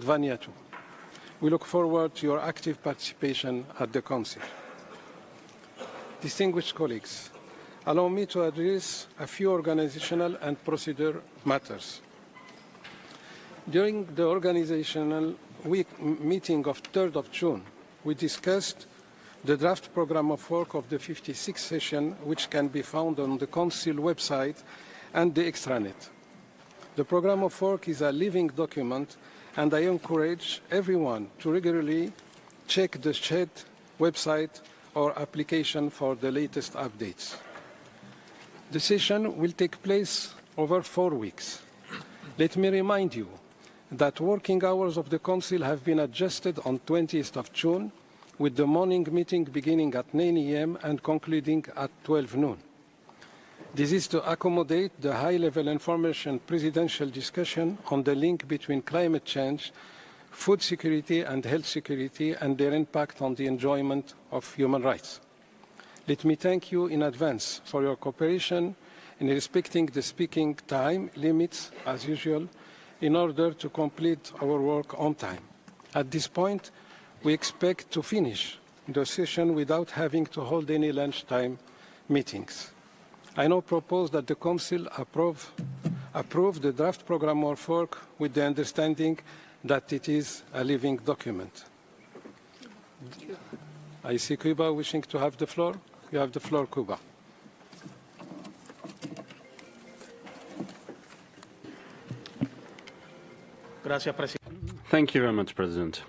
Vanuatu. We look forward to your active participation at the Council. Distinguished colleagues, allow me to address a few organizational and procedural matters. During the organizational meeting of 3rd of June, we discussed the draft program of work of the 56th session, which can be found on the Council website and the extranet. The program of work is a living document, and I encourage everyone to regularly check the SHED website or application for the latest updates. The session will take place over 4 weeks. Let me remind you that working hours of the Council have been adjusted on 20th of June, with the morning meeting beginning at 9 a.m. and concluding at 12 noon. This is to accommodate the high-level information presidential discussion on the link between climate change, food security and health security, and their impact on the enjoyment of human rights. Let me thank you in advance for your cooperation in respecting the speaking time limits, as usual, in order to complete our work on time. At this point, we expect to finish the session without having to hold any lunchtime meetings. I now propose that the Council approve the draft program of work with the understanding that it is a living document. I see Cuba wishing to have the floor. You have the floor, Cuba. Thank you very much, President.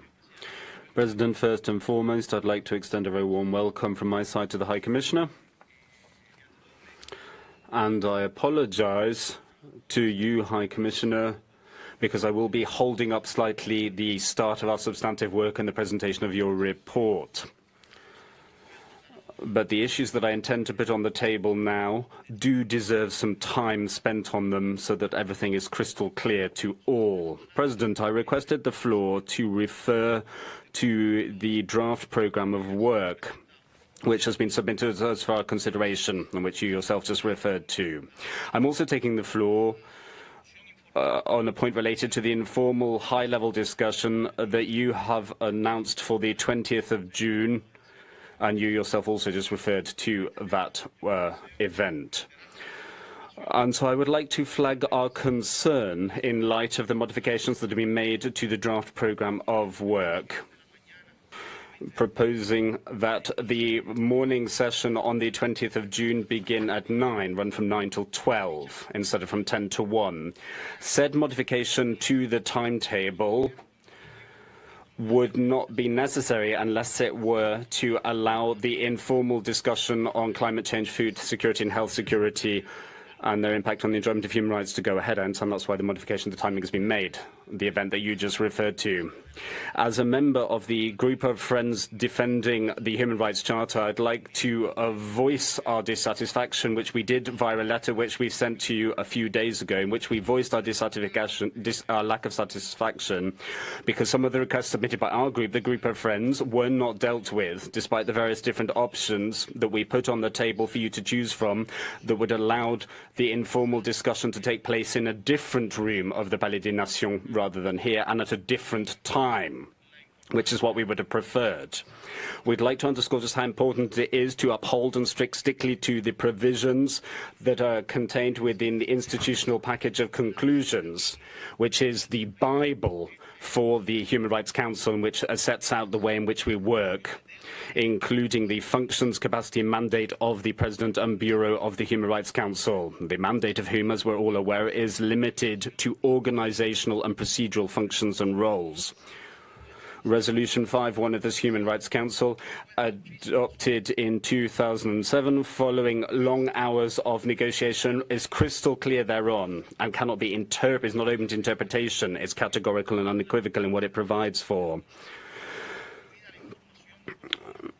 President, first and foremost, I'd like to extend a very warm welcome from my side to the High Commissioner. And I apologize to you, High Commissioner, because I will be holding up slightly the start of our substantive work and the presentation of your report. But the issues that I intend to put on the table now do deserve some time spent on them so that everything is crystal clear to all. President, I requested the floor to refer to the draft program of work which has been submitted to us for our consideration and which you yourself just referred to. I'm also taking the floor on a point related to the informal high-level discussion that you have announced for the 20th of June, and you yourself also just referred to that event. And so I would like to flag our concern in light of the modifications that have been made to the draft program of work, proposing that the morning session on the 20th of June begin at 9, run from 9 till 12, instead of from 10 to 1. Said modification to the timetable would not be necessary unless it were to allow the informal discussion on climate change, food security and health security and their impact on the enjoyment of human rights to go ahead, and that's why the modification of the timing has been made, the event that you just referred to. As a member of the group of friends defending the Human Rights Charter, I'd like to voice our dissatisfaction, which we did via a letter which we sent to you a few days ago, in which we voiced our dissatisfaction, our lack of satisfaction, because some of the requests submitted by our group, the group of friends, were not dealt with, despite the various different options that we put on the table for you to choose from that would allow the informal discussion to take place in a different room of the Palais des Nations rather than here, and at a different time, which is what we would have preferred. We'd like to underscore just how important it is to uphold and stick strictly to the provisions that are contained within the institutional package of conclusions, which is the Bible for the Human Rights Council, and which sets out the way in which we work, including the functions, capacity and mandate of the President and Bureau of the Human Rights Council, the mandate of whom, as we're all aware, is limited to organizational and procedural functions and roles. Resolution 5.1 of this Human Rights Council, adopted in 2007 following long hours of negotiation, is crystal clear thereon and cannot be is not open to interpretation. It's categorical and unequivocal in what it provides for.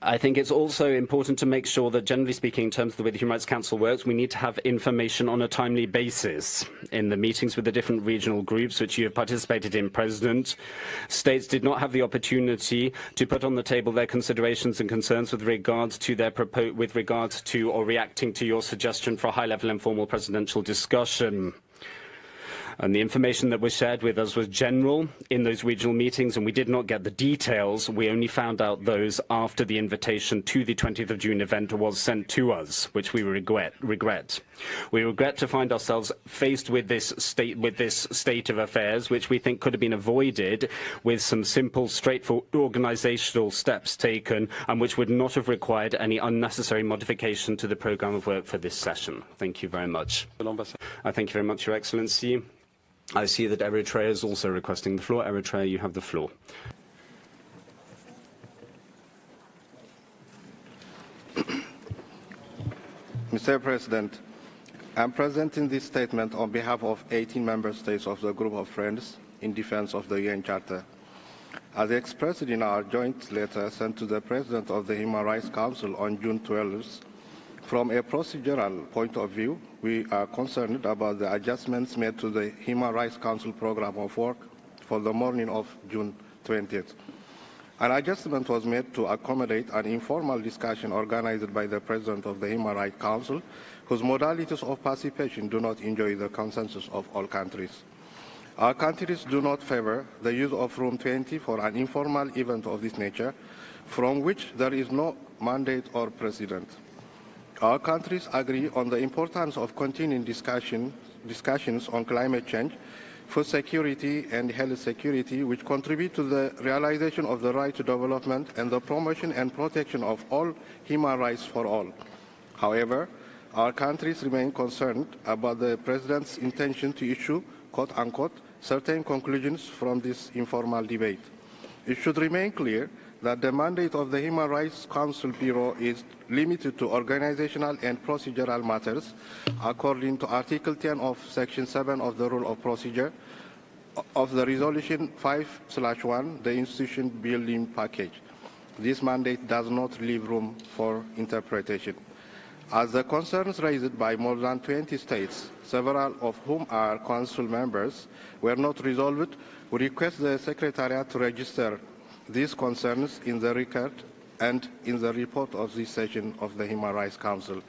I think it's also important to make sure that, generally speaking, in terms of the way the Human Rights Council works, we need to have information on a timely basis. In the meetings with the different regional groups which you have participated in, President, states did not have the opportunity to put on the table their considerations and concerns with regards to or reacting to your suggestion for a high-level informal presidential discussion. And the information that was shared with us was general in those regional meetings, and we did not get the details. We only found out those after the invitation to the 20th of June event was sent to us, which we regret. We regret to find ourselves faced with this state of affairs, which we think could have been avoided with some simple, straightforward organisational steps taken, and which would not have required any unnecessary modification to the programme of work for this session. Thank you very much. Thank you very much, Your Excellency. I see that Eritrea is also requesting the floor. Eritrea, you have the floor. Mr. President, I'm presenting this statement on behalf of 18 member states of the Group of Friends in defense of the UN Charter. As expressed in our joint letter sent to the President of the Human Rights Council on June 12th, from a procedural point of view, we are concerned about the adjustments made to the Human Rights Council program of work for the morning of June 20th. An adjustment was made to accommodate an informal discussion organized by the President of the Human Rights Council, whose modalities of participation do not enjoy the consensus of all countries. Our countries do not favor the use of Room 20 for an informal event of this nature, from which there is no mandate or precedent. Our countries agree on the importance of continuing discussions on climate change, food security and health security, which contribute to the realization of the right to development and the promotion and protection of all human rights for all. However, our countries remain concerned about the President's intention to issue, quote-unquote, certain conclusions from this informal debate. It should remain clear that the mandate of the Human Rights Council Bureau is limited to organizational and procedural matters, according to Article 10 of Section 7 of the Rule of Procedure of the Resolution 5/1, the Institution Building Package. This mandate does not leave room for interpretation. As the concerns raised by more than 20 states, several of whom are Council members, were not resolved, we request the Secretariat to register these concerns in the record and in the report of this session of the Human Rights Council.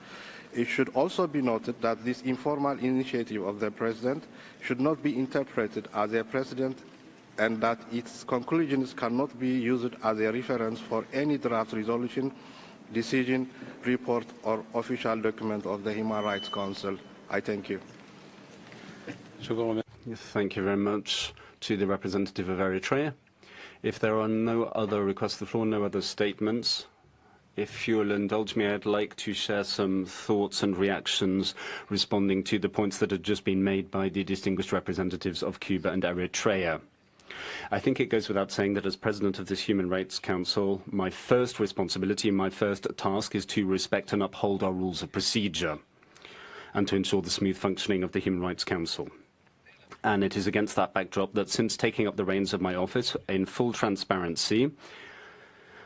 It should also be noted that this informal initiative of the President should not be interpreted as a precedent, and that its conclusions cannot be used as a reference for any draft resolution, decision, report, or official document of the Human Rights Council. I thank you. Thank you very much to the representative of Eritrea. If there are no other requests to the floor, no other statements, if you'll indulge me, I'd like to share some thoughts and reactions responding to the points that have just been made by the distinguished representatives of Cuba and Eritrea. I think it goes without saying that as President of this Human Rights Council, my first responsibility, my first task is to respect and uphold our rules of procedure and to ensure the smooth functioning of the Human Rights Council. And it is against that backdrop that since taking up the reins of my office in full transparency,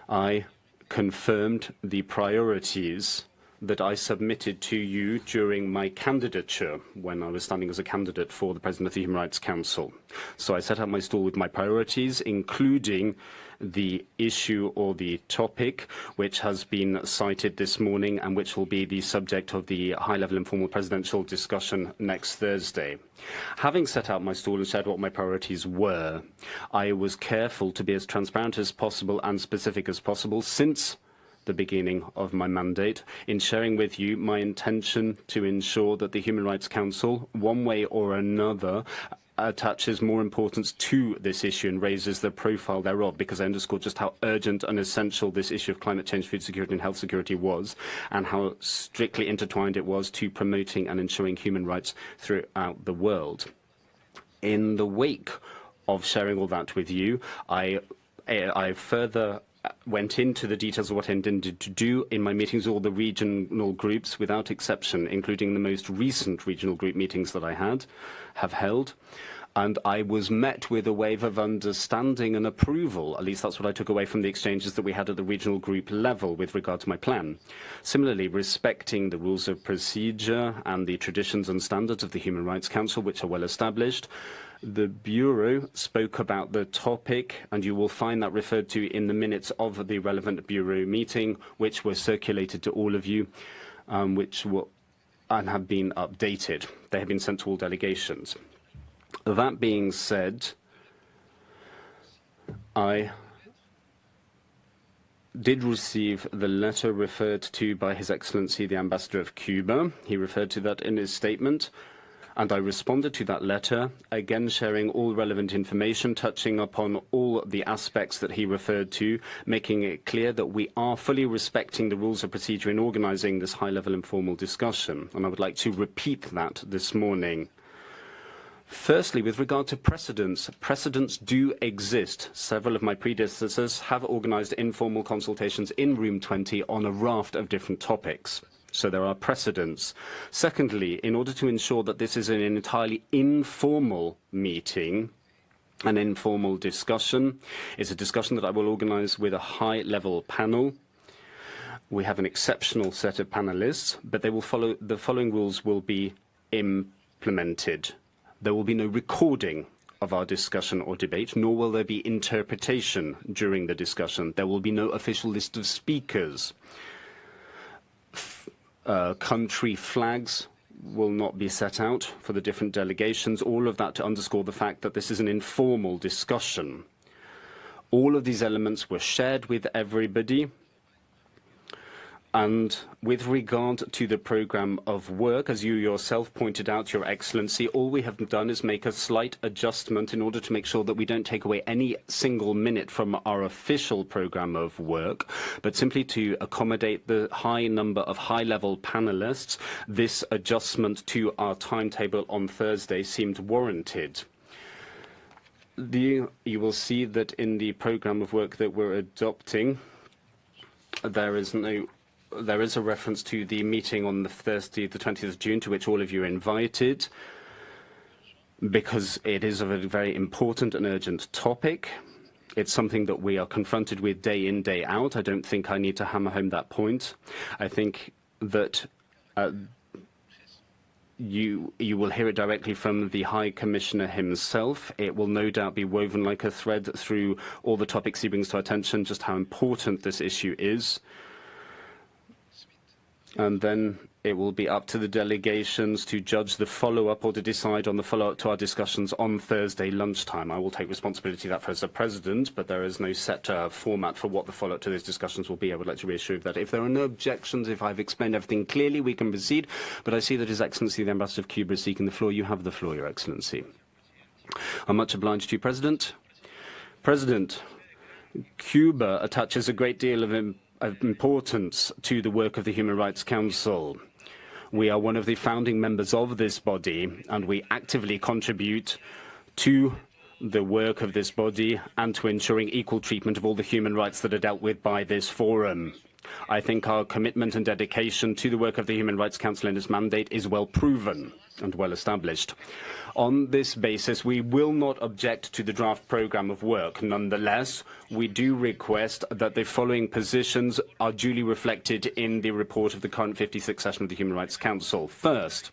I confirmed the priorities that I submitted to you during my candidature when I was standing as a candidate for the President of the Human Rights Council. So I set out my stall with my priorities, including the issue or the topic which has been cited this morning and which will be the subject of the high-level informal presidential discussion next Thursday. Having set out my stall and shared what my priorities were, I was careful to be as transparent as possible and specific as possible since the beginning of my mandate in sharing with you my intention to ensure that the Human Rights Council, one way or another, attaches more importance to this issue and raises the profile thereof, because I underscored just how urgent and essential this issue of climate change, food security and health security was, and how strictly intertwined it was to promoting and ensuring human rights throughout the world. In the wake of sharing all that with you, I further went into the details of what I intended to do in my meetings with all the regional groups without exception, including the most recent regional group meetings that I have held. And I was met with a wave of understanding and approval. At least that's what I took away from the exchanges that we had at the regional group level with regard to my plan. Similarly, respecting the rules of procedure and the traditions and standards of the Human Rights Council, which are well established, the Bureau spoke about the topic, and you will find that referred to in the minutes of the relevant Bureau meeting, which were circulated to all of you, and have been updated. They have been sent to all delegations. That being said, I did receive the letter referred to by His Excellency the Ambassador of Cuba. He referred to that in his statement, and I responded to that letter, again sharing all relevant information, touching upon all the aspects that he referred to, making it clear that we are fully respecting the rules of procedure in organising this high-level informal discussion. And I would like to repeat that this morning. Firstly, with regard to precedents, precedents do exist. Several of my predecessors have organised informal consultations in Room 20 on a raft of different topics. So there are precedents. Secondly, in order to ensure that this is an entirely informal meeting, an informal discussion, it's a discussion that I will organise with a high-level panel. We have an exceptional set of panelists, but they will follow the following rules will be implemented. There will be no recording of our discussion or debate, nor will there be interpretation during the discussion. There will be no official list of speakers. Country flags will not be set out for the different delegations, all of that to underscore the fact that this is an informal discussion. All of these elements were shared with everybody. And with regard to the programme of work, as you yourself pointed out, Your Excellency, all we have done is make a slight adjustment in order to make sure that we don't take away any single minute from our official programme of work, but simply to accommodate the high number of high-level panellists, this adjustment to our timetable on Thursday seemed warranted. You will see that in the programme of work that we're adopting, there is a reference to the meeting on the Thursday, the 20th of June, to which all of you are invited, because it is a very important and urgent topic. It's something that we are confronted with day in, day out. I don't think I need to hammer home that point. I think that you will hear it directly from the High Commissioner himself. It will no doubt be woven like a thread through all the topics he brings to our attention, just how important this issue is. And then it will be up to the delegations to judge the follow-up or to decide on the follow-up to our discussions on Thursday lunchtime. I will take responsibility of that for as the President, but there is no set format for what the follow-up to those discussions will be. I would like to reassure you that if there are no objections, if I've explained everything clearly, we can proceed. But I see that His Excellency the Ambassador of Cuba is seeking the floor. You have the floor, Your Excellency. I'm much obliged to you, President. President, Cuba attaches a great deal of importance to the work of the Human Rights Council. We are one of the founding members of this body, and we actively contribute to the work of this body and to ensuring equal treatment of all the human rights that are dealt with by this forum. I think our commitment and dedication to the work of the Human Rights Council in its mandate is well proven and well established. On this basis, we will not object to the draft programme of work. Nonetheless, we do request that the following positions are duly reflected in the report of the current 56th session of the Human Rights Council. First,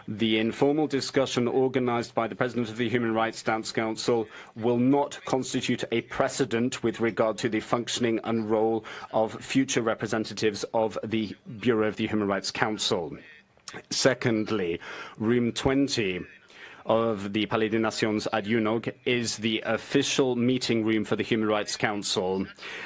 the informal discussion organised by the President of the Human Rights Council will not constitute a precedent with regard to the functioning and role of future representatives of the Bureau of the Human Rights Council. Secondly, Room 20 of the Palais des Nations at UNOG is the official meeting room for the Human Rights Council,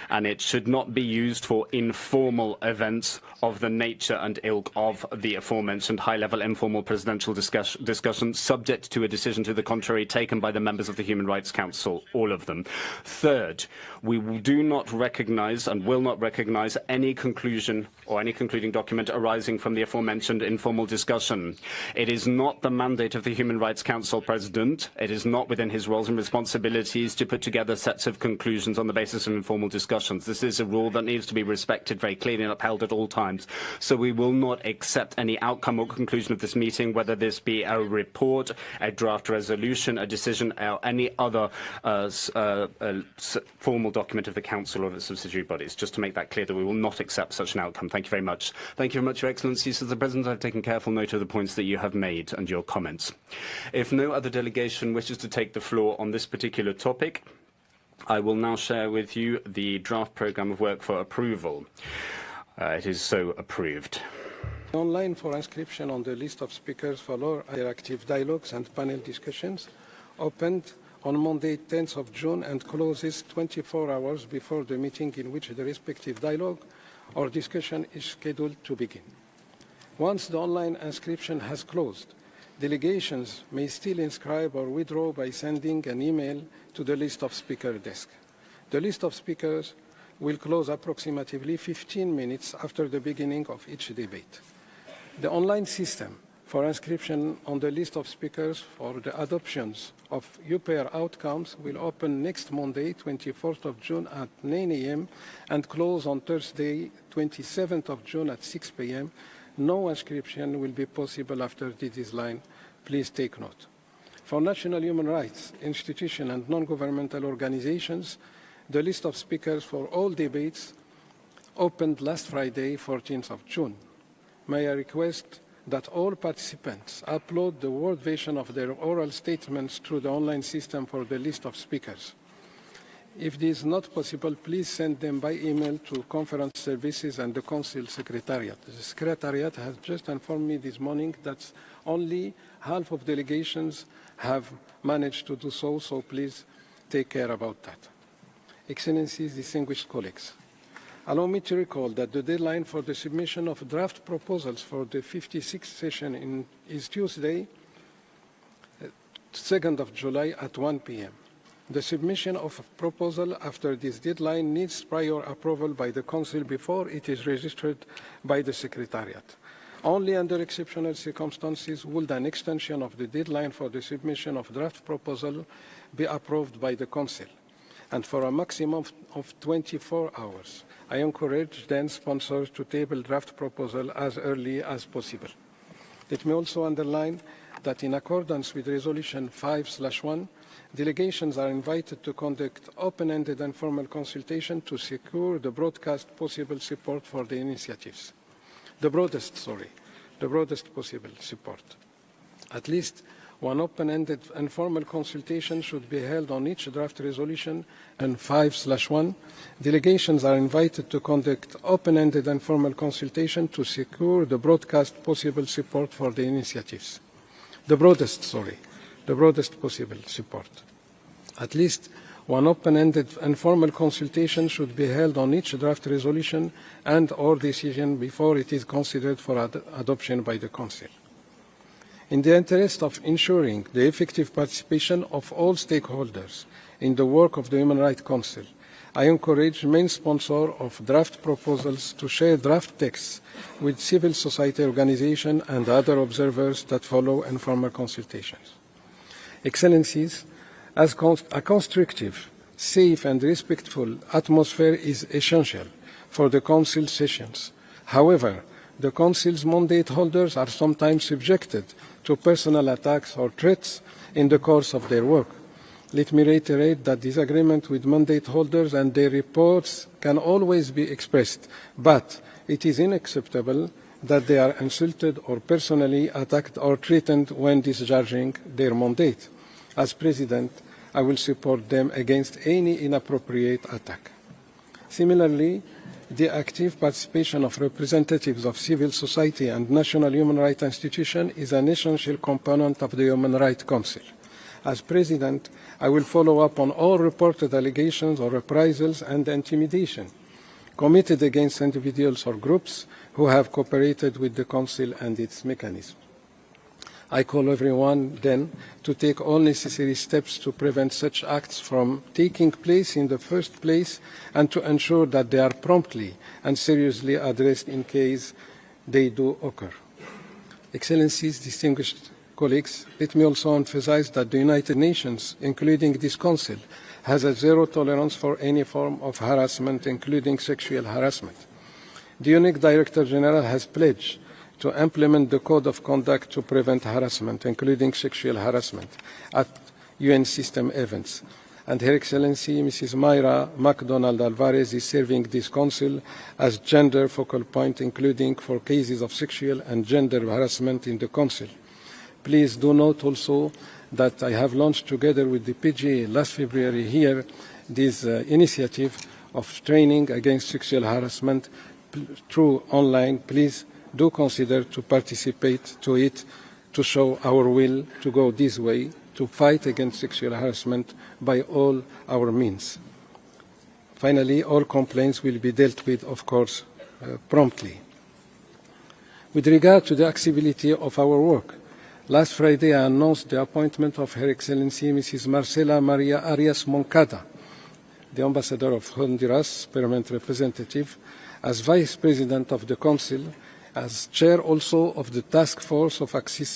and it should not be used for informal events of the nature and ilk of the aforementioned high-level informal presidential discussion, subject to a decision to the contrary taken by the members of the Human Rights Council, all of them. Third, we do not recognise and will not recognise any conclusion or any concluding document arising from the aforementioned informal discussion. It is not the mandate of the Human Rights Council President. It is not within his roles and responsibilities to put together sets of conclusions on the basis of informal discussions. This is a rule that needs to be respected very clearly and upheld at all times. So we will not accept any outcome or conclusion of this meeting, whether this be a report, a draft resolution, a decision, or any other formal document of the Council or of its subsidiary bodies. Just to make that clear that we will not accept such an outcome. Thank you very much. Thank you very much, Your Excellency. Says the President, I've taken careful note of the points that you have made and your comments. If no other delegation wishes to take the floor on this particular topic, I will now share with you the draft programme of work for approval. It is so approved. Online for inscription on the list of speakers for all interactive dialogues and panel discussions opened on Monday, 10th of June and closes 24 hours before the meeting in which the respective dialogue or discussion is scheduled to begin. Once the online inscription has closed, delegations may still inscribe or withdraw by sending an email to the list of speaker desk. The list of speakers will close approximately 15 minutes after the beginning of each debate. The online system for inscription on the list of speakers for the adoptions of UPR outcomes will open next Monday, 24th of June at 9 a.m. and close on Thursday, 27th of June at 6 p.m. No inscription will be possible after the deadline. Please take note. For national human rights institutions and non-governmental organizations, the list of speakers for all debates opened last Friday, 14th of June. May I request that all participants upload the Word version of their oral statements through the online system for the list of speakers. If this is not possible, please send them by email to Conference Services and the Council Secretariat. The Secretariat has just informed me this morning that only half of delegations have managed to do so, so please take care about that. Excellencies, distinguished colleagues, allow me to recall that the deadline for the submission of draft proposals for the 56th session is Tuesday, 2nd of July at 1 p.m. The submission of a proposal after this deadline needs prior approval by the Council before it is registered by the Secretariat. Only under exceptional circumstances would an extension of the deadline for the submission of draft proposal be approved by the Council, and for a maximum of 24 hours. I encourage then sponsors to table draft proposal as early as possible. Let me also underline that in accordance with Resolution 5/1, delegations are invited to conduct open-ended and formal consultation to secure the broadest possible support for the initiatives. The broadest possible support. At least one open-ended and formal consultation should be held on each draft resolution, and 5/1, delegations are invited to conduct open-ended and formal consultation to secure the broadest possible support for the initiatives. The broadest possible support. At least one open-ended and formal consultation should be held on each draft resolution and or decision before it is considered for adoption by the Council. In the interest of ensuring the effective participation of all stakeholders in the work of the Human Rights Council, I encourage main sponsors of draft proposals to share draft texts with civil society organizations and other observers that follow informal consultations. Excellencies, as a constructive, safe and respectful atmosphere is essential for the Council sessions. However, the Council's mandate holders are sometimes subjected to personal attacks or threats in the course of their work. Let me reiterate that disagreement with mandate holders and their reports can always be expressed, but it is unacceptable that they are insulted or personally attacked or threatened when discharging their mandate. As President, I will support them against any inappropriate attack. Similarly, the active participation of representatives of civil society and national human rights institutions is an essential component of the Human Rights Council. As President, I will follow up on all reported allegations or reprisals and intimidation committed against individuals or groups who have cooperated with the Council and its mechanism. I call everyone then to take all necessary steps to prevent such acts from taking place in the first place and to ensure that they are promptly and seriously addressed in case they do occur. Excellencies, distinguished colleagues, let me also emphasize that the United Nations, including this Council, has a zero tolerance for any form of harassment, including sexual harassment. The UNIC Director General has pledged to implement the Code of Conduct to prevent harassment, including sexual harassment, at UN system events. And Her Excellency Mrs. Mayra MacDonald Alvarez is serving this Council as gender focal point, including for cases of sexual and gender harassment in the Council. Please do note also that I have launched together with the PGA last February here this initiative of training against sexual harassment through online. Please do consider to participate to it to show our will to go this way, to fight against sexual harassment by all our means. Finally, all complaints will be dealt with, of course, promptly. With regard to the accessibility of our work, last Friday I announced the appointment of Her Excellency Mrs. Marcela Maria Arias Moncada, the Ambassador of Honduras, Permanent Representative, as Vice President of the Council, as Chair also of the Task Force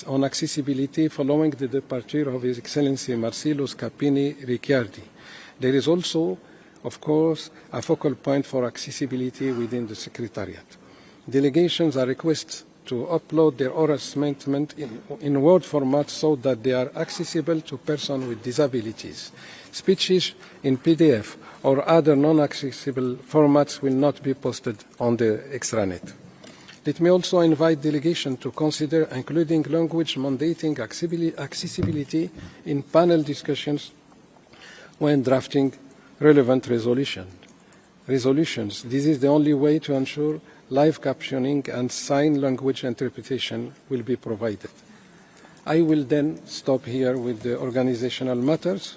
on Accessibility following the departure of His Excellency Marcelo Scapini Ricciardi. There is also, of course, a focal point for accessibility within the Secretariat. Delegations are requested to upload their oral statement in Word format so that they are accessible to persons with disabilities. Speeches in PDF or other non-accessible formats will not be posted on the extranet. Let me also invite delegation to consider including language mandating accessibility in panel discussions when drafting relevant resolutions. This is the only way to ensure live captioning and sign language interpretation will be provided. I will then stop here with the organizational matters.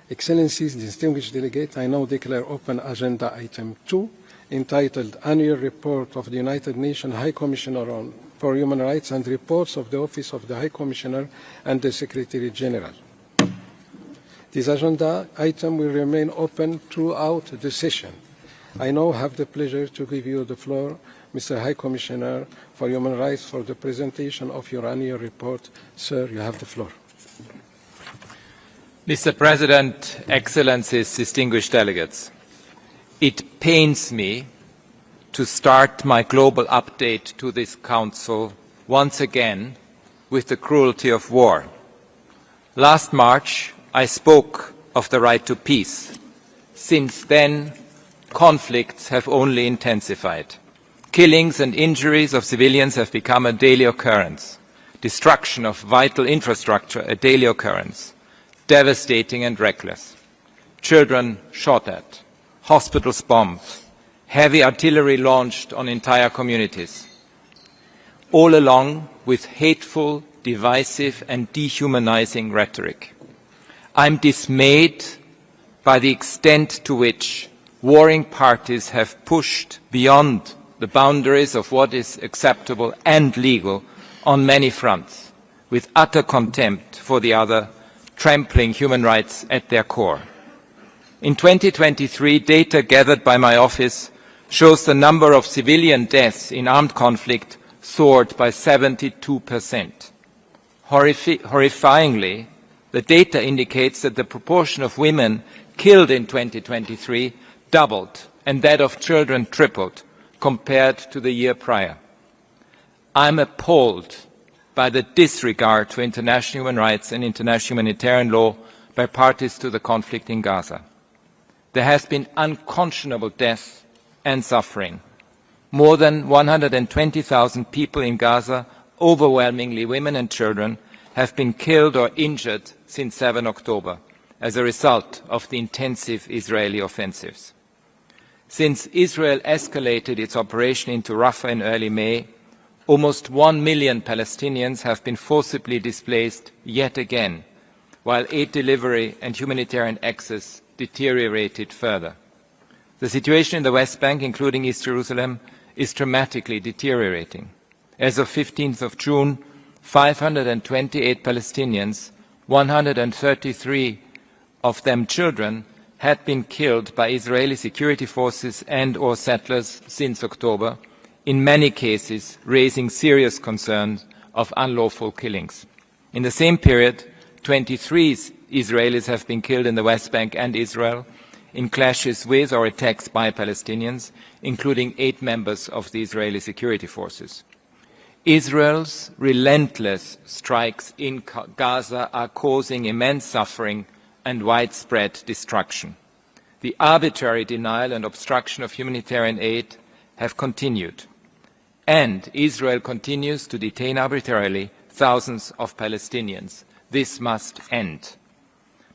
Excellencies, distinguished delegate, I now declare open agenda item 2, entitled Annual Report of the United Nations High Commissioner for Human Rights and Reports of the Office of the High Commissioner and the Secretary General. This agenda item will remain open throughout the session. I now have the pleasure to give you the floor, Mr. High Commissioner for Human Rights, for the presentation of your annual report. Sir, you have the floor. Mr. President, Excellencies, distinguished delegates, it pains me to start my global update to this Council once again with the cruelty of war. Last March, I spoke of the right to peace. Since then, conflicts have only intensified. Killings and injuries of civilians have become a daily occurrence. Destruction of vital infrastructure, a daily occurrence. Devastating and reckless. Children shot at. Hospitals bombed. Heavy artillery launched on entire communities. All along with hateful, divisive and dehumanizing rhetoric. I'm dismayed by the extent to which warring parties have pushed beyond the boundaries of what is acceptable and legal on many fronts, with utter contempt for the other, trampling human rights at their core. In 2023, data gathered by my office shows the number of civilian deaths in armed conflict soared by 72%. Horrifyingly, the data indicates that the proportion of women killed in 2023 doubled and that of children tripled compared to the year prior. I'm appalled by the disregard for international human rights and international humanitarian law by parties to the conflict in Gaza. There has been unconscionable death and suffering. More than 120,000 people in Gaza, overwhelmingly women and children, have been killed or injured since 7 October as a result of the intensive Israeli offensives. Since Israel escalated its operation into Rafah in early May, almost 1 million Palestinians have been forcibly displaced yet again, while aid delivery and humanitarian access deteriorated further. The situation in the West Bank, including East Jerusalem, is dramatically deteriorating. As of 15th of June, 528 Palestinians, 133 of them children, had been killed by Israeli security forces and or settlers since October, in many cases raising serious concerns of unlawful killings. In the same period, 23 Israelis have been killed in the West Bank and Israel in clashes with or attacks by Palestinians, including 8 members of the Israeli security forces. Israel's relentless strikes in Gaza are causing immense suffering and widespread destruction. The arbitrary denial and obstruction of humanitarian aid have continued, and Israel continues to detain arbitrarily thousands of Palestinians. This must end.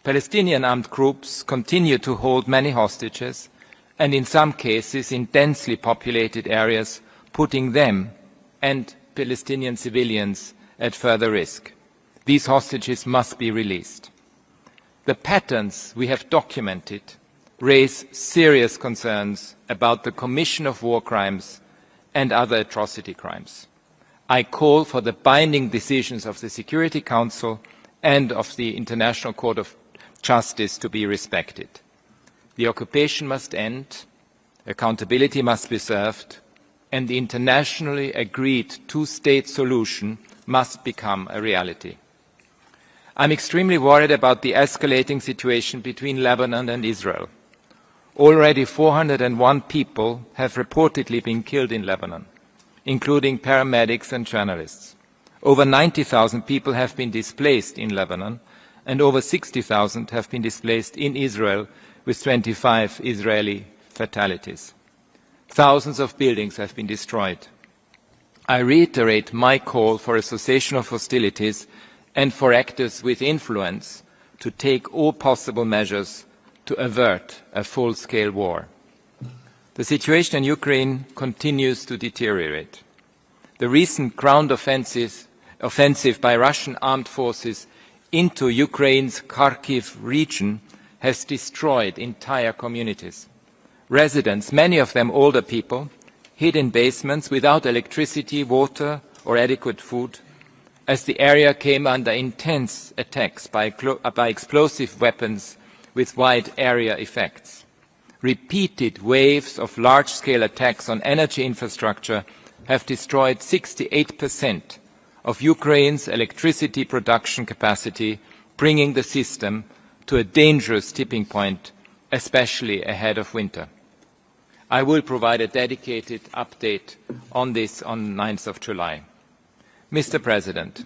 Palestinian armed groups continue to hold many hostages, and in some cases in densely populated areas, putting them and Palestinian civilians at further risk. These hostages must be released. The patterns we have documented raise serious concerns about the commission of war crimes and other atrocity crimes. I call for the binding decisions of the Security Council and of the International Court of Justice to be respected. The occupation must end, accountability must be served, and the internationally agreed two-state solution must become a reality. I'm extremely worried about the escalating situation between Lebanon and Israel. Already 401 people have reportedly been killed in Lebanon, including paramedics and journalists. Over 90,000 people have been displaced in Lebanon, and over 60,000 have been displaced in Israel, with 25 Israeli fatalities. Thousands of buildings have been destroyed. I reiterate my call for a cessation of hostilities and for actors with influence to take all possible measures to avert a full-scale war. The situation in Ukraine continues to deteriorate. The recent ground offensive by Russian armed forces into Ukraine's Kharkiv region has destroyed entire communities. Residents, many of them older people, hid in basements without electricity, water, or adequate food, as the area came under intense attacks by explosive weapons with wide area effects. Repeated waves of large-scale attacks on energy infrastructure have destroyed 68% of Ukraine's electricity production capacity, bringing the system to a dangerous tipping point, especially ahead of winter. I will provide a dedicated update on this on 9th of July. Mr. President,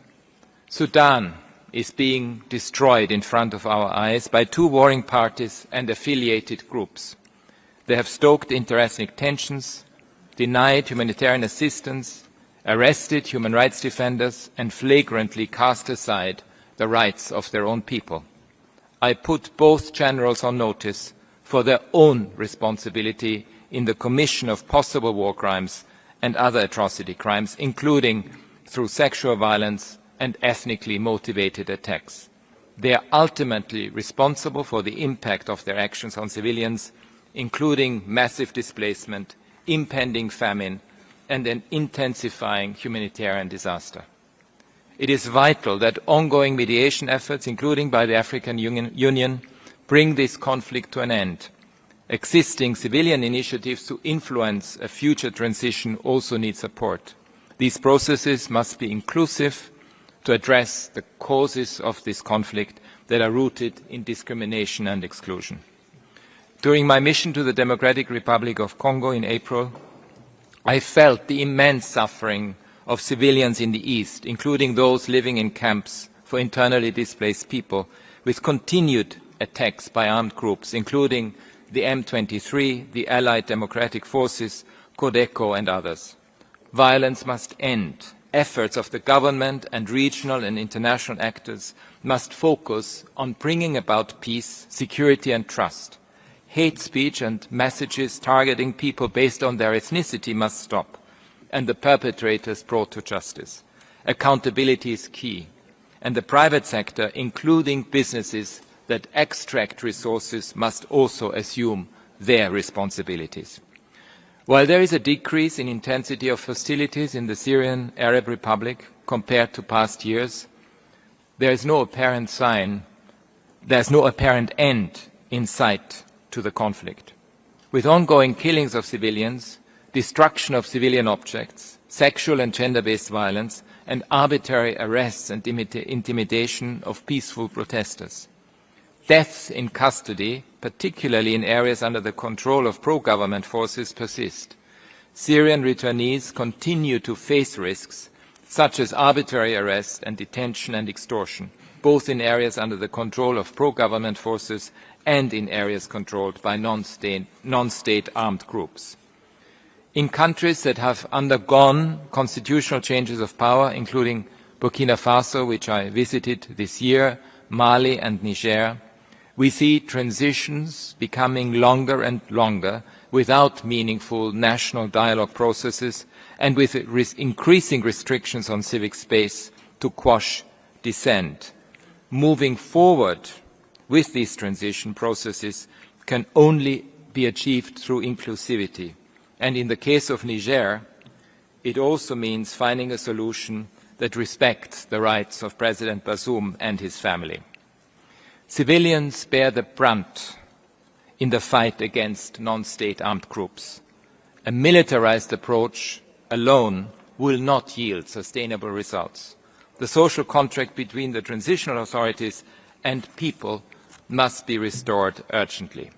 Sudan is being destroyed in front of our eyes by two warring parties and affiliated groups. They have stoked interethnic tensions, denied humanitarian assistance, arrested human rights defenders, and flagrantly cast aside the rights of their own people. I put both generals on notice for their own responsibility in the commission of possible war crimes and other atrocity crimes, including through sexual violence and ethnically motivated attacks. They are ultimately responsible for the impact of their actions on civilians, including massive displacement, impending famine, and an intensifying humanitarian disaster. It is vital that ongoing mediation efforts, including by the African Union, bring this conflict to an end. Existing civilian initiatives to influence a future transition also need support. These processes must be inclusive to address the causes of this conflict that are rooted in discrimination and exclusion. During my mission to the Democratic Republic of Congo in April, I felt the immense suffering of civilians in the East, including those living in camps for internally displaced people, with continued attacks by armed groups, including the M23, the Allied Democratic Forces, Codeco, and others. Violence must end. Efforts of the government and regional and international actors must focus on bringing about peace, security, and trust. Hate speech and messages targeting people based on their ethnicity must stop, and the perpetrators brought to justice. Accountability is key, and the private sector, including businesses that extract resources, must also assume their responsibilities. While there is a decrease in intensity of hostilities in the Syrian Arab Republic compared to past years, there is no apparent end in sight to the conflict. With ongoing killings of civilians, destruction of civilian objects, sexual and gender-based violence, and arbitrary arrests and intimidation of peaceful protesters. Deaths in custody, particularly in areas under the control of pro-government forces, persist. Syrian returnees continue to face risks such as arbitrary arrest and detention and extortion, both in areas under the control of pro-government forces and in areas controlled by non-state armed groups. In countries that have undergone constitutional changes of power, including Burkina Faso, which I visited this year, Mali and Niger, We see transitions becoming longer and longer without meaningful national dialogue processes and with increasing restrictions on civic space to quash dissent. Moving forward with these transition processes can only be achieved through inclusivity. And in the case of Niger, it also means finding a solution that respects the rights of President Bazoum and his family. Civilians bear the brunt in the fight against non-state armed groups. A militarized approach alone will not yield sustainable results. The social contract between the transitional authorities and people must be restored urgently.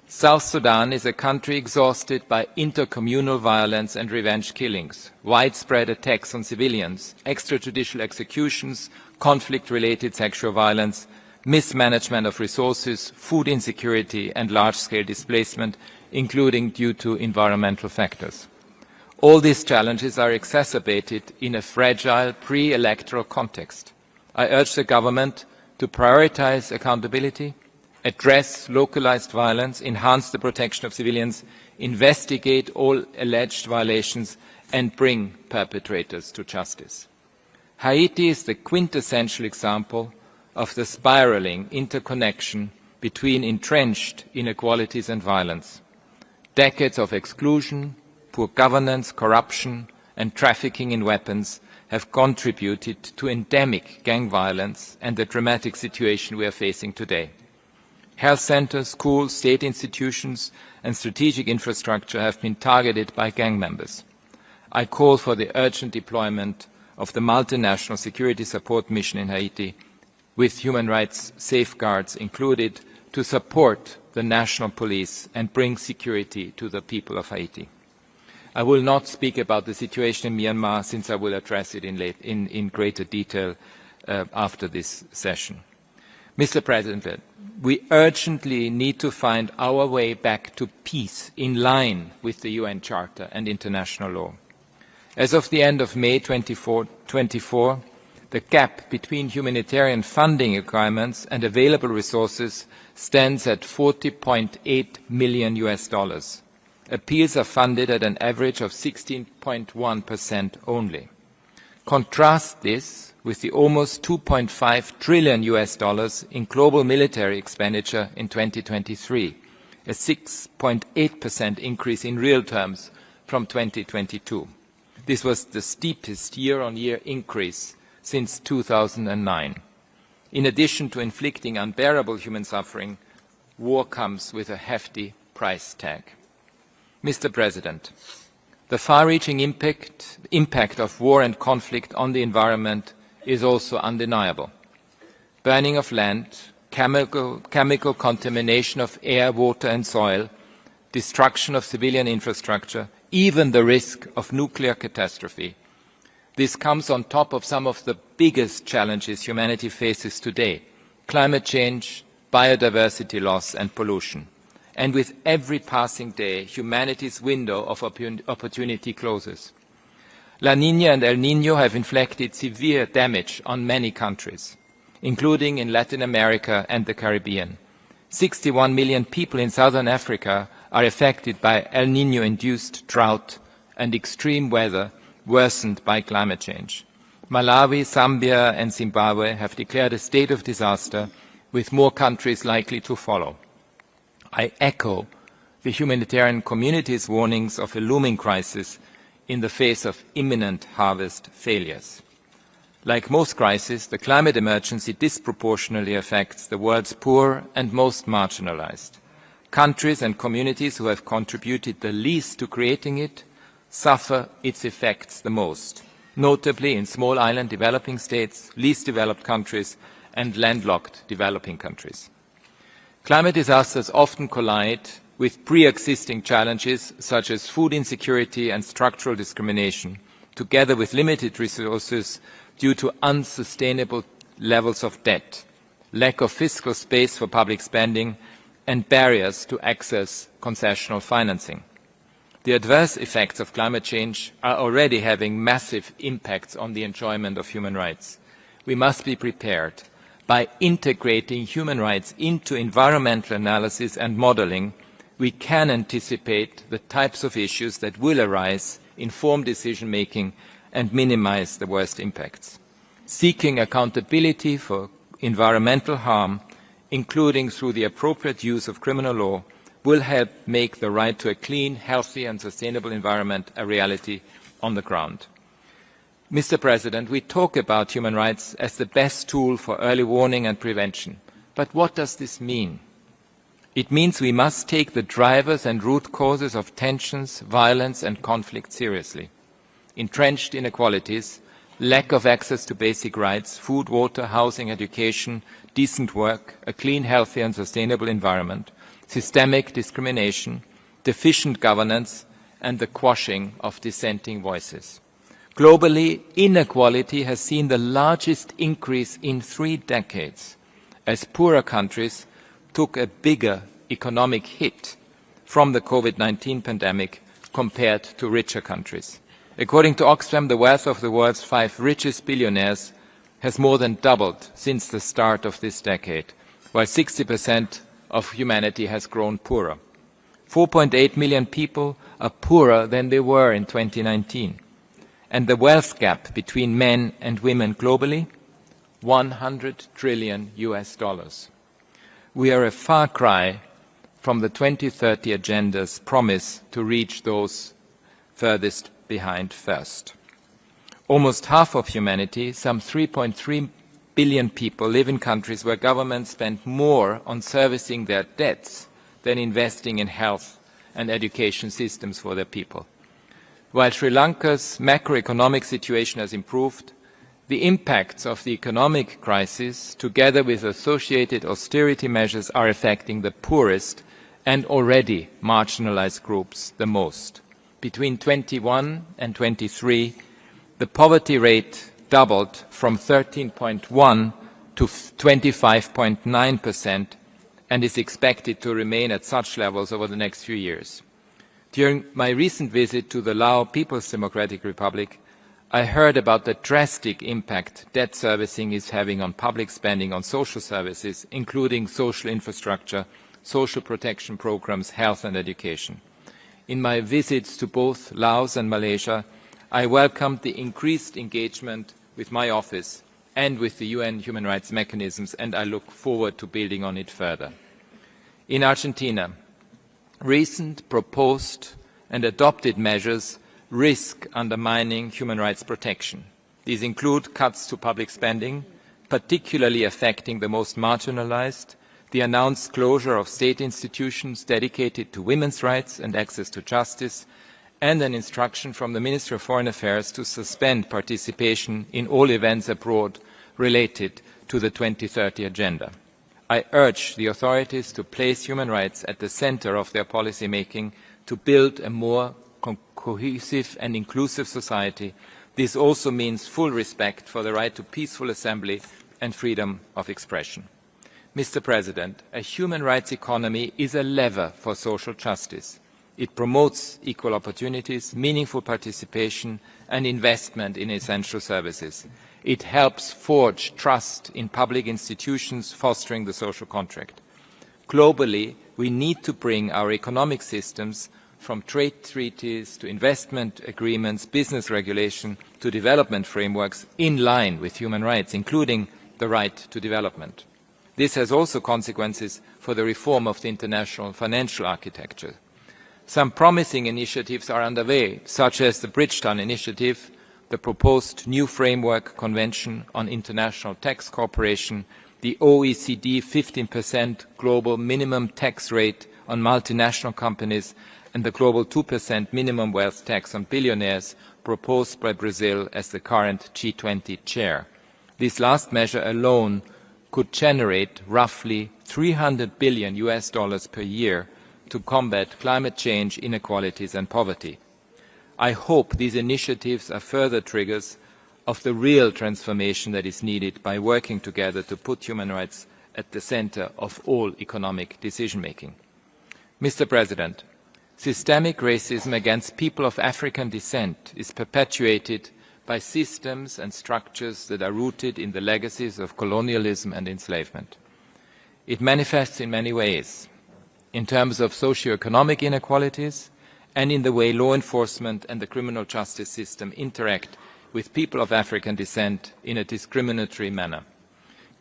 South Sudan is a country exhausted by intercommunal violence and revenge killings, widespread attacks on civilians, extrajudicial executions, conflict-related sexual violence, mismanagement of resources, food insecurity and large-scale displacement, including due to environmental factors. All these challenges are exacerbated in a fragile pre-electoral context. I urge the government to prioritize accountability, address localized violence, enhance the protection of civilians, investigate all alleged violations, and bring perpetrators to justice. Haiti is the quintessential example of the spiraling interconnection between entrenched inequalities and violence. Decades of exclusion, poor governance, corruption, and trafficking in weapons have contributed to endemic gang violence and the dramatic situation we are facing today. Health centers, schools, state institutions, and strategic infrastructure have been targeted by gang members. I call for the urgent deployment of the multinational security support mission in Haiti, with human rights safeguards included, to support the national police and bring security to the people of Haiti. I will not speak about the situation in Myanmar, since I will address it in greater detail after this session. Mr. President, we urgently need to find our way back to peace in line with the UN Charter and international law. As of the end of May 2024, the gap between humanitarian funding requirements and available resources stands at $40.8 million. Appeals are funded at an average of 16.1% only. Contrast this with the almost $2.5 trillion in global military expenditure in 2023, a 6.8% increase in real terms from 2022. This was the steepest year-on-year increase since 2009. In addition to inflicting unbearable human suffering, war comes with a hefty price tag. Mr. President, the far-reaching impact of war and conflict on the environment is also undeniable. Burning of land, chemical contamination of air, water and soil, destruction of civilian infrastructure, even the risk of nuclear catastrophe. This comes on top of some of the biggest challenges humanity faces today: climate change, biodiversity loss and pollution. And with every passing day, humanity's window of opportunity closes. La Niña and El Niño have inflicted severe damage on many countries, including in Latin America and the Caribbean. 61 million people in southern Africa are affected by El Niño-induced drought and extreme weather worsened by climate change. Malawi, Zambia and Zimbabwe have declared a state of disaster, with more countries likely to follow. I echo the humanitarian community's warnings of a looming crisis in the face of imminent harvest failures. Like most crises, the climate emergency disproportionately affects the world's poor and most marginalized. Countries and communities who have contributed the least to creating it suffer its effects the most, notably in small island developing states, least developed countries, and landlocked developing countries. Climate disasters often collide with pre-existing challenges such as food insecurity and structural discrimination, together with limited resources due to unsustainable levels of debt, lack of fiscal space for public spending, and barriers to access concessional financing. The adverse effects of climate change are already having massive impacts on the enjoyment of human rights. We must be prepared by integrating human rights into environmental analysis and modeling, we can anticipate the types of issues that will arise, inform decision-making, and minimize the worst impacts. Seeking accountability for environmental harm, including through the appropriate use of criminal law, will help make the right to a clean, healthy and sustainable environment a reality on the ground. Mr. President, we talk about human rights as the best tool for early warning and prevention. But what does this mean? It means we must take the drivers and root causes of tensions, violence and conflict seriously. Entrenched inequalities, lack of access to basic rights, food, water, housing, education, decent work, a clean, healthy and sustainable environment, systemic discrimination, deficient governance and the quashing of dissenting voices. Globally, inequality has seen the largest increase in 3 decades as poorer countries took a bigger economic hit from the COVID-19 pandemic compared to richer countries. According to Oxfam, the wealth of the world's 5 richest billionaires has more than doubled since the start of this decade, while 60% of humanity has grown poorer. 4.8 million people are poorer than they were in 2019. And the wealth gap between men and women globally, $100 trillion. We are a far cry from the 2030 agenda's promise to reach those furthest behind first. Almost half of humanity, some 3.3 billion people, live in countries where governments spend more on servicing their debts than investing in health and education systems for their people. While Sri Lanka's macroeconomic situation has improved, the impacts of the economic crisis, together with associated austerity measures, are affecting the poorest and already marginalized groups the most. Between 21 and 23, the poverty rate doubled from 13.1 to 25.9% and is expected to remain at such levels over the next few years. During my recent visit to the Lao People's Democratic Republic, I heard about the drastic impact debt servicing is having on public spending on social services, including social infrastructure, social protection programs, health and education. In my visits to both Laos and Malaysia, I welcomed the increased engagement with my office and with the UN human rights mechanisms, and I look forward to building on it further. In Argentina, recent proposed and adopted measures risk undermining human rights protection. These include cuts to public spending, particularly affecting the most marginalized, the announced closure of state institutions dedicated to women's rights and access to justice, and an instruction from the Ministry of Foreign Affairs to suspend participation in all events abroad related to the 2030 agenda. I urge the authorities to place human rights at the center of their policy making to build a more cohesive and inclusive society. This also means full respect for the right to peaceful assembly and freedom of expression. Mr. President, a human rights economy is a lever for social justice. It promotes equal opportunities, meaningful participation and investment in essential services. It helps forge trust in public institutions, fostering the social contract. Globally, we need to bring our economic systems from trade treaties to investment agreements, business regulation to development frameworks in line with human rights, including the right to development. This has also consequences for the reform of the international financial architecture. Some promising initiatives are underway, such as the Bridgetown Initiative, the proposed new framework convention on international tax cooperation, the OECD 15% global minimum tax rate on multinational companies, and the global 2% minimum wealth tax on billionaires proposed by Brazil as the current G20 chair. This last measure alone could generate roughly $300 billion per year to combat climate change, inequalities and poverty. I hope these initiatives are further triggers of the real transformation that is needed by working together to put human rights at the center of all economic decision-making. Mr. President, systemic racism against people of African descent is perpetuated by systems and structures that are rooted in the legacies of colonialism and enslavement. It manifests in many ways, in terms of socio-economic inequalities and in the way law enforcement and the criminal justice system interact with people of African descent in a discriminatory manner.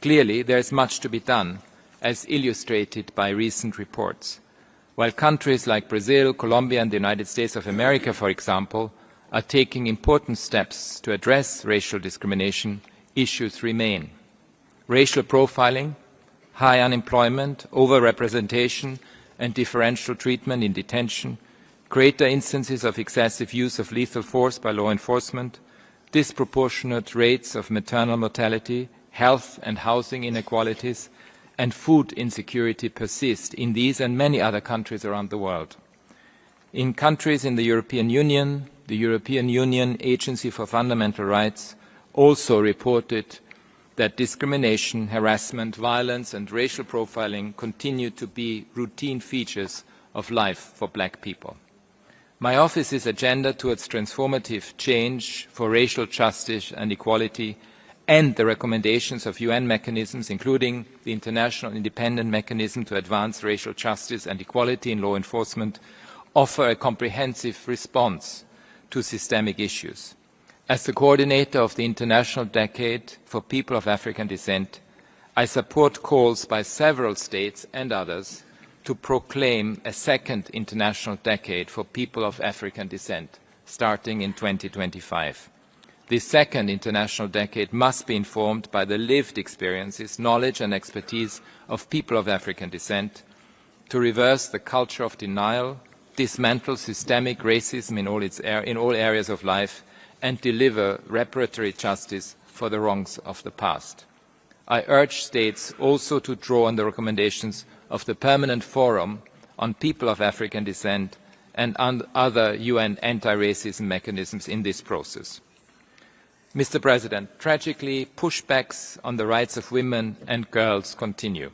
Clearly, there is much to be done, as illustrated by recent reports. While countries like Brazil, Colombia and the United States of America, for example, are taking important steps to address racial discrimination, issues remain. Racial profiling, high unemployment, overrepresentation and differential treatment in detention, greater instances of excessive use of lethal force by law enforcement, disproportionate rates of maternal mortality, health and housing inequalities, and food insecurity persist in these and many other countries around the world. In countries in the European Union Agency for Fundamental Rights also reported that discrimination, harassment, violence and racial profiling continue to be routine features of life for black people. My office's agenda towards transformative change for racial justice and equality and the recommendations of UN mechanisms, including the International Independent Mechanism to Advance Racial Justice and Equality in Law Enforcement, offer a comprehensive response to systemic issues. As the coordinator of the International Decade for People of African Descent, I support calls by several states and others to proclaim a second International Decade for People of African Descent, starting in 2025. This second International Decade must be informed by the lived experiences, knowledge and expertise of people of African descent to reverse the culture of denial, dismantle systemic racism in all areas of life, and deliver reparatory justice for the wrongs of the past. I urge states also to draw on the recommendations of the Permanent Forum on People of African Descent and other UN anti-racism mechanisms in this process. Mr. President, tragically, pushbacks on the rights of women and girls continue.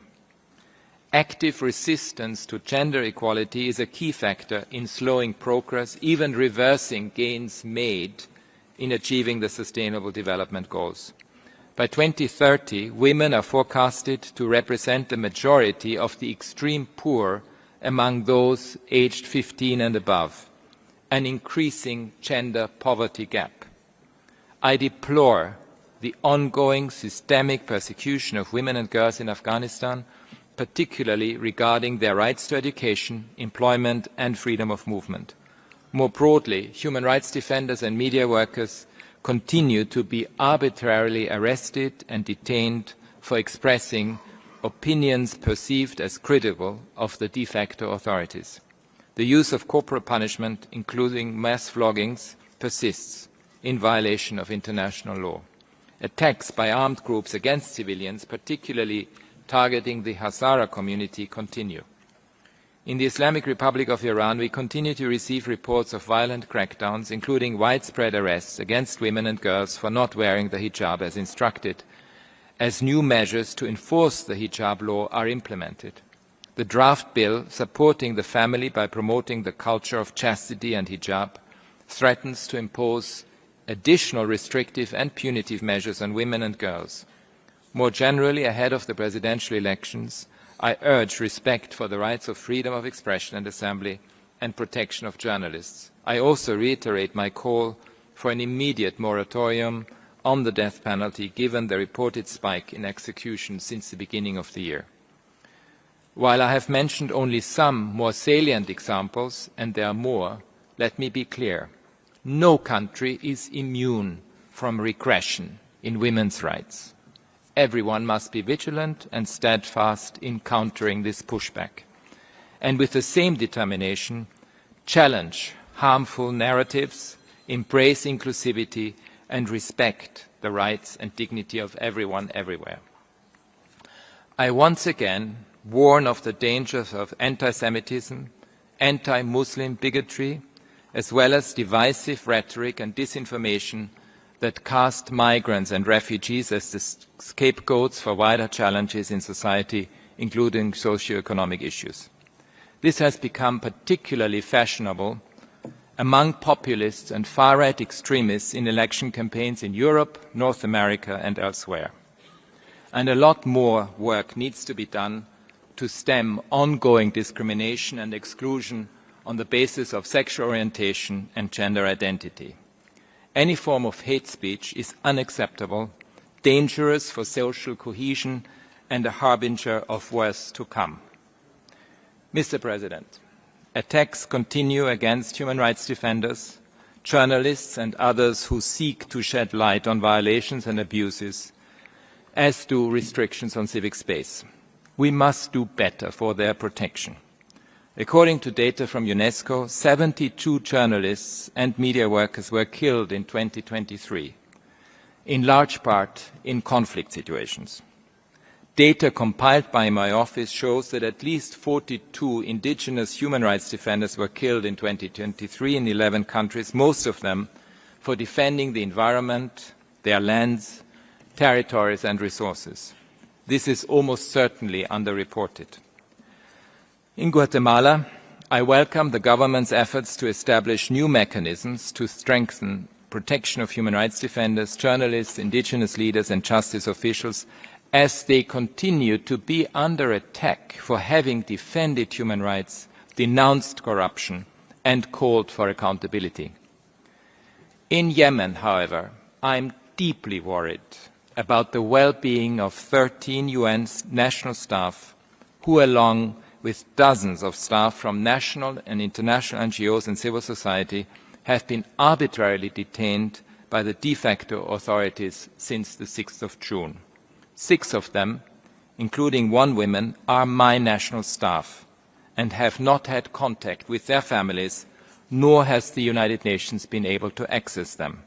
Active resistance to gender equality is a key factor in slowing progress, even reversing gains made in achieving the Sustainable Development Goals. By 2030, women are forecasted to represent the majority of the extreme poor among those aged 15 and above, an increasing gender poverty gap. I deplore the ongoing systemic persecution of women and girls in Afghanistan, particularly regarding their rights to education, employment and freedom of movement. More broadly, human rights defenders and media workers continue to be arbitrarily arrested and detained for expressing opinions perceived as critical of the de facto authorities. The use of corporal punishment, including mass floggings, persists in violation of international law. Attacks by armed groups against civilians, particularly targeting the Hazara community, continue. In the Islamic Republic of Iran, we continue to receive reports of violent crackdowns, including widespread arrests against women and girls for not wearing the hijab as instructed, as new measures to enforce the hijab law are implemented. The draft bill supporting the family by promoting the culture of chastity and hijab threatens to impose additional restrictive and punitive measures on women and girls. More generally, ahead of the presidential elections, I urge respect for the rights of freedom of expression and assembly and protection of journalists. I also reiterate my call for an immediate moratorium on the death penalty, given the reported spike in executions since the beginning of the year. While I have mentioned only some more salient examples, and there are more, let me be clear. No country is immune from regression in women's rights. Everyone must be vigilant and steadfast in countering this pushback, and with the same determination, challenge harmful narratives, embrace inclusivity, and respect the rights and dignity of everyone everywhere. I once again warn of the dangers of anti-Semitism, anti-Muslim bigotry, as well as divisive rhetoric and disinformation that cast migrants and refugees as the scapegoats for wider challenges in society, including socio-economic issues. This has become particularly fashionable among populists and far-right extremists in election campaigns in Europe, North America, and elsewhere. And a lot more work needs to be done to stem ongoing discrimination and exclusion on the basis of sexual orientation and gender identity. Any form of hate speech is unacceptable, dangerous for social cohesion, and a harbinger of worse to come. Mr. President, attacks continue against human rights defenders, journalists, and others who seek to shed light on violations and abuses, as do restrictions on civic space. We must do better for their protection. According to data from UNESCO, 72 journalists and media workers were killed in 2023, in large part in conflict situations. Data compiled by my office shows that at least 42 indigenous human rights defenders were killed in 2023 in 11 countries, most of them for defending the environment, their lands, territories and resources. This is almost certainly underreported. In Guatemala, I welcome the government's efforts to establish new mechanisms to strengthen protection of human rights defenders, journalists, indigenous leaders and justice officials as they continue to be under attack for having defended human rights, denounced corruption, and called for accountability. In Yemen, however, I am deeply worried about the well-being of 13 UN national staff who, along with dozens of staff from national and international NGOs and civil society, have been arbitrarily detained by the de facto authorities since the 6th of June. 6 of them, including one woman, are my national staff and have not had contact with their families, nor has the United Nations been able to access them.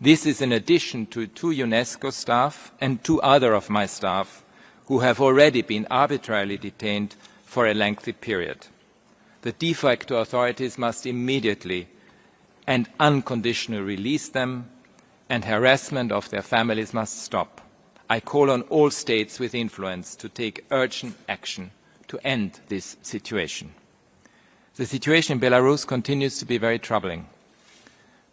This is in addition to 2 UNESCO staff and 2 other of my staff who have already been arbitrarily detained for a lengthy period. The de facto authorities must immediately and unconditionally release them, and harassment of their families must stop. I call on all states with influence to take urgent action to end this situation. The situation in Belarus continues to be very troubling.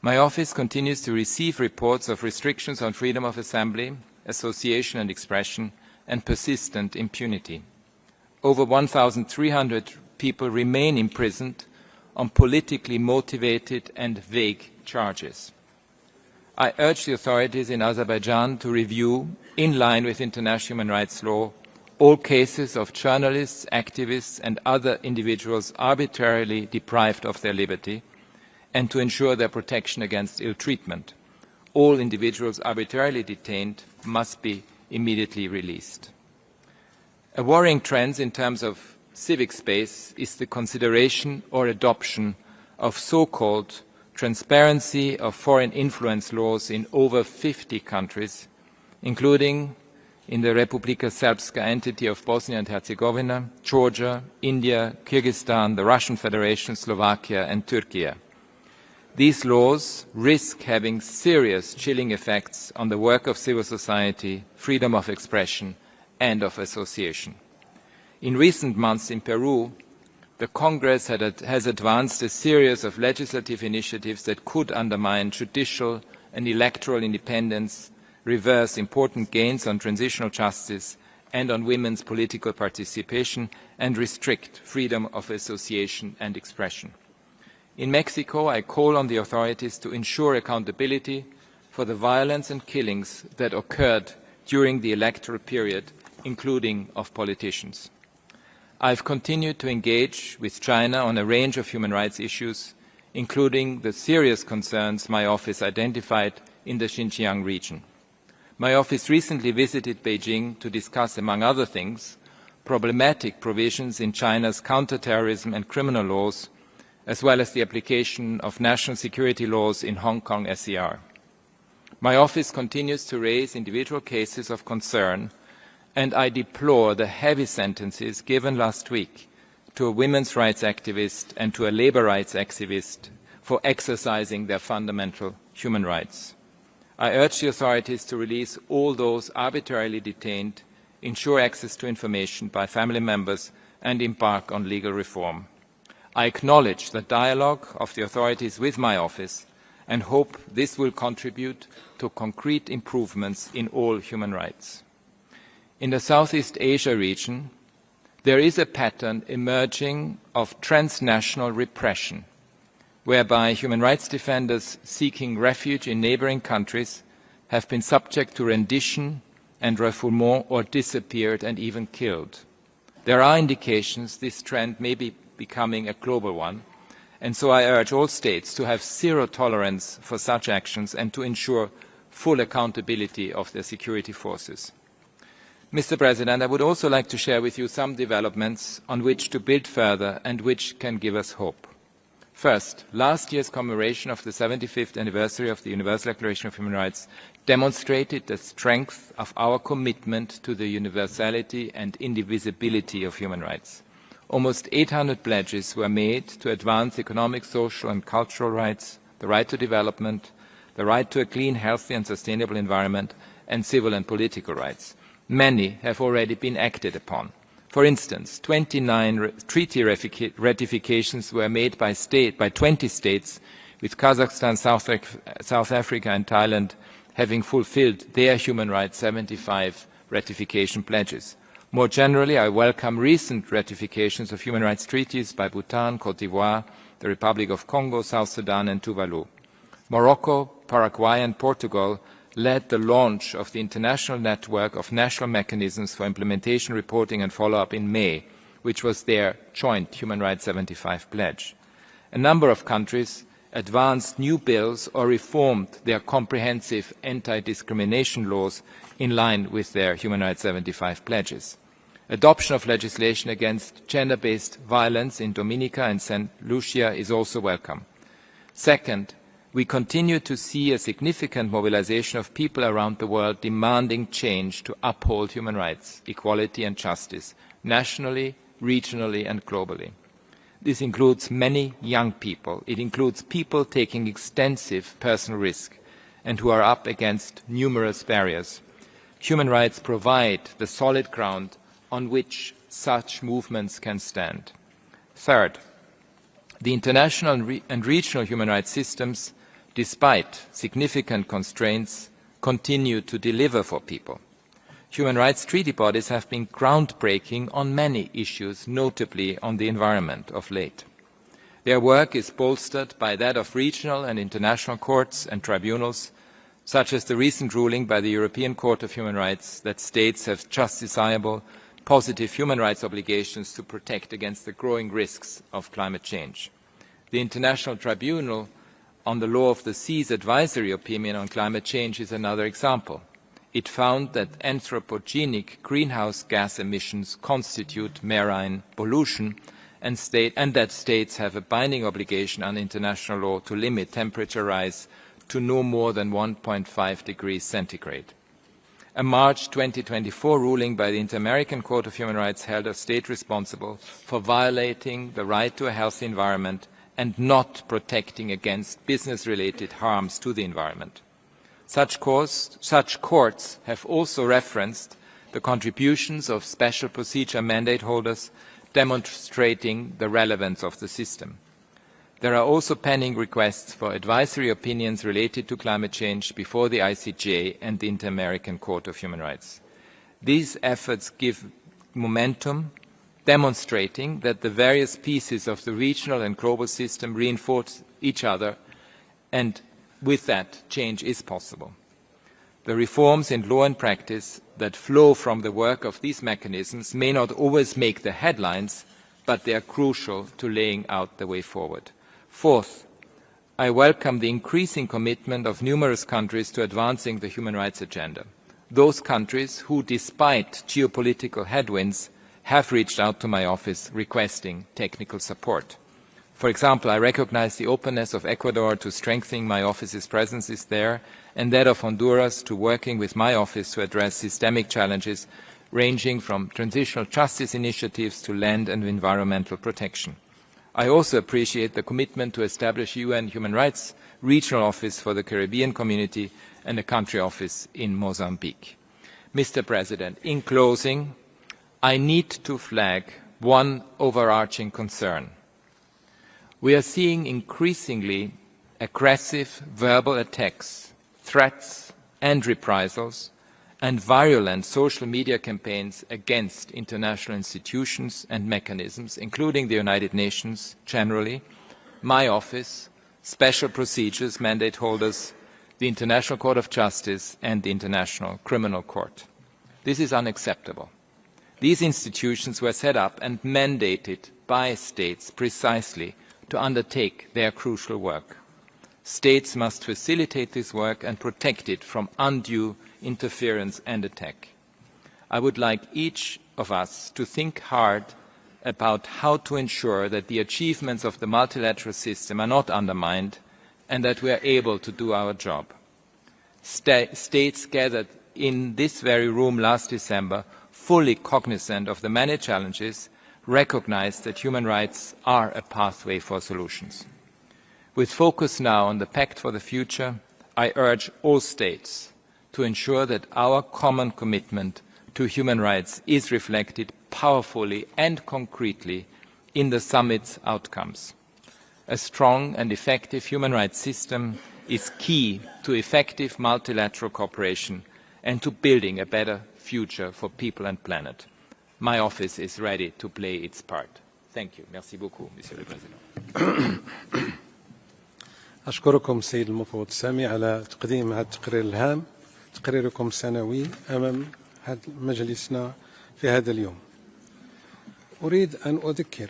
My office continues to receive reports of restrictions on freedom of assembly, association and expression, and persistent impunity. Over 1,300 people remain imprisoned on politically motivated and vague charges. I urge the authorities in Azerbaijan to review, in line with international human rights law, all cases of journalists, activists and other individuals arbitrarily deprived of their liberty, and to ensure their protection against ill treatment. All individuals arbitrarily detained must be immediately released. A worrying trend in terms of civic space is the consideration or adoption of so-called transparency of foreign influence laws in over 50 countries, including in the Republika Srpska entity of Bosnia and Herzegovina, Georgia, India, Kyrgyzstan, the Russian Federation, Slovakia and Turkey. These laws risk having serious chilling effects on the work of civil society, freedom of expression and of association. In recent months in Peru, the Congress has advanced a series of legislative initiatives that could undermine judicial and electoral independence, reverse important gains on transitional justice and on women's political participation, and restrict freedom of association and expression. In Mexico, I call on the authorities to ensure accountability for the violence and killings that occurred during the electoral period, including of politicians. I have continued to engage with China on a range of human rights issues, including the serious concerns my office identified in the Xinjiang region. My office recently visited Beijing to discuss, among other things, problematic provisions in China's counterterrorism and criminal laws, as well as the application of national security laws in Hong Kong SCR. My office continues to raise individual cases of concern, and I deplore the heavy sentences given last week to a women's rights activist and to a labor rights activist for exercising their fundamental human rights. I urge the authorities to release all those arbitrarily detained, ensure access to information by family members, and embark on legal reform. I acknowledge the dialogue of the authorities with my office and hope this will contribute to concrete improvements in all human rights. In the Southeast Asia region, there is a pattern emerging of transnational repression, whereby human rights defenders seeking refuge in neighboring countries have been subject to rendition and refoulement or disappeared and even killed. There are indications this trend may be becoming a global one, and so I urge all states to have zero tolerance for such actions and to ensure full accountability of their security forces. Mr. President, I would also like to share with you some developments on which to build further and which can give us hope. First, last year's commemoration of the 75th anniversary of the Universal Declaration of Human Rights demonstrated the strength of our commitment to the universality and indivisibility of human rights. Almost 800 pledges were made to advance economic, social and cultural rights, the right to development, the right to a clean, healthy and sustainable environment, and civil and political rights. Many have already been acted upon. For instance, 29 treaty ratifications were made by 20 states, with Kazakhstan, South Africa and Thailand having fulfilled their human rights 75 ratification pledges. More generally, I welcome recent ratifications of human rights treaties by Bhutan, Cote d'Ivoire, the Republic of Congo, South Sudan and Tuvalu. Morocco, Paraguay and Portugal led the launch of the International Network of National Mechanisms for Implementation, Reporting and Follow-up in May, which was their joint Human Rights 75 pledge. A number of countries advanced new bills or reformed their comprehensive anti-discrimination laws in line with their Human Rights 75 pledges. Adoption of legislation against gender-based violence in Dominica and St. Lucia is also welcome. Second, we continue to see a significant mobilization of people around the world demanding change to uphold human rights, equality and justice, nationally, regionally and globally. This includes many young people. It includes people taking extensive personal risk and who are up against numerous barriers. Human rights provide the solid ground on which such movements can stand. Third, the international and regional human rights systems, despite significant constraints, continue to deliver for people. Human rights treaty bodies have been groundbreaking on many issues, notably on the environment of late. Their work is bolstered by that of regional and international courts and tribunals, such as the recent ruling by the European Court of Human Rights that states have justiciable, positive human rights obligations to protect against the growing risks of climate change. The International Tribunal on the Law of the Sea's advisory opinion on climate change is another example. It found that anthropogenic greenhouse gas emissions constitute marine pollution and that states have a binding obligation under international law to limit temperature rise to no more than 1.5 degrees centigrade. A March 2024 ruling by the Inter-American Court of Human Rights held a state responsible for violating the right to a healthy environment and not protecting against business-related harms to the environment. Such courts have also referenced the contributions of special procedure mandate holders, demonstrating the relevance of the system. There are also pending requests for advisory opinions related to climate change before the ICJ and the Inter-American Court of Human Rights. These efforts give momentum, demonstrating that the various pieces of the regional and global system reinforce each other, and with that, change is possible. The reforms in law and practice that flow from the work of these mechanisms may not always make the headlines, but they are crucial to laying out the way forward. Fourth, I welcome the increasing commitment of numerous countries to advancing the human rights agenda. Those countries who, despite geopolitical headwinds, have reached out to my office requesting technical support. For example, I recognize the openness of Ecuador to strengthening my office's presence there, and that of Honduras to working with my office to address systemic challenges ranging from transitional justice initiatives to land and environmental protection. I also appreciate the commitment to establish UN Human Rights Regional Office for the Caribbean Community and a country office in Mozambique. Mr. President, in closing, I need to flag one overarching concern. We are seeing increasingly aggressive verbal attacks, threats and reprisals, and virulent social media campaigns against international institutions and mechanisms, including the United Nations generally, my office, special procedures mandate holders, the International Court of Justice and the International Criminal Court. This is unacceptable. These institutions were set up and mandated by states precisely to undertake their crucial work. States must facilitate this work and protect it from undue interference and attack. I would like each of us to think hard about how to ensure that the achievements of the multilateral system are not undermined and that we are able to do our job. States gathered in this very room last December, fully cognizant of the many challenges, recognized that human rights are a pathway for solutions. With focus now on the Pact for the Future, I urge all states to ensure that our common commitment to human rights is reflected powerfully and concretely in the summit's outcomes. A strong and effective human rights system is key to effective multilateral cooperation and to building a better future for people and planet. My office is ready to play its part. Thank you. Merci beaucoup, Monsieur le Président. أشكركم سيد المفوض السامي على تقديم هذا التقرير الهام، تقريركم السنوي أمام مجلسنا في هذا اليوم. أريد أن أذكر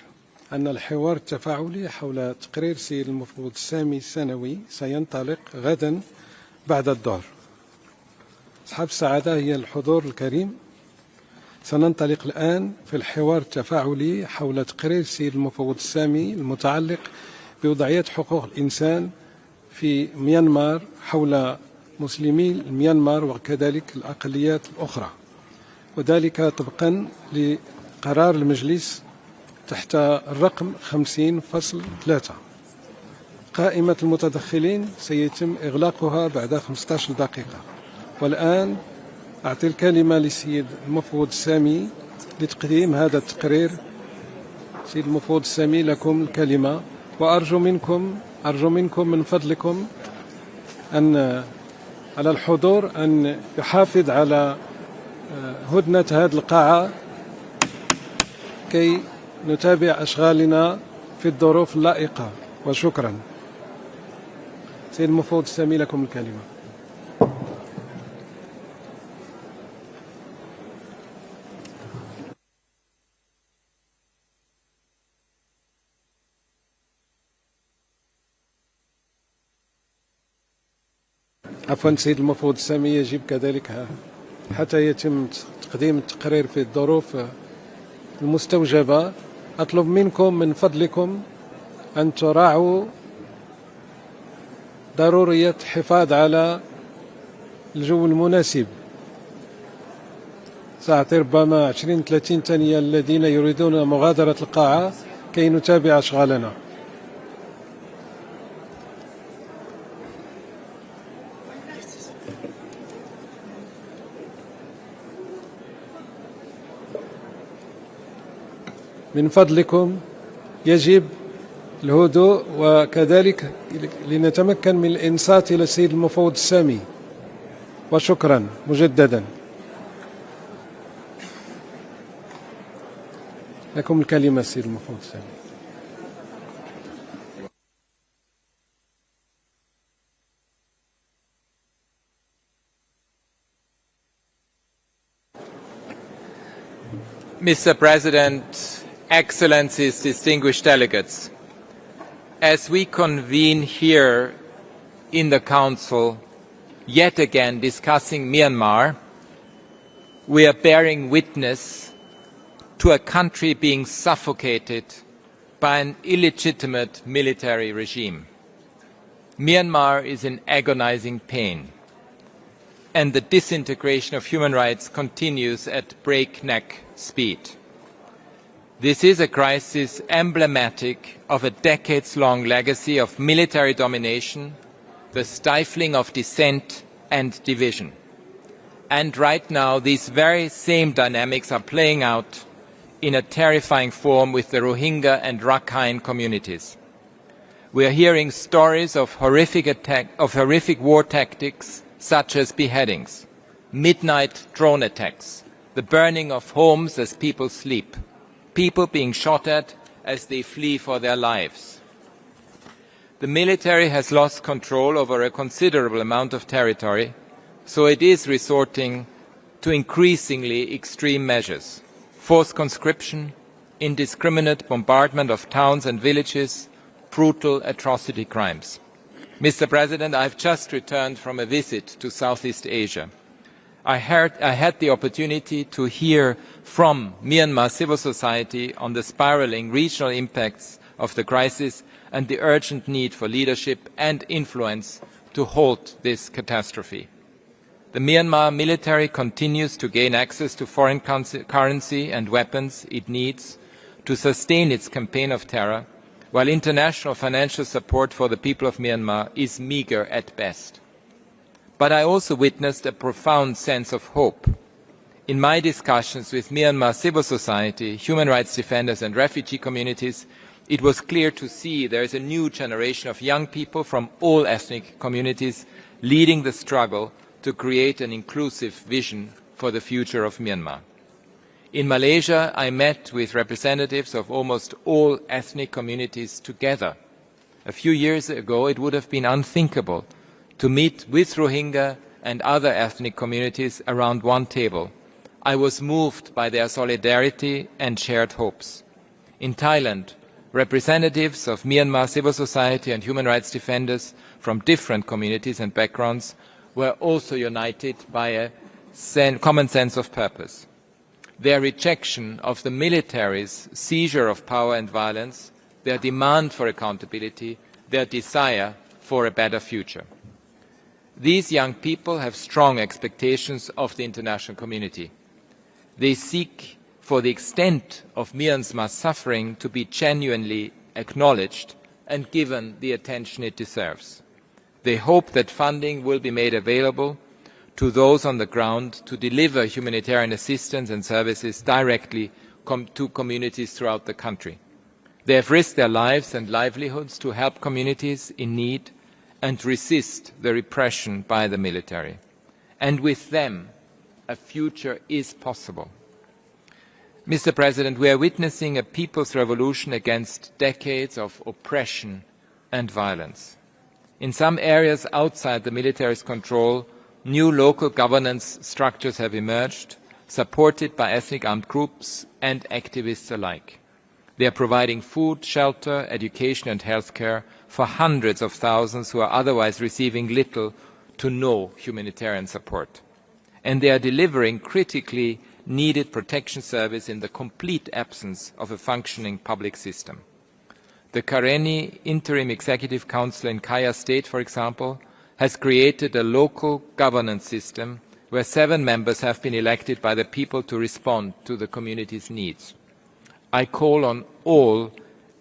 أن الحوار التفاعلي حول تقرير سيد المفوض السامي السنوي سينطلق غدا بعد الظهر. أصحاب السعادة هي الحضور الكريم. سننطلق الآن في الحوار التفاعلي حول تقرير سيد المفوض السامي المتعلق بوضعية حقوق الإنسان في ميانمار حول مسلمي ميانمار وكذلك الأقليات الأخرى، وذلك طبقا لقرار المجلس تحت الرقم 50.3. قائمة المتدخلين سيتم إغلاقها بعد 15 دقيقة. والآن أعطي الكلمة للسيد المفوض السامي لتقديم هذا التقرير. سيد المفوض السامي لكم الكلمة، وأرجو منكم من فضلكم أن على الحضور أن يحافظ على هدنة هذه القاعة كي نتابع أشغالنا في الظروف اللائقة. وشكرا. سيد المفوض السامي لكم الكلمة. عفوا سيد المفوض السامي، يجب كذلك حتى يتم تقديم التقرير في الظروف المستوجبة. أطلب منكم من فضلكم أن تراعوا ضرورية الحفاظ على الجو المناسب. سأعطي ربما 20-30 ثانية الذين يريدون مغادرة القاعة كي نتابع أشغالنا. من فضلكم يجب الهدوء، وكذلك لنتمكن من الإنصات إلى السيد المفوض السامي. وشكرا مجددا. لكم الكلمة السيد المفوض السامي. Mr. President, Excellencies, distinguished delegates, as we convene here in the Council, yet again discussing Myanmar, we are bearing witness to a country being suffocated by an illegitimate military regime. Myanmar is in agonizing pain, and the disintegration of human rights continues at breakneck speed. This is a crisis emblematic of a decades-long legacy of military domination, the stifling of dissent and division. And right now, these very same dynamics are playing out in a terrifying form with the Rohingya and Rakhine communities. We are hearing stories of horrific war tactics such as beheadings, midnight drone attacks, the burning of homes as people sleep, people being shot at as they flee for their lives. The military has lost control over a considerable amount of territory, so it is resorting to increasingly extreme measures: forced conscription, indiscriminate bombardment of towns and villages, brutal atrocity crimes. Mr. President, I have just returned from a visit to Southeast Asia. I had the opportunity to hear from Myanmar civil society on the spiralling regional impacts of the crisis and the urgent need for leadership and influence to halt this catastrophe. The Myanmar military continues to gain access to foreign currency and weapons it needs to sustain its campaign of terror, while international financial support for the people of Myanmar is meagre at best. But I also witnessed a profound sense of hope. In my discussions with Myanmar civil society, human rights defenders and refugee communities, it was clear to see there is a new generation of young people from all ethnic communities leading the struggle to create an inclusive vision for the future of Myanmar. In Malaysia, I met with representatives of almost all ethnic communities together. A few years ago, it would have been unthinkable to meet with Rohingya and other ethnic communities around one table. I was moved by their solidarity and shared hopes. In Thailand, representatives of Myanmar civil society and human rights defenders from different communities and backgrounds were also united by a common sense of purpose. Their rejection of the military's seizure of power and violence, their demand for accountability, their desire for a better future. These young people have strong expectations of the international community. They seek for the extent of Myanmar's suffering to be genuinely acknowledged and given the attention it deserves. They hope that funding will be made available to those on the ground to deliver humanitarian assistance and services directly to communities throughout the country. They have risked their lives and livelihoods to help communities in need and resist the repression by the military. And with them, a future is possible. Mr. President, we are witnessing a people's revolution against decades of oppression and violence. In some areas outside the military's control, new local governance structures have emerged, supported by ethnic armed groups and activists alike. They are providing food, shelter, education and healthcare for hundreds of thousands who are otherwise receiving little to no humanitarian support. And they are delivering critically needed protection service in the complete absence of a functioning public system. The Karenni Interim Executive Council in Kaya State, for example, has created a local governance system where 7 members have been elected by the people to respond to the community's needs. I call on all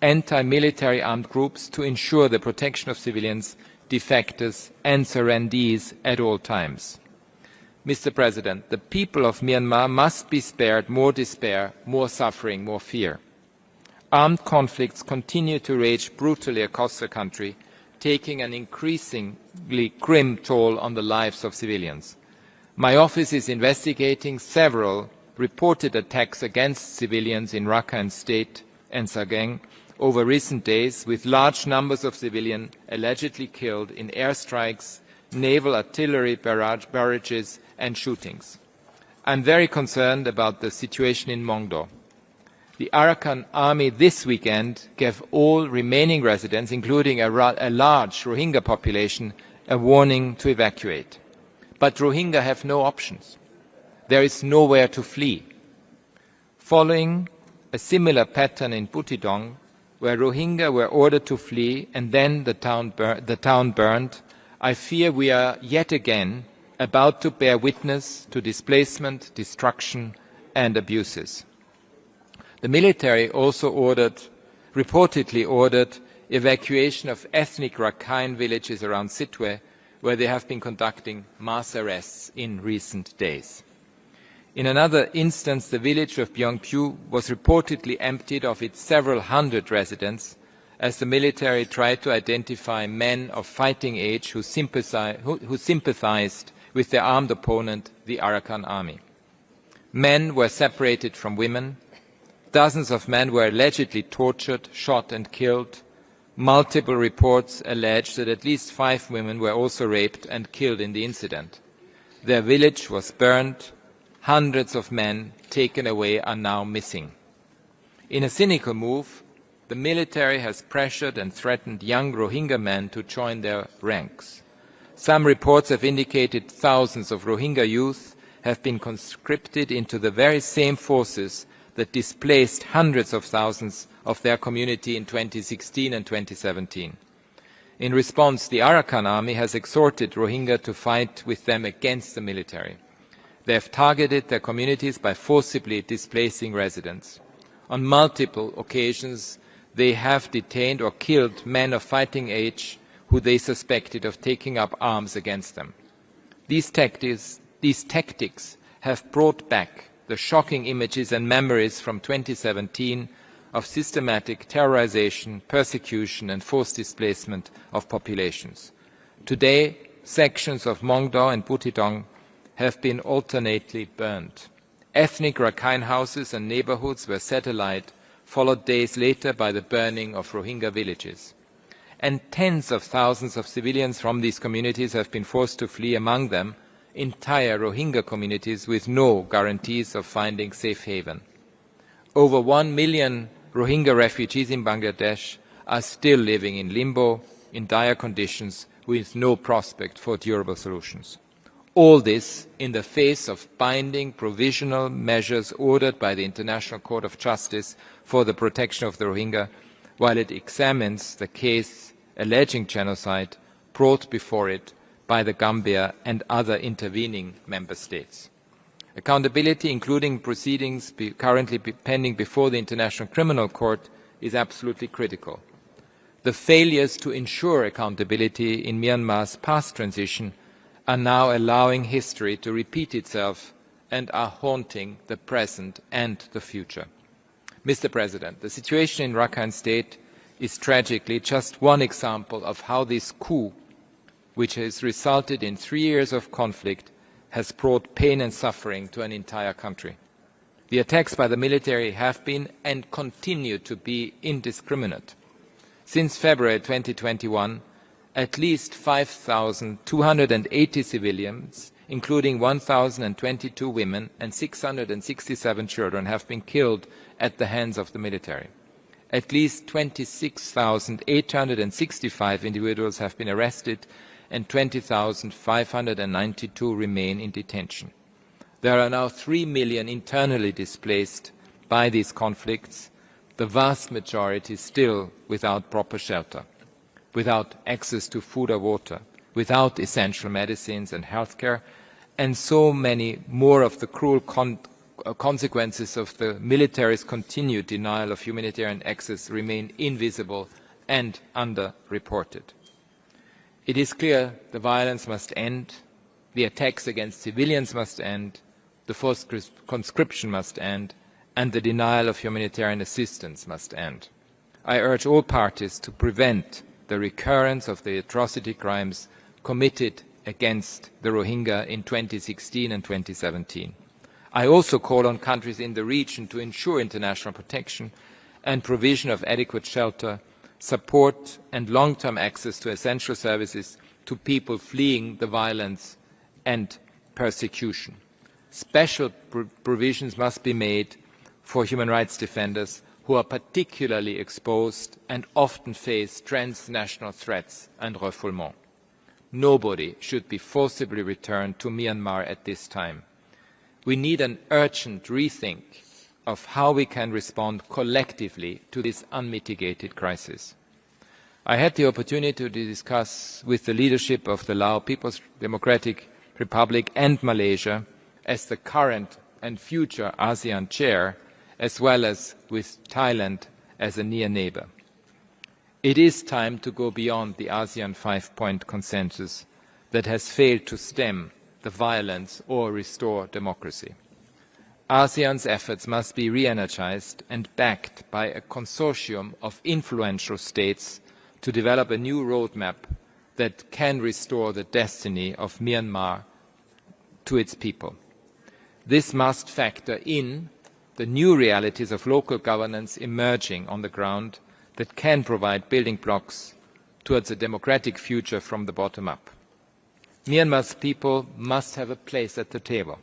anti-military armed groups to ensure the protection of civilians, defectors and surrendees at all times. Mr. President, the people of Myanmar must be spared more despair, more suffering, more fear. Armed conflicts continue to rage brutally across the country, taking an increasingly grim toll on the lives of civilians. My office is investigating several reported attacks against civilians in Rakhine State and Sagaing over recent days, with large numbers of civilians allegedly killed in airstrikes, naval artillery barrages and shootings. I am very concerned about the situation in Mongdo. The Arakan army this weekend gave all remaining residents, including a large Rohingya population, a warning to evacuate. But Rohingya have no options. There is nowhere to flee. Following a similar pattern in Putidong, where Rohingya were ordered to flee and then the town burned, I fear we are yet again about to bear witness to displacement, destruction and abuses. The military also reportedly ordered evacuation of ethnic Rakhine villages around Sitwe, where they have been conducting mass arrests in recent days. In another instance, the village of Byongpyu was reportedly emptied of its several hundred residents as the military tried to identify men of fighting age who sympathized with their armed opponent, the Arakan army. Men were separated from women. Dozens of men were allegedly tortured, shot and killed. Multiple reports allege that at least 5 women were also raped and killed in the incident. Their village was burned. Hundreds of men taken away are now missing. In a cynical move, the military has pressured and threatened young Rohingya men to join their ranks. Some reports have indicated thousands of Rohingya youth have been conscripted into the very same forces that displaced hundreds of thousands of their community in 2016 and 2017. In response, the Arakan army has exhorted Rohingya to fight with them against the military. They have targeted their communities by forcibly displacing residents. On multiple occasions, they have detained or killed men of fighting age who they suspected of taking up arms against them. These tactics have brought back the shocking images and memories from 2017 of systematic terrorization, persecution and forced displacement of populations. Today, sections of Mongdo and Butidong have been alternately burned. Ethnic Rakhine houses and neighborhoods were set alight, followed days later by the burning of Rohingya villages. And tens of thousands of civilians from these communities have been forced to flee, among them entire Rohingya communities with no guarantees of finding safe haven. Over 1 million Rohingya refugees in Bangladesh are still living in limbo, in dire conditions, with no prospect for durable solutions. All this in the face of binding provisional measures ordered by the International Court of Justice for the protection of the Rohingya, while it examines the case alleging genocide brought before it by the Gambia and other intervening member states. Accountability, including proceedings currently pending before the International Criminal Court, is absolutely critical. The failures to ensure accountability in Myanmar's past transition are now allowing history to repeat itself and are haunting the present and the future. Mr. President, the situation in Rakhine State is tragically just one example of how this coup, which has resulted in 3 years of conflict, has brought pain and suffering to an entire country. The attacks by the military have been and continue to be indiscriminate. Since February 2021, at least 5,280 civilians, including 1,022 women and 667 children, have been killed at the hands of the military. At least 26,865 individuals have been arrested and 20,592 remain in detention. There are now 3 million internally displaced by these conflicts, the vast majority still without proper shelter, without access to food or water, without essential medicines and healthcare, and so many more of the cruel consequences of the military's continued denial of humanitarian access remain invisible and underreported. It is clear the violence must end, the attacks against civilians must end, the forced conscription must end, and the denial of humanitarian assistance must end. I urge all parties to prevent the recurrence of the atrocity crimes committed against the Rohingya in 2016 and 2017. I also call on countries in the region to ensure international protection and provision of adequate shelter, support and long-term access to essential services to people fleeing the violence and persecution. Special provisions must be made for human rights defenders who are particularly exposed and often face transnational threats and refoulement. Nobody should be forcibly returned to Myanmar at this time. We need an urgent rethink of how we can respond collectively to this unmitigated crisis. I had the opportunity to discuss with the leadership of the Lao People's Democratic Republic and Malaysia as the current and future ASEAN chair, as well as with Thailand as a near neighbour. It is time to go beyond the ASEAN 5-point consensus that has failed to stem the violence or restore democracy. ASEAN's efforts must be re-energized and backed by a consortium of influential states to develop a new roadmap that can restore the destiny of Myanmar to its people. This must factor in the new realities of local governance emerging on the ground that can provide building blocks towards a democratic future from the bottom up. Myanmar's people must have a place at the table.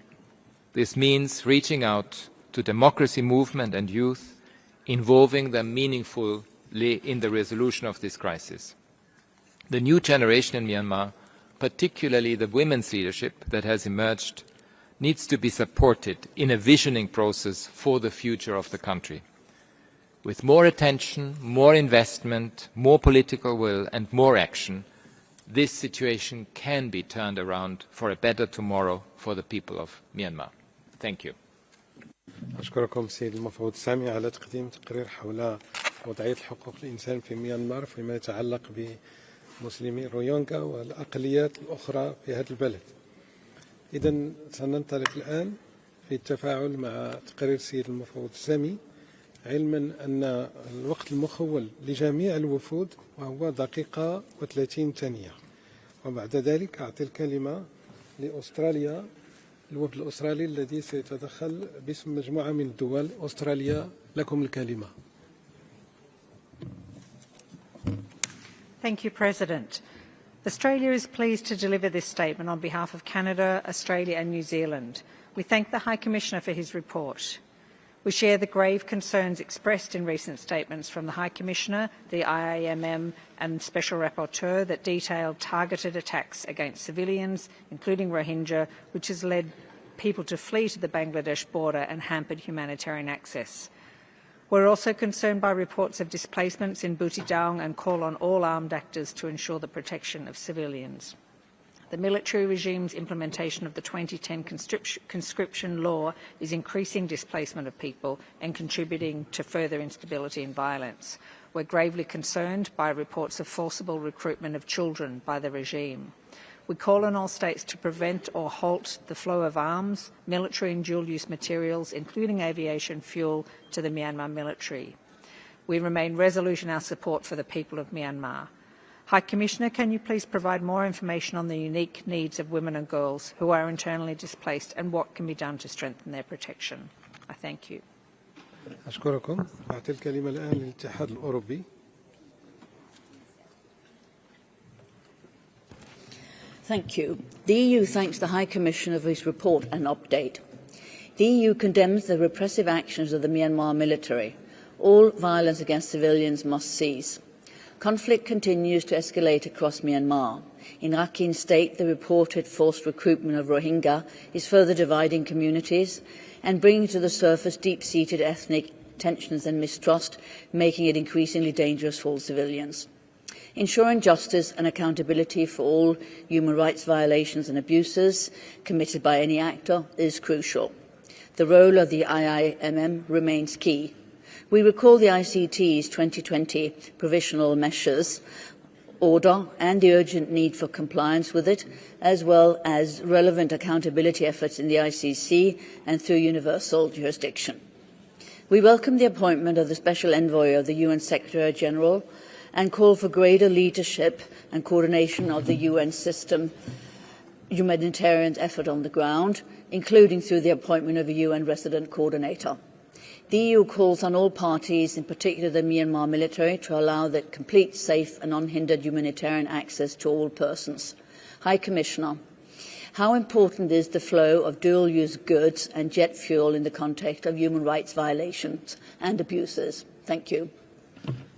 This means reaching out to democracy movement and youth, involving them meaningfully in the resolution of this crisis. The new generation in Myanmar, particularly the women's leadership that has emerged, needs to be supported in a visioning process for the future of the country. With more attention, more investment, more political will and more action, this situation can be turned around for a better tomorrow for the people of Myanmar. Thank you. أشكركم سيد المفوض سامي على تقديم تقرير حول وضعية حقوق الإنسان في ميانمار فيما يتعلق بمسلمي رويونغا والأقليات الأخرى في هذا البلد. إذن سننطلق الآن في التفاعل مع تقرير سيد المفوض سامي، علما أن الوقت المخول لجميع الوفود وهو 1 دقيقة و30 ثانية، وبعد ذلك أعطي الكلمة لأستراليا، الوفد الأسترالي الذي سيتدخل باسم مجموعة من الدول. أستراليا لكم الكلمة. Thank you, President. Australia is pleased to deliver this statement on behalf of Canada, Australia and New Zealand. We thank the High Commissioner for his report. We share the grave concerns expressed in recent statements from the High Commissioner, the IAMM and Special Rapporteur that detailed targeted attacks against civilians, including Rohingya, which has led people to flee to the Bangladesh border and hampered humanitarian access. We're also concerned by reports of displacements in Butidong and call on all armed actors to ensure the protection of civilians. The military regime's implementation of the 2010 conscription law is increasing displacement of people and contributing to further instability and violence. We're gravely concerned by reports of forcible recruitment of children by the regime. We call on all states to prevent or halt the flow of arms, military and dual-use materials, including aviation fuel, to the Myanmar military. We remain resolute in our support for the people of Myanmar. High Commissioner, can you please provide more information on the unique needs of women and girls who are internally displaced and what can be done to strengthen their protection? I thank you. أشكركم. أعطي الكلمة الآن للاتحاد الأوروبي. Thank you. The EU thanks the High Commissioner for his report and update. The EU condemns the repressive actions of the Myanmar military. All violence against civilians must cease. Conflict continues to escalate across Myanmar. In Rakhine State, the reported forced recruitment of Rohingya is further dividing communities and bringing to the surface deep-seated ethnic tensions and mistrust, making it increasingly dangerous for all civilians. Ensuring justice and accountability for all human rights violations and abuses committed by any actor is crucial. The role of the IIMM remains key. We recall the ICT's 2020 provisional measures order and the urgent need for compliance with it, as well as relevant accountability efforts in the ICC and through universal jurisdiction. We welcome the appointment of the Special Envoy of the UN Secretary-General and call for greater leadership and coordination of the UN system humanitarian effort on the ground, including through the appointment of a UN resident coordinator. The EU calls on all parties, in particular the Myanmar military, to allow the complete, safe and unhindered humanitarian access to all persons. High Commissioner, how important is the flow of dual-use goods and jet fuel in the context of human rights violations and abuses? Thank you.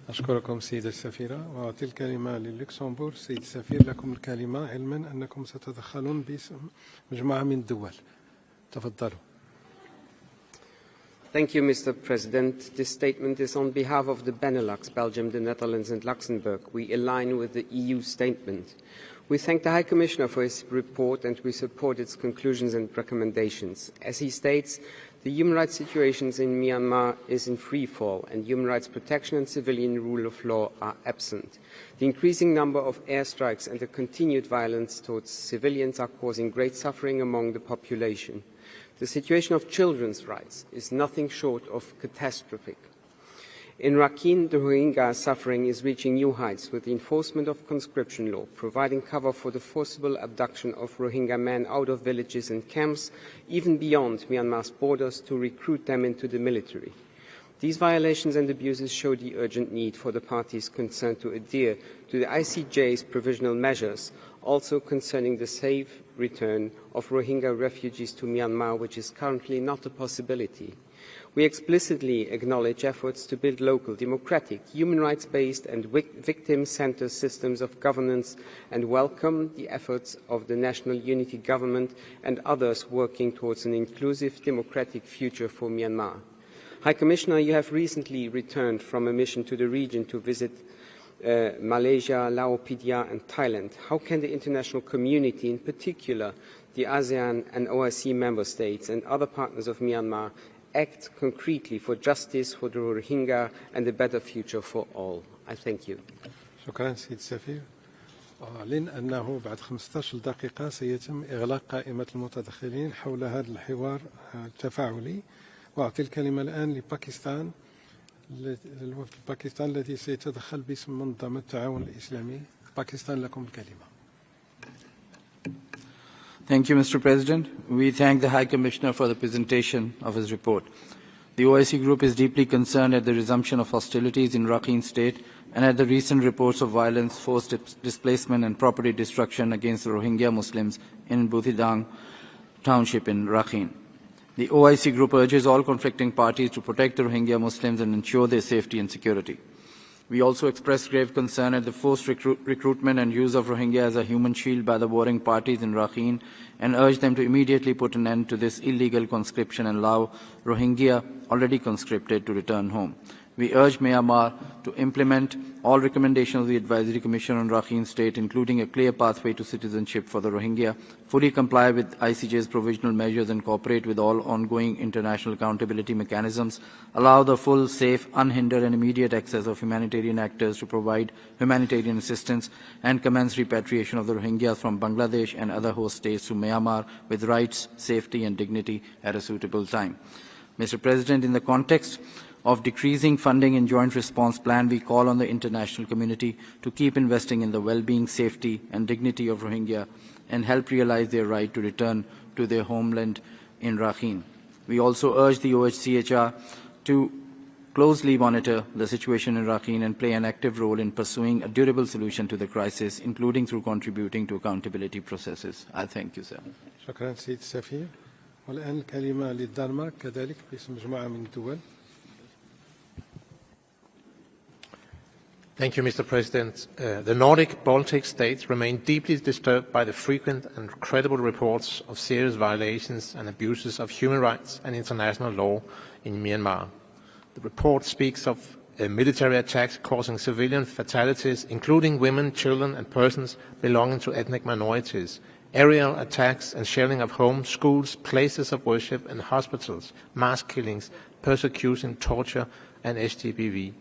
أشكركم سيدة السفيرة وأعطي الكلمة للوكسمبورغ. سيد السفير لكم الكلمة، علما أنكم ستتدخلون باسم مجموعة من الدول. تفضلوا. Thank you, Mr. President. This statement is on behalf of the Benelux, Belgium, the Netherlands and Luxembourg. We align with the EU statement. We thank the High Commissioner for his report and we support its conclusions and recommendations. As he states, the human rights situation in Myanmar is in free fall and human rights protection and civilian rule of law are absent. The increasing number of airstrikes and the continued violence towards civilians are causing great suffering among the population. The situation of children's rights is nothing short of catastrophic. In Rakhine, the Rohingya suffering is reaching new heights with the enforcement of conscription law, providing cover for the forcible abduction of Rohingya men out of villages and camps, even beyond Myanmar's borders, to recruit them into the military. These violations and abuses show the urgent need for the parties concerned to adhere to the ICJ's provisional measures, also concerning the safe return of Rohingya refugees to Myanmar, which is currently not a possibility. We explicitly acknowledge efforts to build local, democratic, human rights-based and victim-centered systems of governance and welcome the efforts of the National Unity Government and others working towards an inclusive, democratic future for Myanmar. High Commissioner, you have recently returned from a mission to the region to visit Malaysia, Laos, PDR and Thailand. How can the international community, in particular the ASEAN and OIC member states and other partners of Myanmar, act concretely for justice for the Rohingya and a better future for all? I thank you. شكرا سيد السفير. أعلن أنه بعد 15 دقيقة سيتم إغلاق قائمة المتدخلين حول هذا الحوار التفاعلي. وأعطي الكلمة الآن لباكستان، للوفد الباكستان الذي سيتدخل باسم منظمة التعاون الإسلامي. باكستان لكم الكلمة. Thank you, Mr. President. We thank the High Commissioner for the presentation of his report. The OIC Group is deeply concerned at the resumption of hostilities in Rakhine State and at the recent reports of violence, forced displacement and property destruction against the Rohingya Muslims in Butidang Township in Rakhine. The OIC Group urges all conflicting parties to protect the Rohingya Muslims and ensure their safety and security. We also express grave concern at the forced recruitment and use of Rohingya as a human shield by the warring parties in Rakhine and urge them to immediately put an end to this illegal conscription and allow Rohingya already conscripted to return home. We urge Myanmar to implement all recommendations of the Advisory Commission on Rakhine State, including a clear pathway to citizenship for the Rohingya, fully comply with ICJ's provisional measures and cooperate with all ongoing international accountability mechanisms, allow the full, safe, unhindered and immediate access of humanitarian actors to provide humanitarian assistance, and commence repatriation of the Rohingyas from Bangladesh and other host states to Myanmar with rights, safety and dignity at a suitable time. Mr. President, in the context of decreasing funding in Joint Response Plan, we call on the international community to keep investing in the well-being, safety and dignity of Rohingya and help realize their right to return to their homeland in Rakhine. We also urge the OHCHR to closely monitor the situation in Rakhine and play an active role in pursuing a durable solution to the crisis, including through contributing to accountability processes. I thank you, sir. شكرا سيد السفير. والآن الكلمة للدنمارك كذلك باسم مجموعة من الدول. Thank you, Mr. President. The Nordic Baltic states remain deeply disturbed by the frequent and credible reports of serious violations and abuses of human rights and international law in Myanmar. The report speaks of military attacks causing civilian fatalities, including women, children and persons belonging to ethnic minorities, aerial attacks and shelling of homes, schools, places of worship and hospitals, mass killings, persecution, torture and SGBV.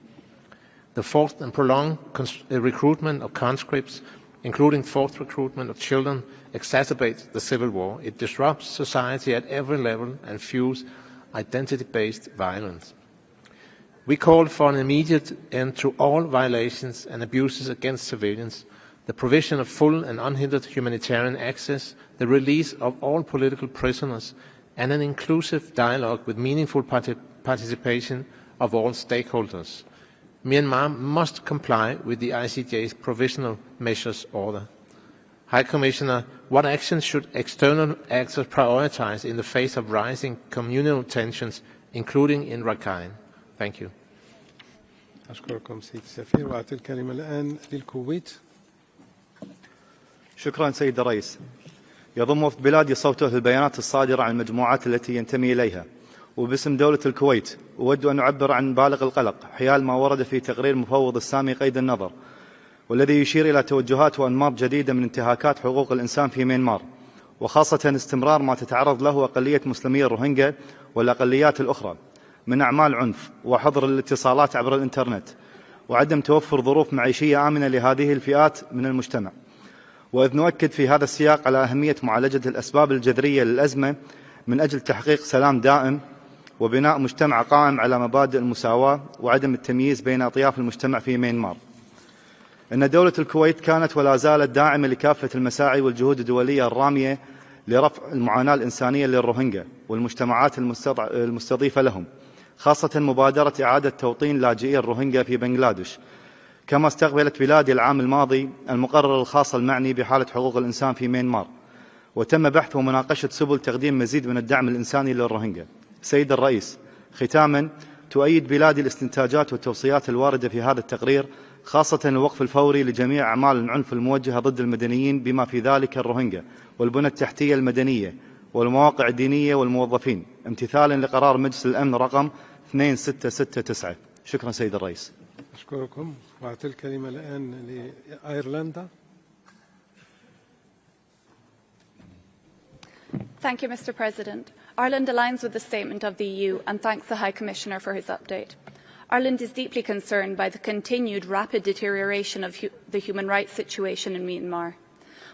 The forced and prolonged recruitment of conscripts, including forced recruitment of children, exacerbates the civil war. It disrupts society at every level and fuels identity-based violence. We call for an immediate end to all violations and abuses against civilians, the provision of full and unhindered humanitarian access, the release of all political prisoners, and an inclusive dialogue with meaningful participation of all stakeholders. Myanmar must comply with the ICJ's provisional measures order. High Commissioner, what actions should external actors prioritize in the face of rising communal tensions, including in Rakhine? Thank you. أشكركم سيد السفير. وأعطي الكلمة الآن للكويت. شكرا سيد الرئيس. يضم وفد بلادي صوته البيانات الصادرة عن المجموعات التي ينتمي إليها، وباسم دولة الكويت أود أن أعبر عن بالغ القلق حيال ما ورد في تقرير مفوض السامي قيد النظر، والذي يشير إلى توجهات وأنماط جديدة من انتهاكات حقوق الإنسان في ميانمار، وخاصة استمرار ما تتعرض له أقلية مسلمي الروهينجا والأقليات الأخرى من أعمال عنف وحظر الاتصالات عبر الإنترنت وعدم توفر ظروف معيشية آمنة لهذه الفئات من المجتمع. وإذ نؤكد في هذا السياق على أهمية معالجة الأسباب الجذرية للأزمة من أجل تحقيق سلام دائم وبناء مجتمع قائم على مبادئ المساواة وعدم التمييز بين أطياف المجتمع في ميانمار. إن دولة الكويت كانت ولا زالت داعمة لكافة المساعي والجهود الدولية الرامية لرفع المعاناة الإنسانية للروهينجا والمجتمعات المستضيفة لهم، خاصة مبادرة إعادة توطين لاجئي الروهينجا في بنغلاديش. كما استقبلت بلادي العام الماضي المقرر الخاص المعني بحالة حقوق الإنسان في ميانمار، وتم بحث ومناقشة سبل تقديم مزيد من الدعم الإنساني للروهينجا. سيد الرئيس، ختاما تؤيد بلادي الاستنتاجات والتوصيات الواردة في هذا التقرير، خاصة الوقف الفوري لجميع أعمال العنف الموجهة ضد المدنيين بما في ذلك الروهينجا والبنى التحتية المدنية والمواقع الدينية والموظفين، امتثالا لقرار مجلس الأمن رقم 2669. شكرا سيد الرئيس. أشكركم. وأعطي الكلمة الآن لأيرلندا. Thank you, Mr. President. Ireland aligns with the statement of the EU and thanks the High Commissioner for his update. Ireland is deeply concerned by the continued rapid deterioration of the human rights situation in Myanmar.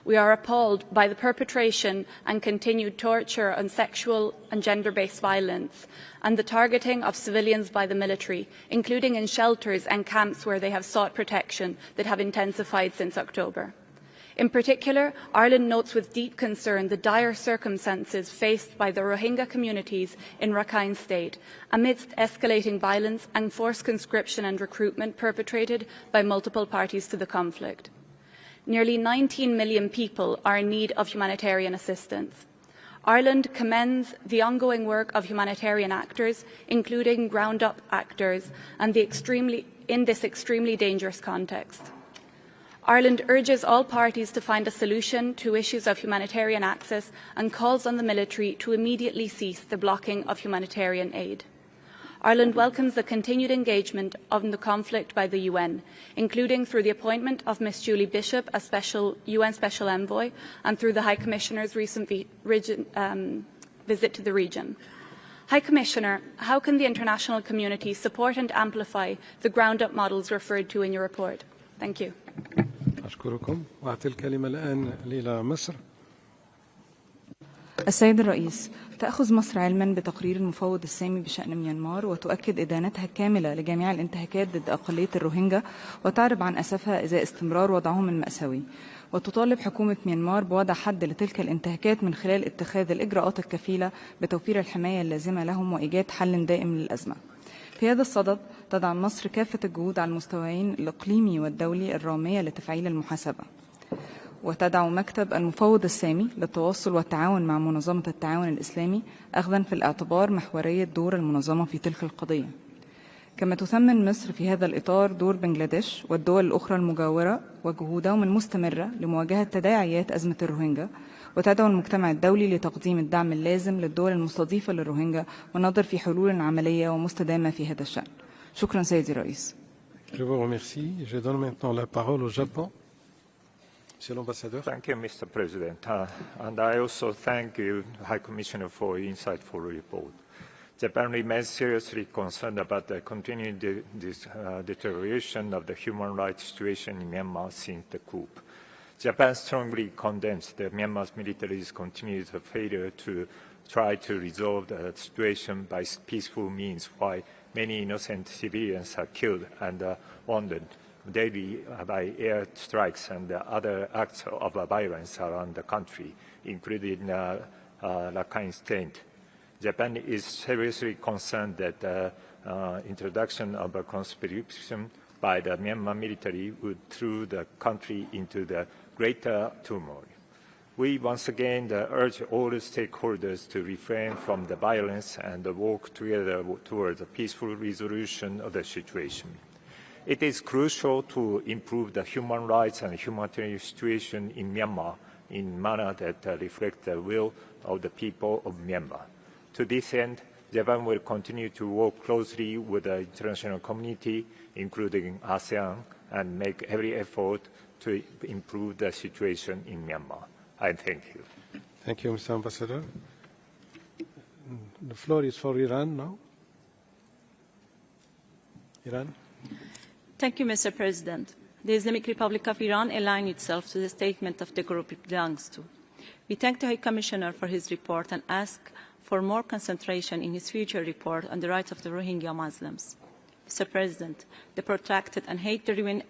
We are appalled by the perpetration and continued torture and sexual and gender-based violence and the targeting of civilians by the military, including in shelters and camps where they have sought protection that have intensified since October. In particular, Ireland notes with deep concern the dire circumstances faced by the Rohingya communities in Rakhine State amidst escalating violence and forced conscription and recruitment perpetrated by multiple parties to the conflict. Nearly 19 million people are in need of humanitarian assistance. Ireland commends the ongoing work of humanitarian actors, including ground-up actors, and in this extremely dangerous context. Ireland urges all parties to find a solution to issues of humanitarian access and calls on the military to immediately cease the blocking of humanitarian aid. Ireland welcomes the continued engagement on the conflict by the UN, including through the appointment of Ms. Julie Bishop as UN Special Envoy and through the High Commissioner's recent visit to the region. High Commissioner, how can the international community support and amplify the ground-up models referred to in your report? Thank you. أشكركم. وأعطي الكلمة الآن إلى مصر. السيد الرئيس، تأخذ مصر علما بتقرير المفوض السامي بشأن ميانمار وتؤكد إدانتها الكاملة لجميع الانتهاكات ضد أقلية الروهينجا وتعرب عن أسفها إزاء استمرار وضعهم المأساوي، وتطالب حكومة ميانمار بوضع حد لتلك الانتهاكات من خلال اتخاذ الإجراءات الكفيلة بتوفير الحماية اللازمة لهم وإيجاد حل دائم للأزمة. في هذا الصدد تدعم مصر كافة الجهود على المستويين الإقليمي والدولي الرامية لتفعيل المحاسبة، وتدعم مكتب المفوض السامي للتواصل والتعاون مع منظمة التعاون الإسلامي أخذا في الاعتبار محورية دور المنظمة في تلك القضية. كما تثمن مصر في هذا الإطار دور بنغلاديش والدول الأخرى المجاورة وجهودهم المستمرة لمواجهة تداعيات أزمة الروهينجا، وتدعو المجتمع الدولي لتقديم الدعم اللازم للدول المستضيفة للروهينجا والنظر في حلول عملية ومستدامة في هذا الشأن. شكرا سيدي الرئيس. Je vous remercie. Je donne maintenant la parole au Japon. Monsieur l'ambassadeur. Thank you, Mr. President. And I also thank you, High Commissioner, for your insightful report. Japan remains seriously concerned about the continuing deterioration of the human rights situation in Myanmar since the coup. Japan strongly condemns the Myanmar's military's continued failure to try to resolve the situation by peaceful means, while many innocent civilians are killed and wounded daily by air strikes and other acts of violence around the country, including Rakhine State. Japan is seriously concerned that the introduction of a conscription by the Myanmar military would throw the country into the greater turmoil. We once again urge all stakeholders to refrain from the violence and work together towards a peaceful resolution of the situation. It is crucial to improve the human rights and humanitarian situation in Myanmar in a manner that reflects the will of the people of Myanmar. To this end, Japan will continue to work closely with the international community, including ASEAN, and make every effort to improve the situation in Myanmar. I thank you. Thank you, Mr. Ambassador. The floor is for Iran now. Iran. Thank you, Mr. President. The Islamic Republic of Iran aligns itself to the statement of the group it belongs to. We thank the High Commissioner for his report and ask for more concentration in his future report on the rights of the Rohingya Muslims. Mr. President, the protracted and hate-driven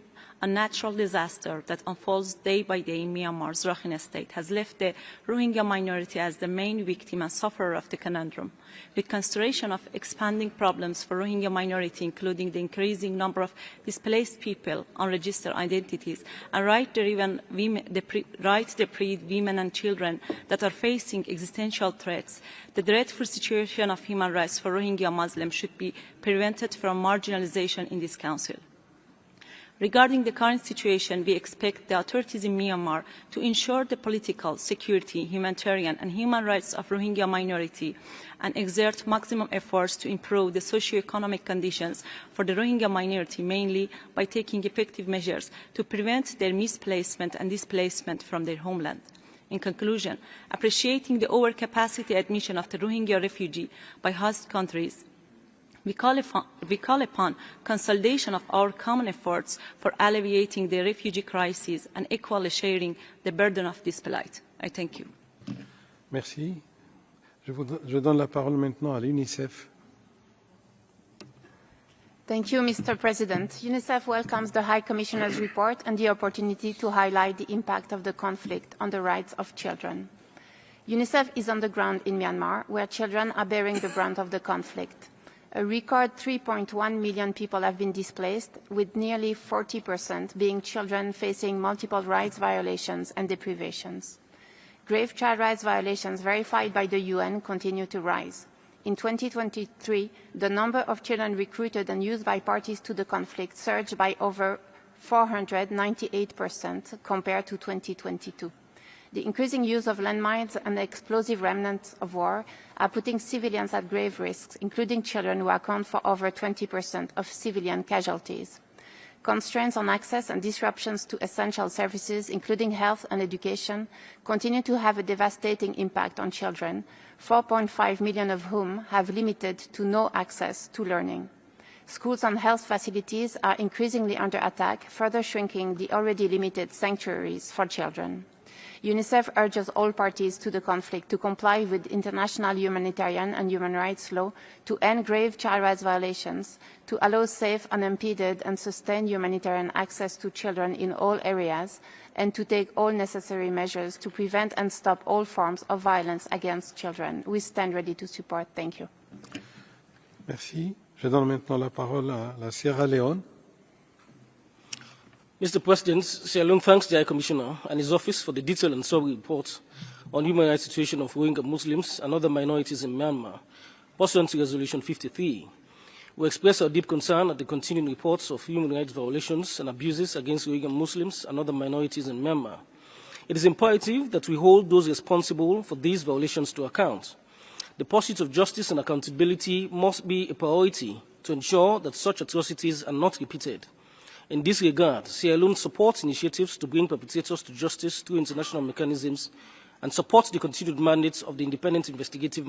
unnatural disaster that unfolds day by day in Myanmar's Rakhine state has left the Rohingya minority as the main victim and sufferer of the conundrum. With consideration of expanding problems for Rohingya minority, including the increasing number of displaced people, unregistered identities, and right-deprived women and children that are facing existential threats, the dreadful situation of human rights for Rohingya Muslims should be prevented from marginalization in this Council. Regarding the current situation, we expect the authorities in Myanmar to ensure the political, security, humanitarian and human rights of Rohingya minority and exert maximum efforts to improve the socio-economic conditions for the Rohingya minority, mainly by taking effective measures to prevent their misplacement and displacement from their homeland. In conclusion, appreciating the overcapacity admission of the Rohingya refugee by host countries, we call upon consolidation of our common efforts for alleviating the refugee crisis and equally sharing the burden of this plight. I thank you. Merci. Je donne la parole maintenant à l'UNICEF. Thank you, Mr. President. UNICEF welcomes the High Commissioner's report and the opportunity to highlight the impact of the conflict on the rights of children. UNICEF is on the ground in Myanmar, where children are bearing the brunt of the conflict. A record 3.1 million people have been displaced, with nearly 40% being children facing multiple rights violations and deprivations. Grave child rights violations verified by the UN continue to rise. In 2023, the number of children recruited and used by parties to the conflict surged by over 498% compared to 2022. The increasing use of landmines and the explosive remnants of war are putting civilians at grave risks, including children who account for over 20% of civilian casualties. Constraints on access and disruptions to essential services, including health and education, continue to have a devastating impact on children, 4.5 million of whom have limited to no access to learning. Schools and health facilities are increasingly under attack, further shrinking the already limited sanctuaries for children. UNICEF urges all parties to the conflict to comply with international humanitarian and human rights law, to end grave child rights violations, to allow safe, unimpeded and sustained humanitarian access to children in all areas, and to take all necessary measures to prevent and stop all forms of violence against children. We stand ready to support. Thank you. Merci. Je donne maintenant la parole à la Sierra Leone. Mr. President, Sierra Leone thanks the High Commissioner and his office for the detailed and thorough report on human rights situation of Rohingya Muslims and other minorities in Myanmar, pursuant to Resolution 53. We express our deep concern at the continuing reports of human rights violations and abuses against Rohingya Muslims and other minorities in Myanmar. It is imperative that we hold those responsible for these violations to account. The pursuit of justice and accountability must be a priority to ensure that such atrocities are not repeated. In this regard, Sierra Leone supports initiatives to bring perpetrators to justice through international mechanisms and supports the continued mandates of the Independent Investigative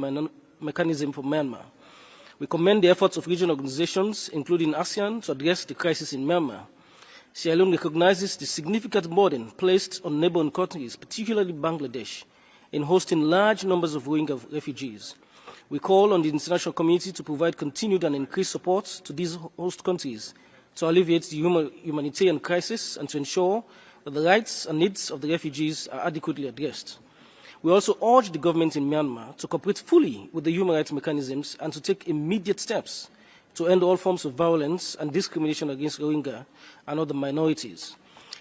Mechanism for Myanmar. We commend the efforts of regional organizations, including ASEAN, to address the crisis in Myanmar. Sierra Leone recognizes the significant burden placed on neighboring countries, particularly Bangladesh, in hosting large numbers of Rohingya refugees. We call on the international community to provide continued and increased support to these host countries to alleviate the humanitarian crisis and to ensure that the rights and needs of the refugees are adequately addressed. We also urge the government in Myanmar to cooperate fully with the human rights mechanisms and to take immediate steps to end all forms of violence and discrimination against Rohingya and other minorities.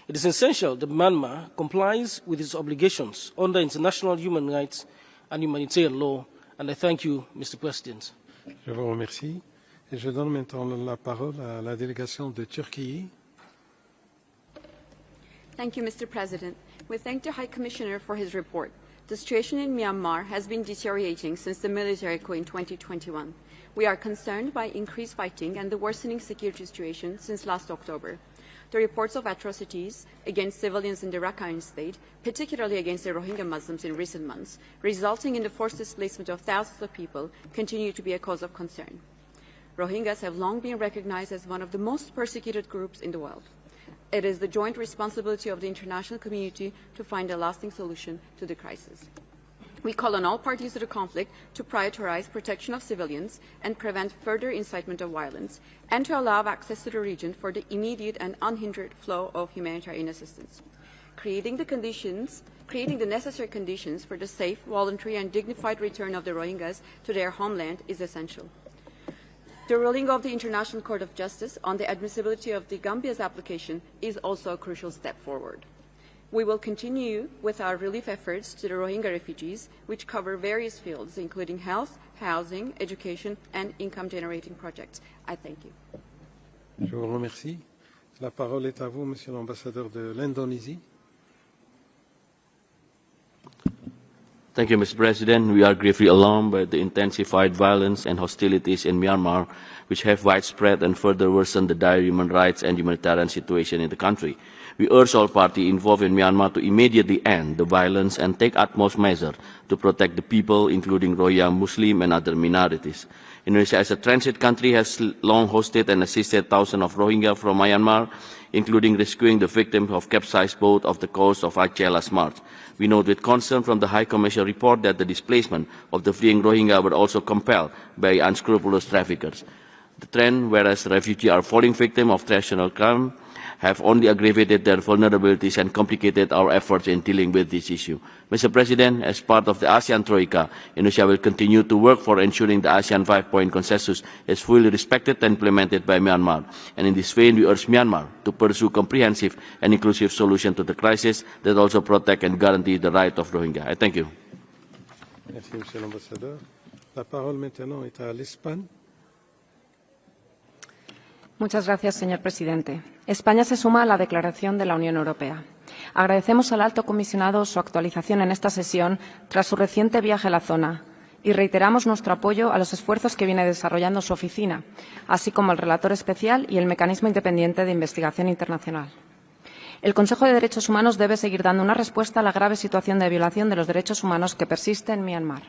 It is essential that Myanmar complies with its obligations under international human rights and humanitarian law, and I thank you, Mr. President. Je vous remercie. Et je donne maintenant la parole à la délégation de Turquie. Thank you, Mr. President. We thank the High Commissioner for his report. The situation in Myanmar has been deteriorating since the military coup in 2021. We are concerned by increased fighting and the worsening security situation since last October. The reports of atrocities against civilians in the Rakhine state, particularly against the Rohingya Muslims in recent months, resulting in the forced displacement of thousands of people, continue to be a cause of concern. Rohingyas have long been recognized as one of the most persecuted groups in the world. It is the joint responsibility of the international community to find a lasting solution to the crisis. We call on all parties to the conflict to prioritize protection of civilians and prevent further incitement of violence, and to allow access to the region for the immediate and unhindered flow of humanitarian assistance. Creating the necessary conditions for the safe, voluntary and dignified return of the Rohingyas to their homeland is essential. The ruling of the International Court of Justice on the admissibility of the Gambia's application is also a crucial step forward. We will continue with our relief efforts to the Rohingya refugees, which cover various fields, including health, housing, education, and income-generating projects. I thank you. Je vous remercie. La parole est à vous, Monsieur l'ambassadeur de l'Indonésie. Thank you, Mr. President. We are gravely alarmed by the intensified violence and hostilities in Myanmar, which have widespread and further worsened the dire human rights and humanitarian situation in the country. We urge all parties involved in Myanmar to immediately end the violence and take utmost measures to protect the people, including Rohingya, Muslim and other minorities. Indonesia, as a transit country, has long hosted and assisted thousands of Rohingya from Myanmar, including rescuing the victims of capsized boat off the coast of Aceh last March. We note with concern from the High Commission report that the displacement of the fleeing Rohingya were also compelled by unscrupulous traffickers. The trend, whereas refugees are falling victim of transnational crime, have only aggravated their vulnerabilities and complicated our efforts in dealing with this issue. Mr. President, as part of the ASEAN Troika, Indonesia will continue to work for ensuring the ASEAN 5-point consensus is fully respected and implemented by Myanmar. And in this vein, we urge Myanmar to pursue comprehensive and inclusive solutions to the crisis that also protect and guarantee the right of Rohingya. I thank you. Merci, Monsieur l'ambassadeur. La parole maintenant est à l'Espagne. Muchas gracias, señor presidente. España se suma a la declaración de la Unión Europea. Agradecemos al alto comisionado su actualización en esta sesión tras su reciente viaje a la zona y reiteramos nuestro apoyo a los esfuerzos que viene desarrollando su oficina, así como el relator especial y el mecanismo independiente de investigación internacional. El Consejo de Derechos Humanos debe seguir dando una respuesta a la grave situación de violación de los derechos humanos que persiste en Myanmar.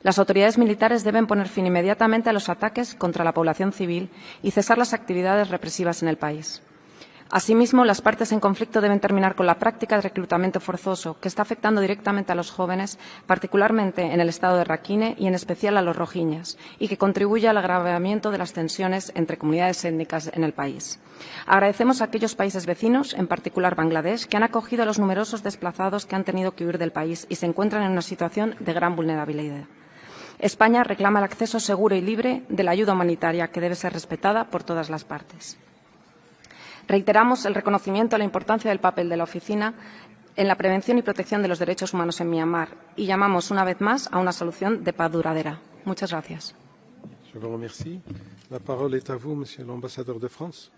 Las autoridades militares deben poner fin inmediatamente a los ataques contra la población civil y cesar las actividades represivas en el país. Asimismo, las partes en conflicto deben terminar con la práctica de reclutamiento forzoso que está afectando directamente a los jóvenes, particularmente en el estado de Rakhine y en especial a los rohinyas, y que contribuye al agravamiento de las tensiones entre comunidades étnicas en el país. Agradecemos a aquellos países vecinos, en particular Bangladesh, que han acogido a los numerosos desplazados que han tenido que huir del país y se encuentran en una situación de gran vulnerabilidad. España reclama el acceso seguro y libre de la ayuda humanitaria, que debe ser respetada por todas las partes. Reiteramos el reconocimiento a la importancia del papel de la Oficina en la prevención y protección de los derechos humanos en Myanmar y llamamos una vez más a una solución de paz duradera. Muchas gracias. Je vous remercie. La parole est à vous, Monsieur l'ambassadeur de France.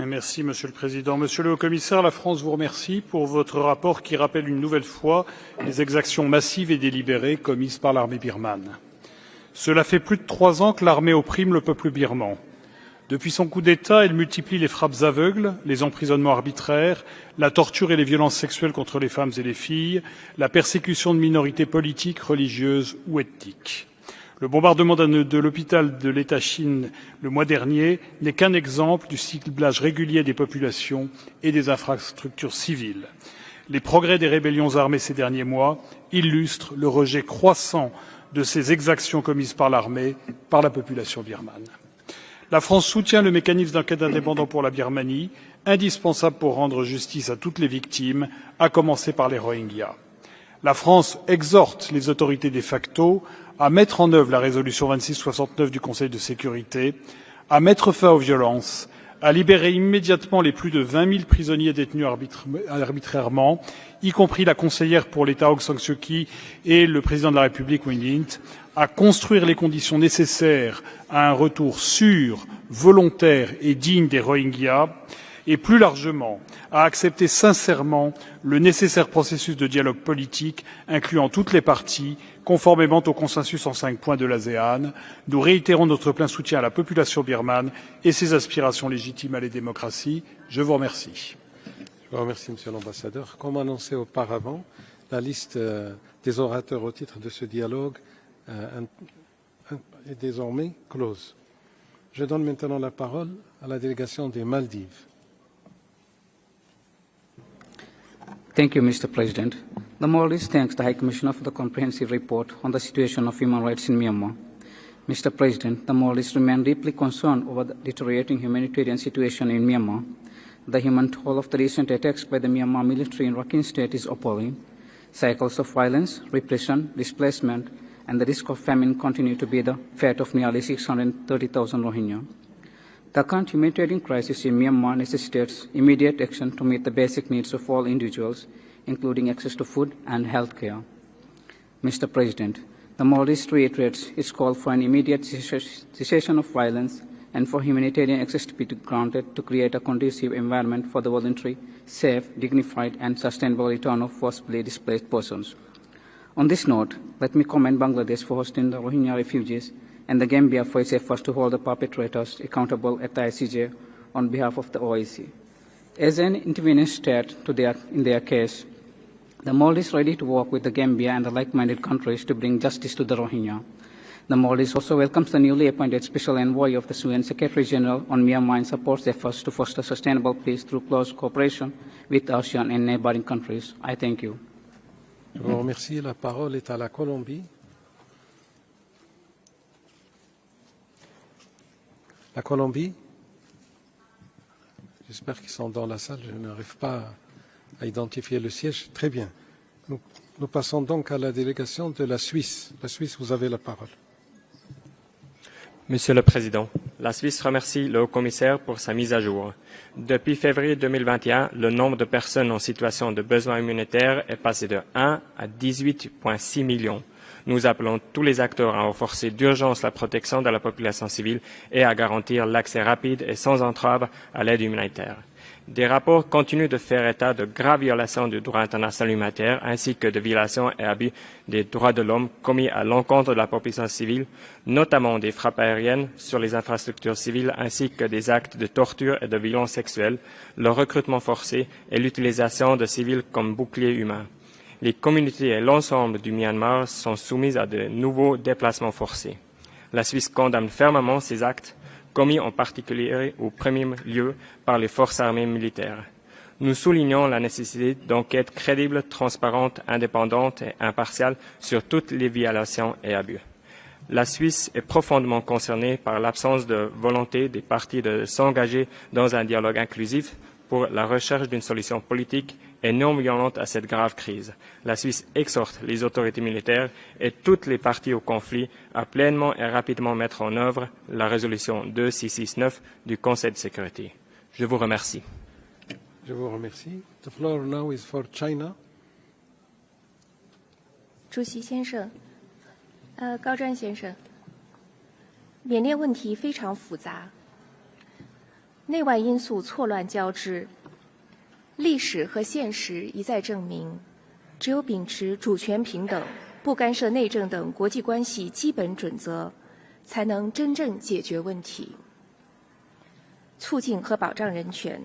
Merci, Monsieur le Président. Monsieur le Haut-Commissaire, la France vous remercie pour votre rapport qui rappelle une nouvelle fois les exactions massives et délibérées commises par l'armée birmane. Cela fait plus de 3 ans que l'armée opprime le peuple birman. Depuis son coup d'État, elle multiplie les frappes aveugles, les emprisonnements arbitraires, la torture et les violences sexuelles contre les femmes et les filles, la persécution de minorités politiques, religieuses ou ethniques. Le bombardement de l'hôpital de l'État Chine le mois dernier n'est qu'un exemple du ciblage régulier des populations et des infrastructures civiles. Les progrès des rébellions armées ces derniers mois illustrent le rejet croissant de ces exactions commises par l'armée, par la population birmane. La France soutient le mécanisme d'enquête indépendant pour la Birmanie, indispensable pour rendre justice à toutes les victimes, à commencer par les Rohingyas. La France exhorte les autorités de facto à mettre en œuvre la résolution 2669 du Conseil de sécurité, à mettre fin aux violences, à libérer immédiatement les plus de 20 000 prisonniers détenus arbitrairement, y compris la conseillère pour l'État Aung San Suu Kyi et le président de la République Win Myint, à construire les conditions nécessaires à un retour sûr, volontaire et digne des Rohingyas, et plus largement à accepter sincèrement le nécessaire processus de dialogue politique incluant toutes les parties, conformément au consensus en 5 points de l'ASEAN. Nous réitérons notre plein soutien à la population birmane et ses aspirations légitimes à la démocratie. Je vous remercie. Je vous remercie, Monsieur l'ambassadeur. Comme annoncé auparavant, la liste des orateurs au titre de ce dialogue est désormais close. Je donne maintenant la parole à la délégation des Maldives. Thank you, Mr. President. The Maldives thanks the High Commissioner for the comprehensive report on the situation of human rights in Myanmar. Mr. President, the Maldives remain deeply concerned over the deteriorating humanitarian situation in Myanmar. The human toll of the recent attacks by the Myanmar military in Rakhine State is appalling. Cycles of violence, repression, displacement, and the risk of famine continue to be the fate of nearly 630,000 Rohingya. The current humanitarian crisis in Myanmar necessitates immediate action to meet the basic needs of all individuals, including access to food and health care. Mr. President, the Maldives reiterates its call for an immediate cessation of violence and for humanitarian access to be granted to create a conducive environment for the voluntary, safe, dignified, and sustainable return of forcibly displaced persons. On this note, let me commend Bangladesh for hosting the Rohingya refugees and the Gambia for its efforts to hold the perpetrators accountable at the ICJ on behalf of the OIC. As an intervening state in their case, the Maldives is ready to work with the Gambia and the like-minded countries to bring justice to the Rohingya. The Maldives also welcomes the newly appointed Special Envoy of the UN Secretary General on Myanmar and supports efforts to foster sustainable peace through close cooperation with ASEAN and neighboring countries. I thank you. Je vous remercie. La parole est à la Colombie. La Colombie. J'espère qu'ils sont dans la salle. Je n'arrive pas à identifier le siège. Très bien. Nous passons donc à la délégation de la Suisse. La Suisse, vous avez la parole. Monsieur le Président, la Suisse remercie le Haut-Commissaire pour sa mise à jour. Depuis février 2021, le nombre de personnes en situation de besoin humanitaire est passé de 1 à 18,6 millions. Nous appelons tous les acteurs à renforcer d'urgence la protection de la population civile et à garantir l'accès rapide et sans entrave à l'aide humanitaire. Des rapports continuent de faire état de graves violations du droit international humanitaire ainsi que de violations et abus des droits de l'homme commis à l'encontre de la population civile, notamment des frappes aériennes sur les infrastructures civiles ainsi que des actes de torture et de violence sexuelle, le recrutement forcé et l'utilisation de civils comme boucliers humains. Les communautés et l'ensemble du Myanmar sont soumises à de nouveaux déplacements forcés. La Suisse condamne fermement ces actes commis en particulier au premier lieu par les forces armées militaires. Nous soulignons la nécessité d'enquêtes crédibles, transparentes, indépendantes et impartiales sur toutes les violations et abus. La Suisse est profondément concernée par l'absence de volonté des parties de s'engager dans un dialogue inclusif pour la recherche d'une solution politique et non violente à cette grave crise. La Suisse exhorte les autorités militaires et toutes les parties au conflit à pleinement et rapidement mettre en œuvre la résolution 2669 du Conseil de sécurité. Je vous remercie. Je vous remercie. The floor now is for China. 主席先生，高瞻先生，缅甸问题非常复杂，内外因素错乱交织。历史和现实一再证明，只有秉持主权平等、不干涉内政等国际关系基本准则，才能真正解决问题，促进和保障人权。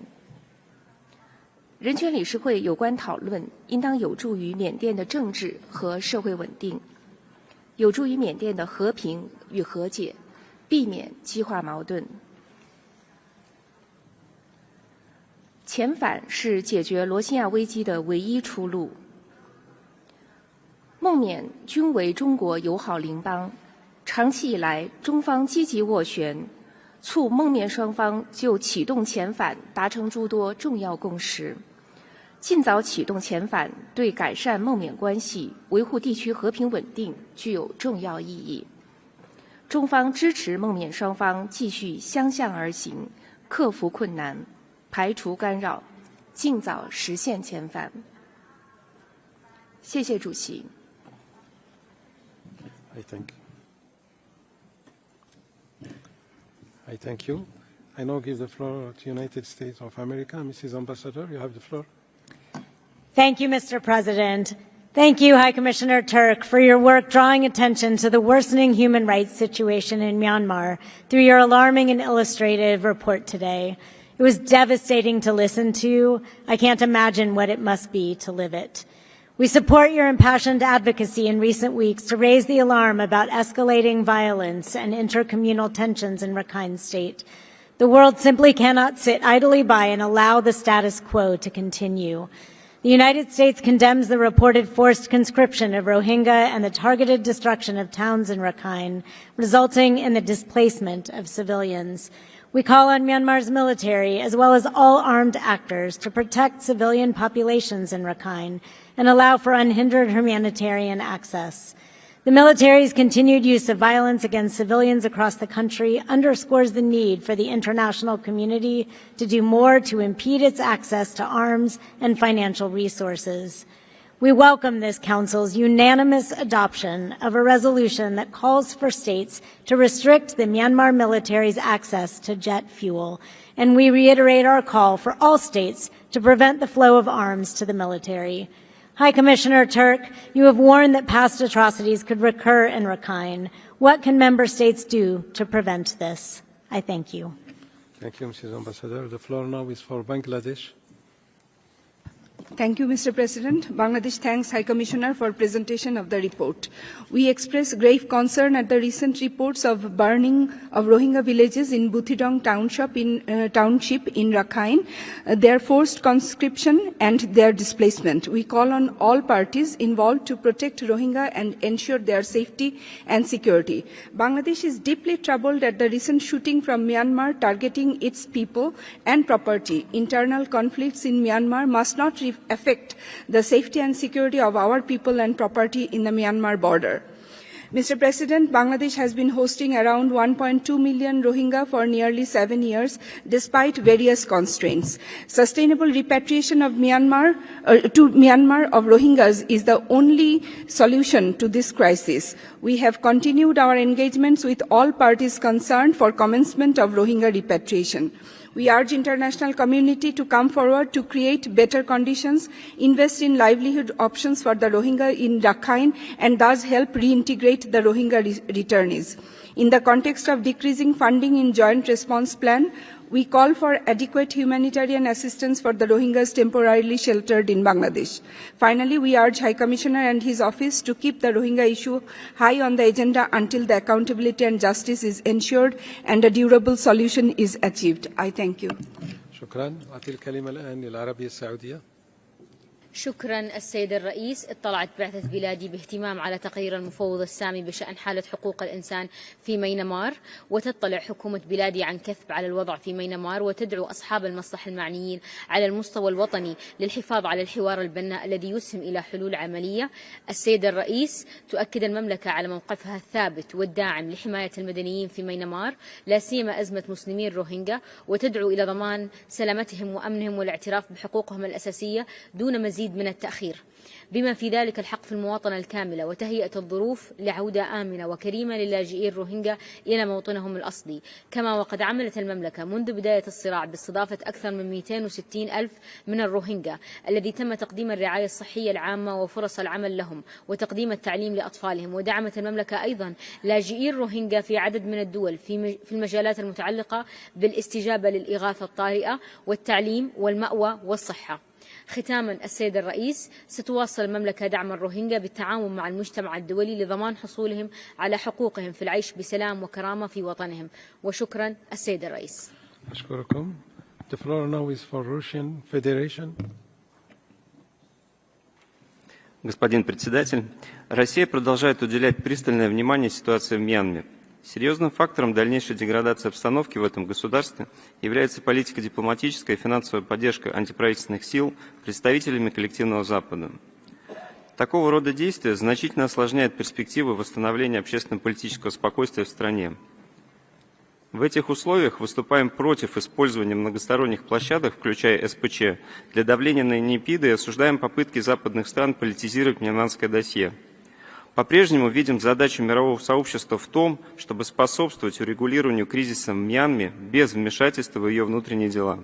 人权理事会有关讨论应当有助于缅甸的政治和社会稳定，有助于缅甸的和平与和解，避免激化矛盾。遣返是解决罗兴亚危机的唯一出路。孟缅均为中国友好邻邦，长期以来，中方积极斡旋，促孟缅双方就启动遣返达成诸多重要共识。尽早启动遣返，对改善孟缅关系、维护地区和平稳定具有重要意义。中方支持孟缅双方继续相向而行，克服困难，排除干扰，尽早实现遣返。谢谢主席。I thank you. I now give the floor to United States of America. Mrs. Ambassador, you have the floor. Thank you, Mr. President. Thank you, High Commissioner Turk, for your work drawing attention to the worsening human rights situation in Myanmar through your alarming and illustrative report today. It was devastating to listen to. I can't imagine what it must be to live it. We support your impassioned advocacy in recent weeks to raise the alarm about escalating violence and intercommunal tensions in Rakhine State. The world simply cannot sit idly by and allow the status quo to continue. The United States condemns the reported forced conscription of Rohingya and the targeted destruction of towns in Rakhine, resulting in the displacement of civilians. We call on Myanmar's military, as well as all armed actors, to protect civilian populations in Rakhine and allow for unhindered humanitarian access. The military's continued use of violence against civilians across the country underscores the need for the international community to do more to impede its access to arms and financial resources. We welcome this Council's unanimous adoption of a resolution that calls for states to restrict the Myanmar military's access to jet fuel, and we reiterate our call for all states to prevent the flow of arms to the military. High Commissioner Turk, you have warned that past atrocities could recur in Rakhine. What can member states do to prevent this? I thank you. Thank you, Mrs. Ambassador. The floor now is for Bangladesh. Thank you, Mr. President. Bangladesh thanks High Commissioner for presentation of the report. We express grave concern at the recent reports of burning of Rohingya villages in Butidong township in Rakhine, their forced conscription and their displacement. We call on all parties involved to protect Rohingya and ensure their safety and security. Bangladesh is deeply troubled at the recent shooting from Myanmar targeting its people and property. Internal conflicts in Myanmar must not affect the safety and security of our people and property in the Myanmar border. Mr. President, Bangladesh has been hosting around 1.2 million Rohingya for nearly 7 years, despite various constraints. Sustainable repatriation of Myanmar of Rohingyas is the only solution to this crisis. We have continued our engagements with all parties concerned for commencement of Rohingya repatriation. We urge international community to come forward to create better conditions, invest in livelihood options for the Rohingya in Rakhine, and thus help reintegrate the Rohingya returnees. In the context of decreasing funding in Joint Response Plan, we call for adequate humanitarian assistance for the Rohingyas temporarily sheltered in Bangladesh. Finally, we urge High Commissioner and his office to keep the Rohingya issue high on the agenda until the accountability and justice is ensured and a durable solution is achieved. I thank you. شكرا. أعطي الكلمة الآن للعربية السعودية. شكرا السيد الرئيس. اطلعت بعثة بلادي باهتمام على تقرير المفوض السامي بشأن حالة حقوق الإنسان في مينمار، وتطلع حكومة بلادي عن كثب على الوضع في مينمار، وتدعو أصحاب المصلحة المعنيين على المستوى الوطني للحفاظ على الحوار البناء الذي يسهم إلى حلول عملية. السيد الرئيس، تؤكد المملكة على موقفها الثابت والداعم لحماية المدنيين في مينمار، لا سيما أزمة مسلمي الروهينجا، وتدعو إلى ضمان سلامتهم وأمنهم والاعتراف بحقوقهم الأساسية دون مزيد من التأخير، بما في ذلك الحق في المواطنة الكاملة وتهيئة الظروف لعودة آمنة وكريمة للاجئي الروهينجا إلى موطنهم الأصلي. كما وقد عملت المملكة منذ بداية الصراع باستضافة أكثر من 260 ألف من الروهينجا الذي تم تقديم الرعاية الصحية العامة وفرص العمل لهم وتقديم التعليم لأطفالهم. ودعمت المملكة أيضا لاجئي الروهينجا في عدد من الدول في المجالات المتعلقة بالاستجابة للإغاثة الطارئة والتعليم والمأوى والصحة. ختاما السيد الرئيس، ستواصل المملكة دعم الروهينجا بالتعاون مع المجتمع الدولي لضمان حصولهم على حقوقهم في العيش بسلام وكرامة في وطنهم. وشكرا السيد الرئيس. أشكركم. The floor now is for Russian Federation. Господин председатель, Россия продолжает уделять пристальное внимание ситуации в Мьянме. Серьезным фактором дальнейшей деградации обстановки в этом государстве является политико-дипломатическая и финансовая поддержка антиправительственных сил представителями коллективного Запада. Такого рода действия значительно осложняют перспективы восстановления общественно-политического спокойствия в стране. В этих условиях выступаем против использования многосторонних площадок, включая СПЧ, для давления на НИПИДы и осуждаем попытки западных стран политизировать мьянмарское досье. По-прежнему видим задачу мирового сообщества в том, чтобы способствовать урегулированию кризиса в Мьянме без вмешательства в ее внутренние дела.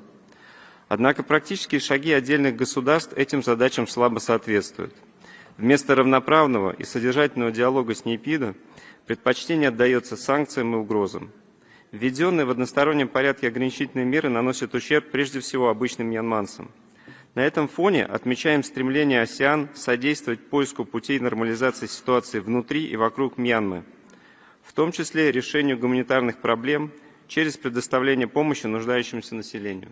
Однако практические шаги отдельных государств этим задачам слабо соответствуют. Вместо равноправного и содержательного диалога с НИПИДо предпочтение отдается санкциям и угрозам. Введенные в одностороннем порядке ограничительные меры наносят ущерб прежде всего обычным мьянманцам. На этом фоне отмечаем стремление АСЕАН содействовать поиску путей нормализации ситуации внутри и вокруг Мьянмы, в том числе решению гуманитарных проблем через предоставление помощи нуждающемуся населению.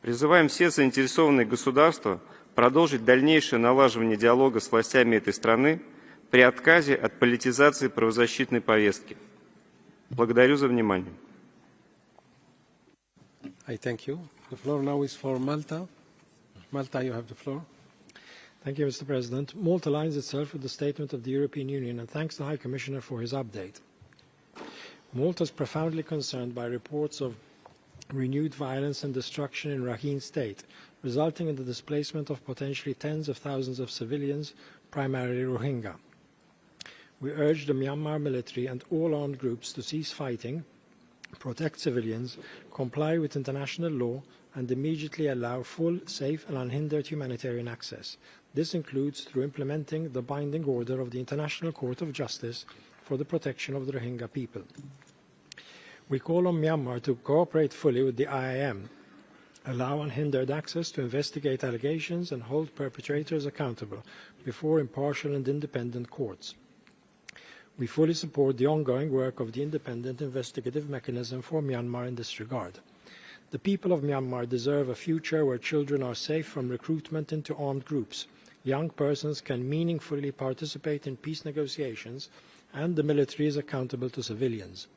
Призываем все заинтересованные государства продолжить дальнейшее налаживание диалога с властями этой страны при отказе от политизации правозащитной повестки. Благодарю за внимание. I thank you. The floor now is for Malta. Malta, you have the floor. Thank you, Mr. President. Malta aligns itself with the statement of the European Union and thanks the High Commissioner for his update. Malta is profoundly concerned by reports of renewed violence and destruction in Rakhine State, resulting in the displacement of potentially tens of thousands of civilians, primarily Rohingya. We urge the Myanmar military and all armed groups to cease fighting, protect civilians, comply with international law, and immediately allow full, safe, and unhindered humanitarian access. This includes through implementing the binding order of the International Court of Justice for the protection of the Rohingya people. We call on Myanmar to cooperate fully with the IIM, allow unhindered access to investigate allegations, and hold perpetrators accountable before impartial and independent courts. We fully support the ongoing work of the Independent Investigative Mechanism for Myanmar in this regard. The people of Myanmar deserve a future where children are safe from recruitment into armed groups, young persons can meaningfully participate in peace negotiations, and the military is accountable to civilians.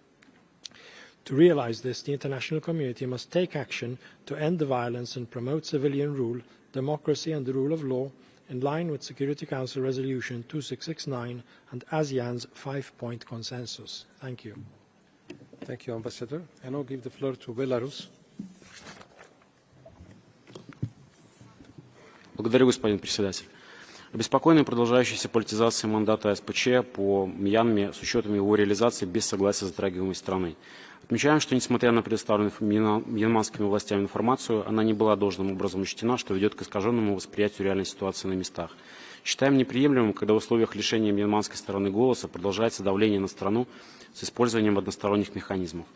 To realize this, the international community must take action to end the violence and promote civilian rule, democracy and the rule of law, in line with Security Council Resolution 2669 and ASEAN's 5-point consensus. Thank you. Thank you, Ambassador. I now give the floor to Belarus. Благодарю, господин председатель. Обеспокоены продолжающейся политизацией мандата СПЧ по Мьянме с учетом его реализации без согласия затрагиваемой страны. Отмечаем, что несмотря на предоставленную мьянмарскими властями информацию, она не была должным образом учтена, что ведет к искаженному восприятию реальной ситуации на местах. Считаем неприемлемым, когда в условиях лишения мьянмарской стороны голоса продолжается давление на страну с использованием односторонних механизмов.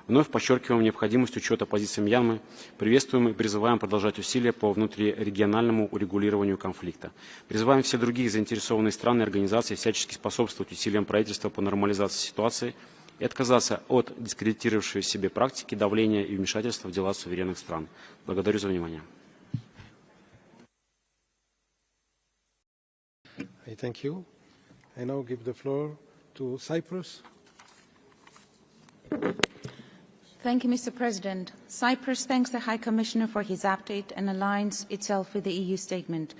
Вновь подчеркиваем необходимость учета позиции Мьянмы, приветствуем и призываем продолжать усилия по внутрирегиональному урегулированию конфликта. Призываем все другие заинтересованные страны и организации всячески способствовать усилиям правительства по нормализации ситуации и отказаться от дискредитировавшей себе практики давления и вмешательства в дела суверенных стран. Благодарю за внимание. Thank you. I now give the floor to Cyprus. Thank you, Mr. President. Cyprus thanks the High Commissioner for his update and aligns itself with the EU statement.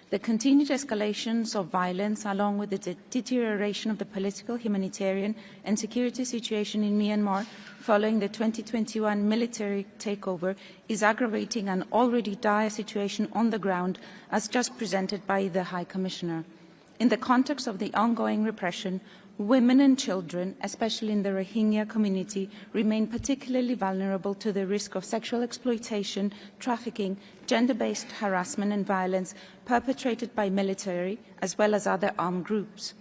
The continued escalations of violence, along with the deterioration of the political, humanitarian and security situation in Myanmar following the 2021 military takeover, is aggravating an already dire situation on the ground, as just presented by the High Commissioner. In the context of the ongoing repression, women and children, especially in the Rohingya community, remain particularly vulnerable to the risk of sexual exploitation, trafficking, gender-based harassment and violence perpetrated by military as well as other armed groups.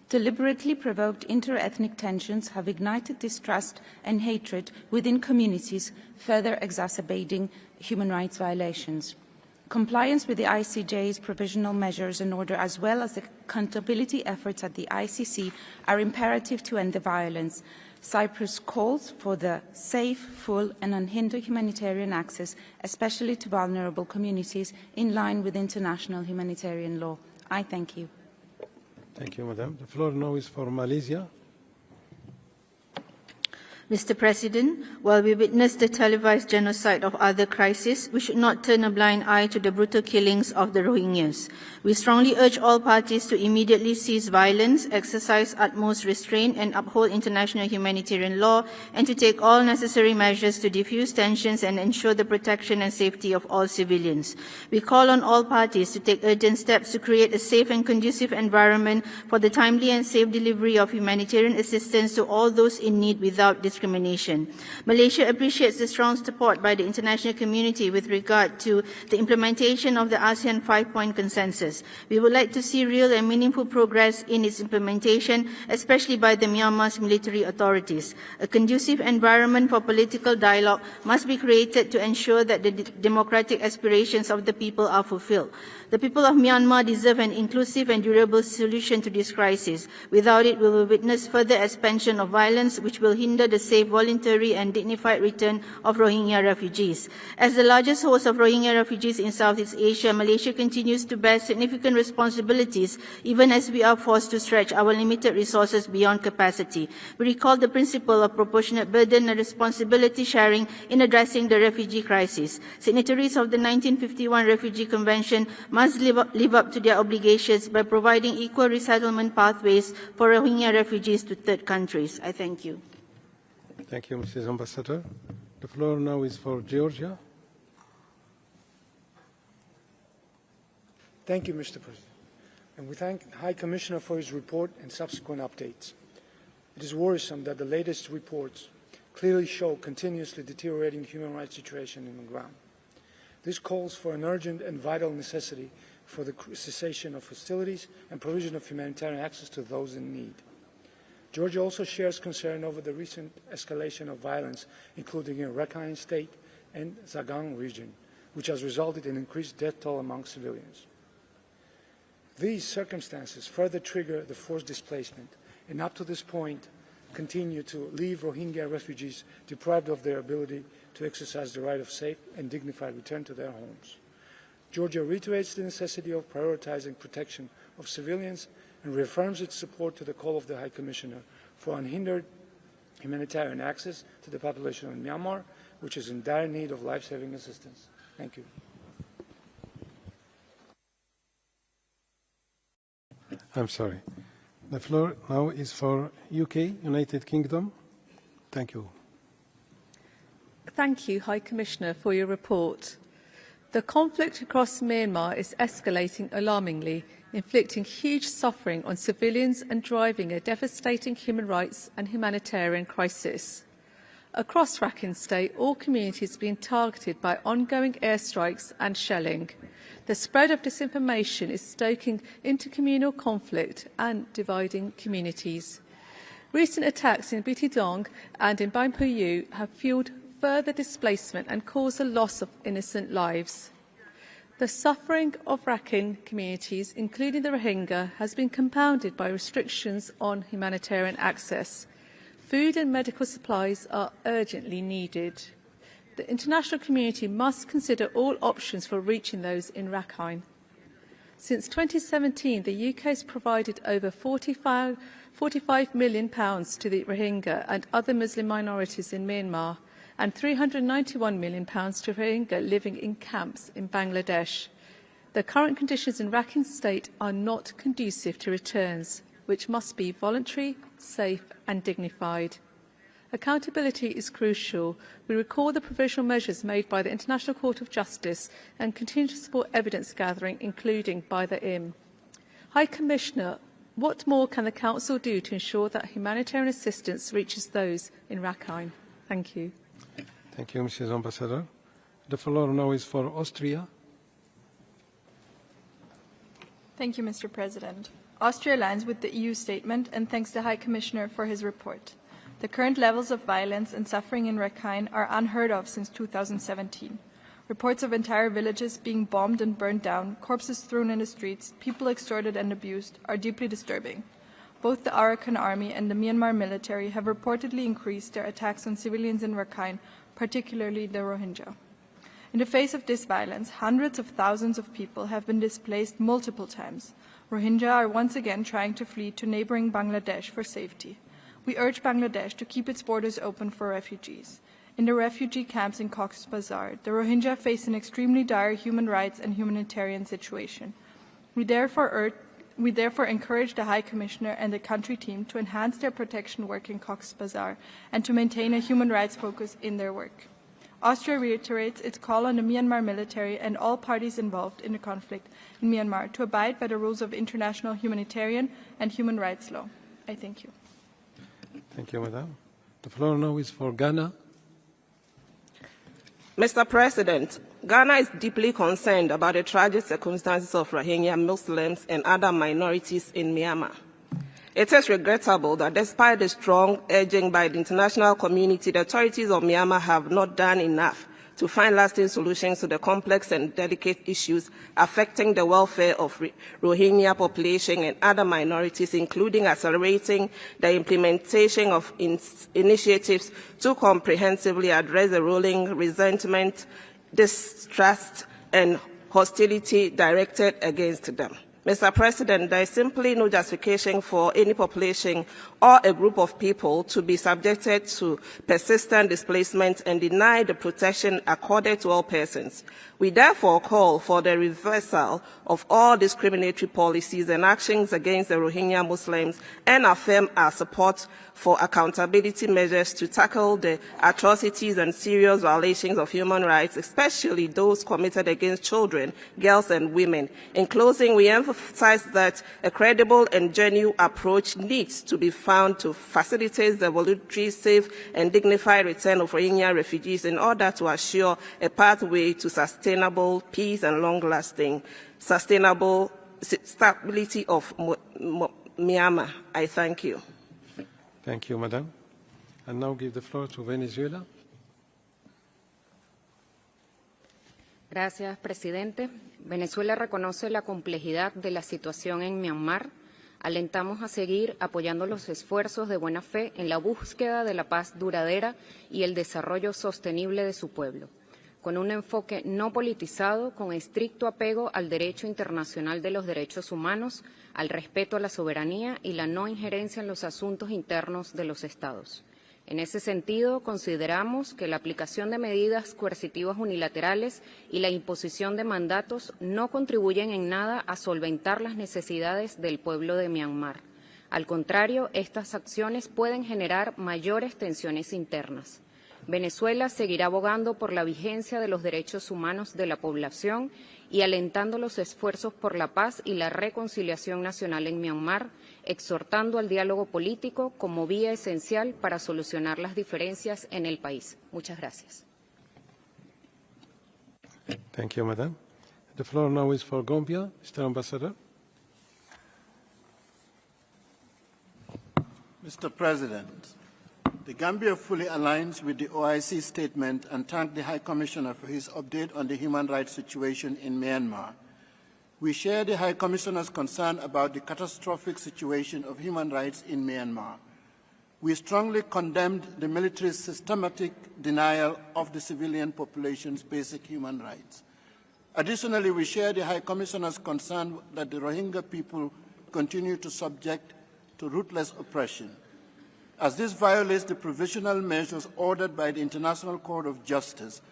Deliberately provoked inter-ethnic tensions have ignited distrust and hatred within communities, further exacerbating human rights violations. Compliance with the ICJ's provisional measures and order, as well as the accountability efforts at the ICC, are imperative to end the violence. Cyprus calls for the safe, full and unhindered humanitarian access, especially to vulnerable communities, in line with international humanitarian law. I thank you. Thank you, Madam. The floor now is for Malaysia. Mr. President, while we witness the televised genocide of other crises, we should not turn a blind eye to the brutal killings of the Rohingyas. We strongly urge all parties to immediately cease violence, exercise utmost restraint, and uphold international humanitarian law, and to take all necessary measures to diffuse tensions and ensure the protection and safety of all civilians. We call on all parties to take urgent steps to create a safe and conducive environment for the timely and safe delivery of humanitarian assistance to all those in need without discrimination. Malaysia appreciates the strong support by the international community with regard to the implementation of the ASEAN 5-point consensus. We would like to see real and meaningful progress in its implementation, especially by the Myanmar's military authorities. A conducive environment for political dialogue must be created to ensure that the democratic aspirations of the people are fulfilled. The people of Myanmar deserve an inclusive and durable solution to this crisis. Without it, we will witness further expansion of violence, which will hinder the safe, voluntary and dignified return of Rohingya refugees. As the largest host of Rohingya refugees in Southeast Asia, Malaysia continues to bear significant responsibilities even as we are forced to stretch our limited resources beyond capacity. We recall the principle of proportionate burden and responsibility sharing in addressing the refugee crisis. Signatories of the 1951 Refugee Convention must live up to their obligations by providing equal resettlement pathways for Rohingya refugees to third countries. I thank you. Thank you, Mrs. Ambassador. The floor now is for Georgia. Thank you, Mr. President. And we thank the High Commissioner for his report and subsequent updates. It is worrisome that the latest reports clearly show continuously deteriorating human rights situation on the ground. This calls for an urgent and vital necessity for the cessation of hostilities and provision of humanitarian access to those in need. Georgia also shares concern over the recent escalation of violence, including in Rakhine State and Zagang region, which has resulted in increased death toll among civilians. These circumstances further trigger the forced displacement, and up to this point, continue to leave Rohingya refugees deprived of their ability to exercise the right of safe and dignified return to their homes. Georgia reiterates the necessity of prioritizing protection of civilians and reaffirms its support to the call of the High Commissioner for unhindered humanitarian access to the population of Myanmar, which is in dire need of life-saving assistance. Thank you. I'm sorry. The floor now is for UK, United Kingdom. Thank you. Thank you, High Commissioner, for your report. The conflict across Myanmar is escalating alarmingly, inflicting huge suffering on civilians and driving a devastating human rights and humanitarian crisis. Across Rakhine State, all communities are being targeted by ongoing airstrikes and shelling. The spread of disinformation is stoking intercommunal conflict and dividing communities. Recent attacks in Bitidong and in Baimpuyu have fueled further displacement and caused the loss of innocent lives. The suffering of Rakhine communities, including the Rohingya, has been compounded by restrictions on humanitarian access. Food and medical supplies are urgently needed. The international community must consider all options for reaching those in Rakhine. Since 2017, the UK has provided over £45 million to the Rohingya and other Muslim minorities in Myanmar, and £391 million to Rohingya living in camps in Bangladesh. The current conditions in Rakhine State are not conducive to returns, which must be voluntary, safe and dignified. Accountability is crucial. We recall the provisional measures made by the International Court of Justice and continue to support evidence gathering, including by the IM. High Commissioner, what more can the Council do to ensure that humanitarian assistance reaches those in Rakhine? Thank you. Thank you, Mrs. Ambassador. The floor now is for Austria. Thank you, Mr. President. Austria aligns with the EU statement and thanks the High Commissioner for his report. The current levels of violence and suffering in Rakhine are unheard of since 2017. Reports of entire villages being bombed and burned down, corpses thrown in the streets, people extorted and abused are deeply disturbing. Both the Arakan army and the Myanmar military have reportedly increased their attacks on civilians in Rakhine, particularly the Rohingya. In the face of this violence, hundreds of thousands of people have been displaced multiple times. Rohingya are once again trying to flee to neighboring Bangladesh for safety. We urge Bangladesh to keep its borders open for refugees. In the refugee camps in Cox's Bazar, the Rohingya face an extremely dire human rights and humanitarian situation. We therefore encourage the High Commissioner and the country team to enhance their protection work in Cox's Bazar and to maintain a human rights focus in their work. Austria reiterates its call on the Myanmar military and all parties involved in the conflict in Myanmar to abide by the rules of international humanitarian and human rights law. I thank you. Thank you, Madam. The floor now is for Ghana. Mr. President, Ghana is deeply concerned about the tragic circumstances of Rohingya Muslims and other minorities in Myanmar. It is regrettable that despite the strong urging by the international community, the authorities of Myanmar have not done enough to find lasting solutions to the complex and delicate issues affecting the welfare of Rohingya population and other minorities, including accelerating the implementation of initiatives to comprehensively address the rolling resentment, distrust, and hostility directed against them. Mr. President, there is simply no justification for any population or a group of people to be subjected to persistent displacement and denied the protection accorded to all persons. We therefore call for the reversal of all discriminatory policies and actions against the Rohingya Muslims and affirm our support for accountability measures to tackle the atrocities and serious violations of human rights, especially those committed against children, girls, and women. In closing, we emphasize that a credible and genuine approach needs to be found to facilitate the voluntary, safe, and dignified return of Rohingya refugees in order to assure a pathway to sustainable peace and long-lasting sustainable stability of Myanmar. I thank you. Thank you, Madam. And now give the floor to Venezuela. Gracias, presidente. Venezuela reconoce la complejidad de la situación en Myanmar. Alentamos a seguir apoyando los esfuerzos de buena fe en la búsqueda de la paz duradera y el desarrollo sostenible de su pueblo, con un enfoque no politizado, con estricto apego al derecho internacional de los derechos humanos, al respeto a la soberanía y la no injerencia en los asuntos internos de los Estados. En ese sentido, consideramos que la aplicación de medidas coercitivas unilaterales y la imposición de mandatos no contribuyen en nada a solventar las necesidades del pueblo de Myanmar. Al contrario, estas acciones pueden generar mayores tensiones internas. Venezuela seguirá abogando por la vigencia de los derechos humanos de la población y alentando los esfuerzos por la paz y la reconciliación nacional en Myanmar, exhortando al diálogo político como vía esencial para solucionar las diferencias en el país. Muchas gracias. Thank you, Madam. The floor now is for Gambia. Mr. Ambassador. Mr. President, the Gambia fully aligns with the OIC statement and thanks the High Commissioner for his update on the human rights situation in Myanmar. We share the High Commissioner's concern about the catastrophic situation of human rights in Myanmar. We strongly condemned the military's systematic denial of the civilian population's basic human rights. Additionally, we share the High Commissioner's concern that the Rohingya people continue to subject to ruthless oppression. As this violates the provisional measures ordered by the International Court of Justice,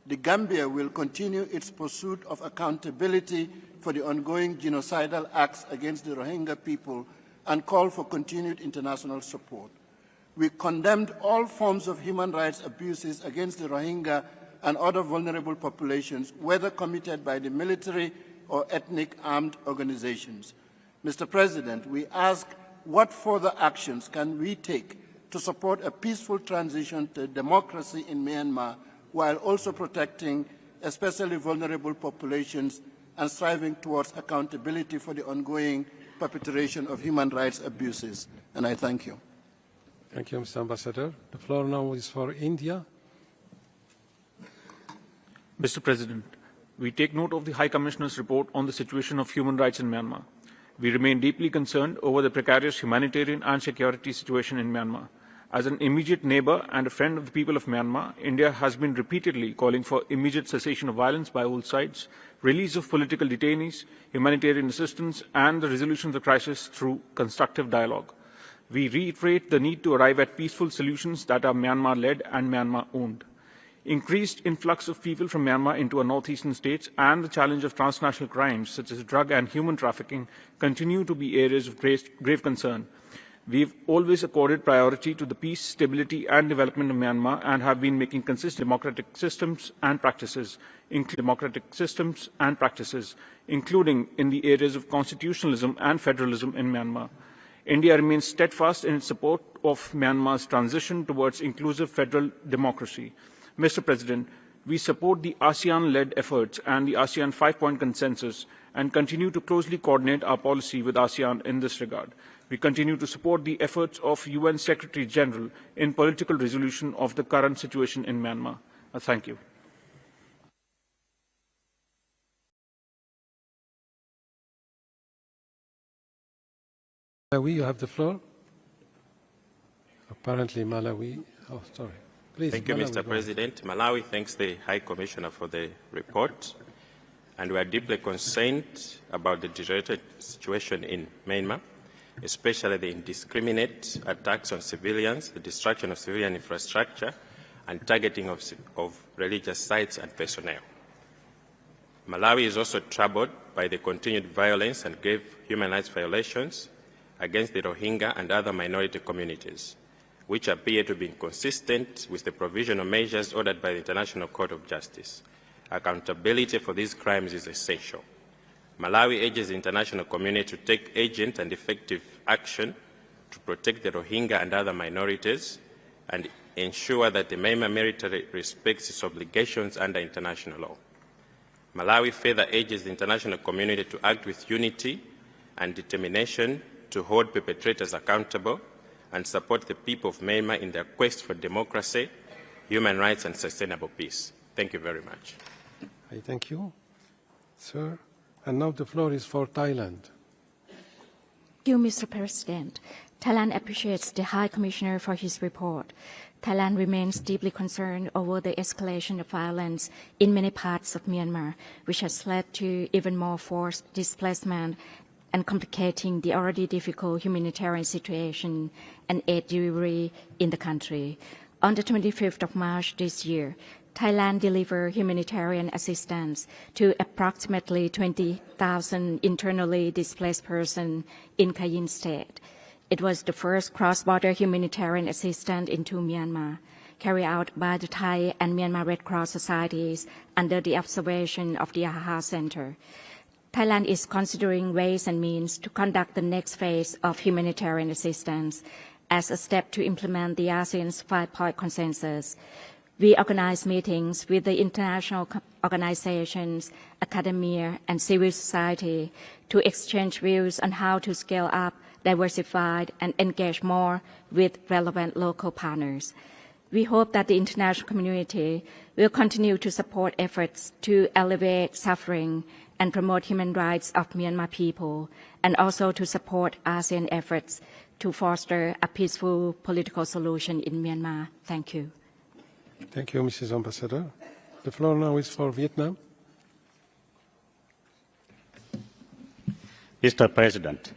the Gambia will continue its pursuit of accountability for the ongoing genocidal acts against the Rohingya people and call for continued international support. We condemned all forms of human rights abuses against the Rohingya and other vulnerable populations, whether committed by the military or ethnic armed organizations. Mr. President, we ask what further actions can we take to support a peaceful transition to democracy in Myanmar while also protecting especially vulnerable populations and striving towards accountability for the ongoing perpetration of human rights abuses. And I thank you. Thank you, Mr. Ambassador. The floor now is for India. Mr. President, we take note of the High Commissioner's report on the situation of human rights in Myanmar. We remain deeply concerned over the precarious humanitarian and security situation in Myanmar. As an immediate neighbor and a friend of the people of Myanmar, India has been repeatedly calling for immediate cessation of violence by all sides, release of political detainees, humanitarian assistance, and the resolution of the crisis through constructive dialogue. We reiterate the need to arrive at peaceful solutions that are Myanmar-led and Myanmar-owned. Increased influx of people from Myanmar into our northeastern states and the challenge of transnational crimes such as drug and human trafficking continue to be areas of grave concern. We've always accorded priority to the peace, stability and development of Myanmar and have been making consistent democratic systems and practices, including in the areas of constitutionalism and federalism in Myanmar. India remains steadfast in its support of Myanmar's transition towards inclusive federal democracy. Mr. President, we support the ASEAN-led efforts and the ASEAN 5-point consensus and continue to closely coordinate our policy with ASEAN in this regard. We continue to support the efforts of UN Secretary General in political resolution of the current situation in Myanmar. Thank you. Malawi, you have the floor. Apparently Malawi, oh sorry. Please, Thank you, Malawi, Mr. President. Malawi thanks the High Commissioner for the report, and we are deeply concerned about the deteriorated situation in Myanmar, especially the indiscriminate attacks on civilians, the destruction of civilian infrastructure, and targeting of religious sites and personnel. Malawi is also troubled by the continued violence and grave human rights violations against the Rohingya and other minority communities, which appear to be inconsistent with the provisional measures ordered by the International Court of Justice. Accountability for these crimes is essential. Malawi urges the international community to take urgent and effective action to protect the Rohingya and other minorities and ensure that the Myanmar military respects its obligations under international law. Malawi further urges the international community to act with unity and determination to hold perpetrators accountable and support the people of Myanmar in their quest for democracy, human rights, and sustainable peace. Thank you very much. I thank you, sir. And now the floor is for Thailand. Thank you, Mr. President. Thailand appreciates the High Commissioner for his report. Thailand remains deeply concerned over the escalation of violence in many parts of Myanmar, which has led to even more forced displacement and complicating the already difficult humanitarian situation and aid delivery in the country. On the 25th of March this year, Thailand delivered humanitarian assistance to approximately 20,000 internally displaced persons in Kayin State. It was the first cross-border humanitarian assistance into Myanmar, carried out by the Thai and Myanmar Red Cross societies under the observation of the AHA Center. Thailand is considering ways and means to conduct the next phase of humanitarian assistance as a step to implement the ASEAN's 5-point consensus. We organize meetings with the international organizations, academia, and civil society to exchange views on how to scale up, diversify, and engage more with relevant local partners. We hope that the international community will continue to support efforts to alleviate suffering and promote human rights of Myanmar people, and also to support ASEAN efforts to foster a peaceful political solution in Myanmar. Thank you. Thank you, Mrs. Ambassador. The floor now is for Vietnam. Mr. President,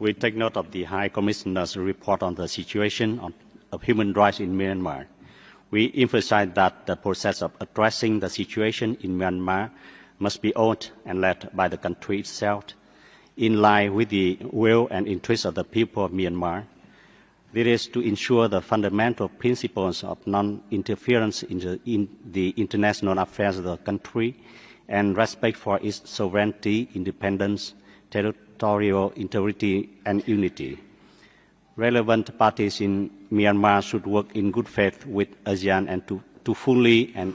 we take note of the High Commissioner's report on the situation of human rights in Myanmar. We emphasize that the process of addressing the situation in Myanmar must be owned and led by the country itself, in line with the will and interests of the people of Myanmar. This is to ensure the fundamental principles of non-interference in the international affairs of the country and respect for its sovereignty, independence, territorial integrity, and unity. Relevant parties in Myanmar should work in good faith with ASEAN and to fully and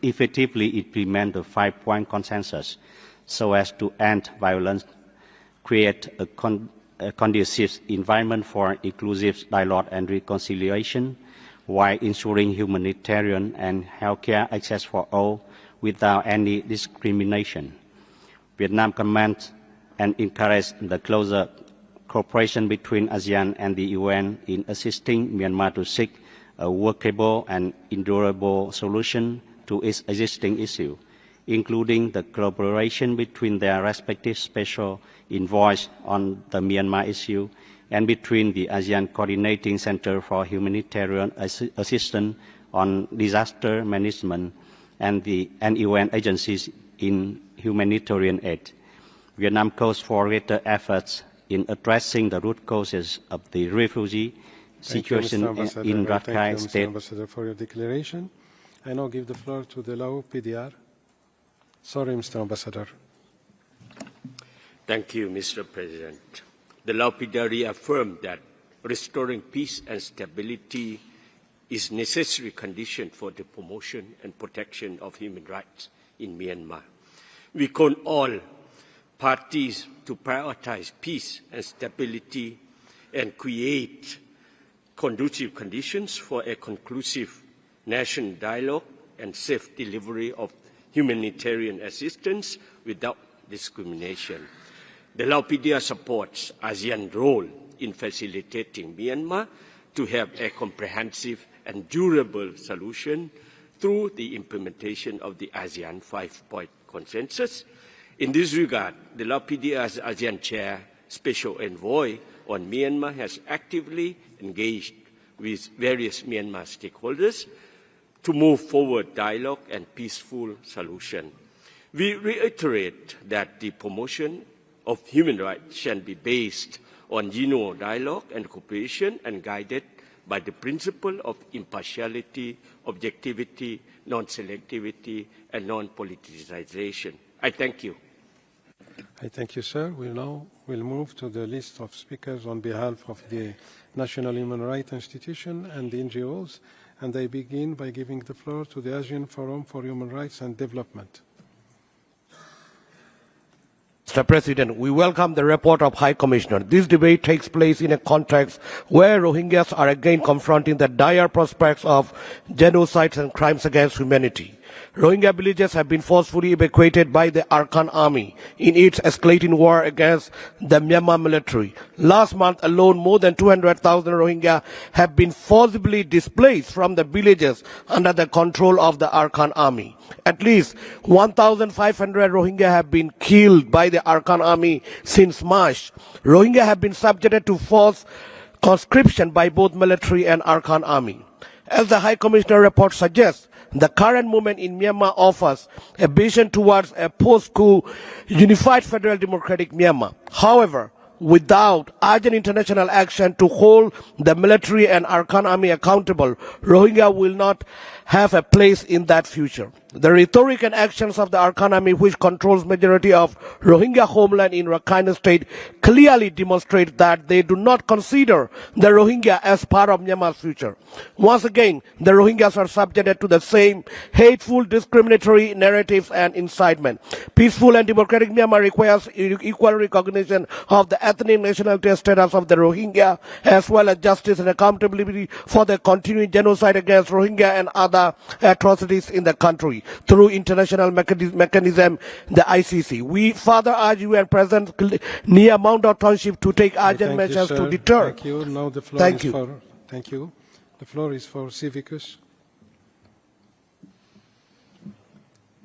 effectively implement the 5-point consensus so as to end violence, create a conducive environment for inclusive dialogue and reconciliation, while ensuring humanitarian and healthcare access for all without any discrimination. Vietnam commends and encourages the closer cooperation between ASEAN and the UN in assisting Myanmar to seek a workable and endurable solution to its existing issue, including the collaboration between their respective special envoys on the Myanmar issue and between the ASEAN Coordinating Center for Humanitarian Assistance on Disaster Management and the UN agencies in humanitarian aid. Vietnam calls for greater efforts in addressing the root causes of the refugee situation in Rakhine State. Thank you, Mr. Ambassador, for your declaration. I now give the floor to the Lao PDR. Sorry, Mr. Ambassador. Thank you, Mr. President. The Lao PDR reaffirmed that restoring peace and stability is a necessary condition for the promotion and protection of human rights in Myanmar. We call all parties to prioritize peace and stability and create conducive conditions for a conclusive national dialogue and safe delivery of humanitarian assistance without discrimination. The Lao PDR supports ASEAN's role in facilitating Myanmar to have a comprehensive and durable solution through the implementation of the ASEAN 5-point consensus. In this regard, the LPDR's ASEAN Chair Special Envoy on Myanmar has actively engaged with various Myanmar stakeholders to move forward dialogue and peaceful solution. We reiterate that the promotion of human rights shall be based on genuine dialogue and cooperation and guided by the principle of impartiality, objectivity, non-selectivity, and non-politicization. I thank you. I thank you, sir. We'll move to the list of speakers on behalf of the National Human Rights Institution and the NGOs, and I begin by giving the floor to the Asian Forum for Human Rights and Development. Mr. President, we welcome the report of High Commissioner. This debate takes place in a context where Rohingyas are again confronting the dire prospects of genocides and crimes against humanity. Rohingya villages have been forcefully evacuated by the Arakan army in its escalating war against the Myanmar military. Last month alone, more than 200,000 Rohingya have been forcibly displaced from the villages under the control of the Arakan army. At least 1,500 Rohingya have been killed by the Arakan army since March. Rohingya have been subjected to forced conscription by both military and Arakan army. As the High Commissioner report suggests, the current movement in Myanmar offers a vision towards a post-coup unified federal democratic Myanmar. However, without urgent international action to hold the military and Arakan army accountable, Rohingya will not have a place in that future. The rhetoric and actions of the Arakan army, which controls majority of Rohingya homeland in Rakhine State, clearly demonstrate that they do not consider the Rohingya as part of Myanmar's future. Once again, the Rohingyas are subjected to the same hateful, discriminatory narratives and incitement. Peaceful and democratic Myanmar requires equal recognition of the ethnic nationality status of the Rohingya, as well as justice and accountability for the continuing genocide against Rohingya and other atrocities in the country through international mechanism, the ICC. We further urge UN President near Mount Township to take urgent measures to deter. Thank you. Now the floor is for. Thank you. The floor is for Civicus.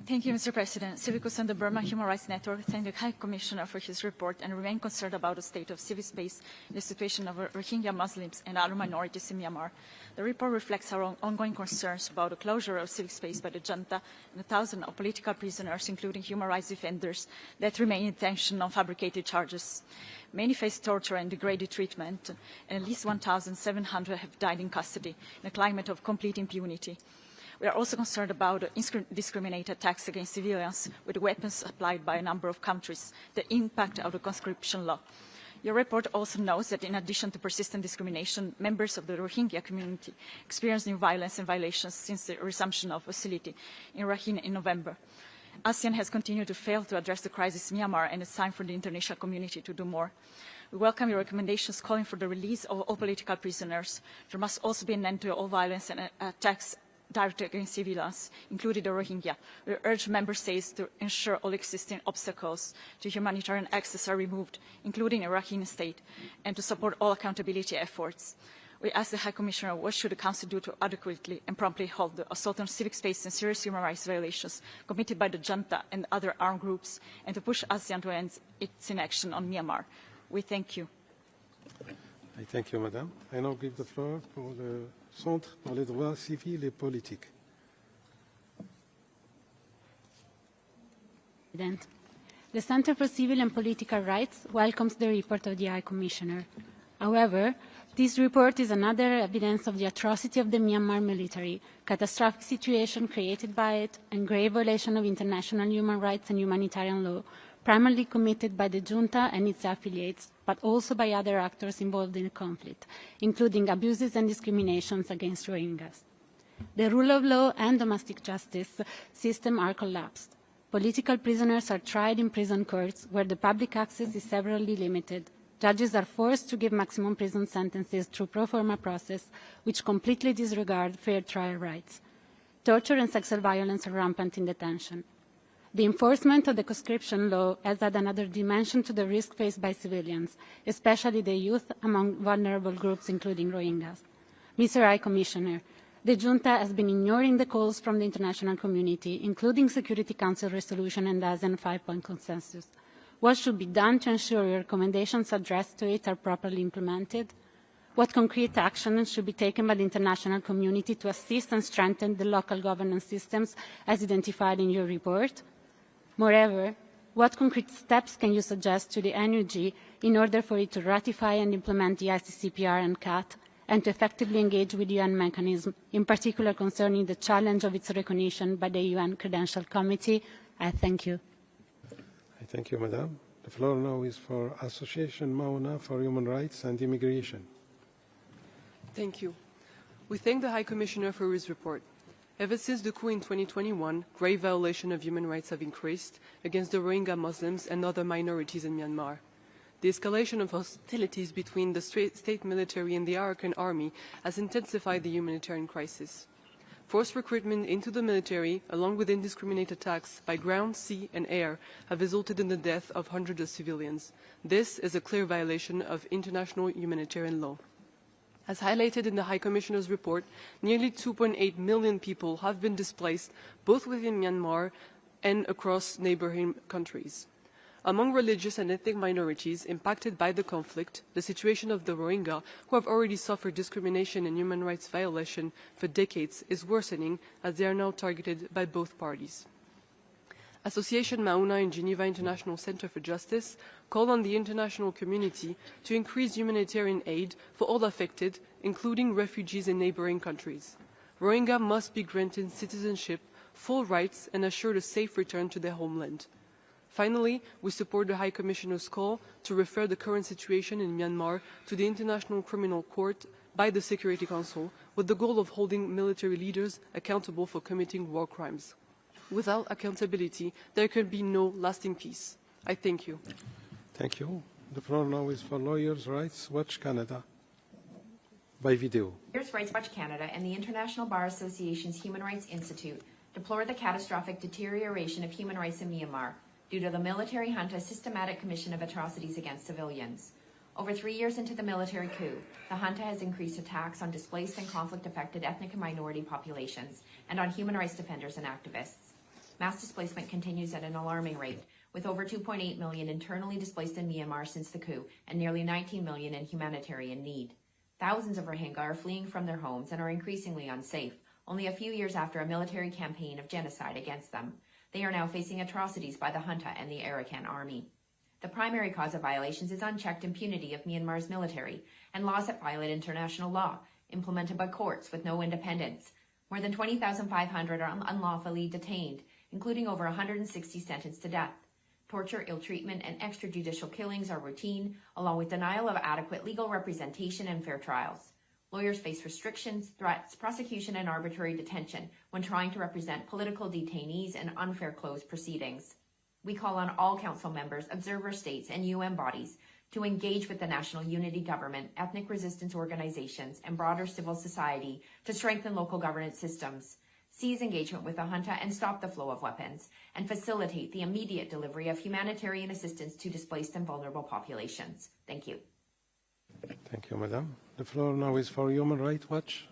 Thank you, Mr. President. Civicus and the Burma Human Rights Network thank the High Commissioner for his report and remain concerned about the state of civil space and the situation of Rohingya Muslims and other minorities in Myanmar. The report reflects our ongoing concerns about the closure of civic space by the junta and thousands of political prisoners, including human rights defenders, that remain in detention on fabricated charges. Many face torture and degraded treatment, and at least 1,700 have died in custody in a climate of complete impunity. We are also concerned about indiscriminate attacks against civilians with weapons applied by a number of countries, the impact of the conscription law. Your report also notes that in addition to persistent discrimination, members of the Rohingya community experience new violence and violations since the resumption of hostility in Rakhine in November. ASEAN has continued to fail to address the crisis in Myanmar, and it's time for the international community to do more. We welcome your recommendations calling for the release of all political prisoners. There must also be an end to all violence and attacks directed against civilians, including the Rohingya. We urge member states to ensure all existing obstacles to humanitarian access are removed, including in Rakhine State, and to support all accountability efforts. We ask the High Commissioner, what should the Council do to adequately and promptly hold the assault on civic space and serious human rights violations committed by the junta and other armed groups, and to push ASEAN to end its inaction on Myanmar. We thank you. I thank you, Madam. I now give the floor to the Centre pour les droits civils et politiques. The Center for Civil and Political Rights welcomes the report of the High Commissioner. However, this report is another evidence of the atrocity of the Myanmar military, catastrophic situation created by it, and grave violation of international human rights and humanitarian law, primarily committed by the junta and its affiliates, but also by other actors involved in the conflict, including abuses and discriminations against Rohingyas. The rule of law and domestic justice system are collapsed. Political prisoners are tried in prison courts where the public access is severely limited. Judges are forced to give maximum prison sentences through pro forma process, which completely disregard fair trial rights. Torture and sexual violence are rampant in detention. The enforcement of the conscription law has added another dimension to the risk faced by civilians, especially the youth among vulnerable groups, including Rohingyas. Mr. High Commissioner, the junta has been ignoring the calls from the international community, including Security Council resolution and the ASEAN 5-point consensus. What should be done to ensure your recommendations addressed to it are properly implemented? What concrete action should be taken by the international community to assist and strengthen the local governance systems as identified in your report? Moreover, what concrete steps can you suggest to the NUG in order for it to ratify and implement the ICCPR and CAT, and to effectively engage with the UN mechanism, in particular concerning the challenge of its recognition by the UN Credential Committee? I thank you. I thank you, Madam. The floor now is for Association Mauna for Human Rights and Immigration. Thank you. We thank the High Commissioner for his report. Ever since the coup in 2021, grave violations of human rights have increased against the Rohingya Muslims and other minorities in Myanmar. The escalation of hostilities between the state military and the Arakan army has intensified the humanitarian crisis. Forced recruitment into the military, along with indiscriminate attacks by ground, sea, and air, have resulted in the death of hundreds of civilians. This is a clear violation of international humanitarian law. As highlighted in the High Commissioner's report, nearly 2.8 million people have been displaced, both within Myanmar and across neighboring countries. Among religious and ethnic minorities impacted by the conflict, the situation of the Rohingya, who have already suffered discrimination and human rights violation for decades, is worsening as they are now targeted by both parties. Association Mauna and Geneva International Center for Justice call on the international community to increase humanitarian aid for all affected, including refugees in neighboring countries. Rohingya must be granted citizenship, full rights, and assured a safe return to their homeland. Finally, we support the High Commissioner's call to refer the current situation in Myanmar to the International Criminal Court by the Security Council, with the goal of holding military leaders accountable for committing war crimes. Without accountability, there can be no lasting peace. I thank you. Thank you. The floor now is for Lawyers' Rights Watch Canada by video. Lawyers' Rights Watch Canada and the International Bar Association's Human Rights Institute deplore the catastrophic deterioration of human rights in Myanmar due to the military junta's systematic commission of atrocities against civilians. Over 3 years into the military coup, the junta has increased attacks on displaced and conflict-affected ethnic and minority populations and on human rights defenders and activists. Mass displacement continues at an alarming rate, with over 2.8 million internally displaced in Myanmar since the coup and nearly 19 million in humanitarian need. Thousands of Rohingya are fleeing from their homes and are increasingly unsafe, only a few years after a military campaign of genocide against them. They are now facing atrocities by the junta and the Arakan army. The primary cause of violations is unchecked impunity of Myanmar's military and laws that violate international law, implemented by courts with no independence. More than 20,500 are unlawfully detained, including over 160 sentenced to death. Torture, ill-treatment, and extrajudicial killings are routine, along with denial of adequate legal representation and fair trials. Lawyers face restrictions, threats, prosecution, and arbitrary detention when trying to represent political detainees in unfair closed proceedings. We call on all council members, observer states, and UN bodies to engage with the National Unity Government, ethnic resistance organizations, and broader civil society to strengthen local governance systems, seize engagement with the junta and stop the flow of weapons, and facilitate the immediate delivery of humanitarian assistance to displaced and vulnerable populations. Thank you. Thank you, Madam. The floor now is for Human Rights Watch.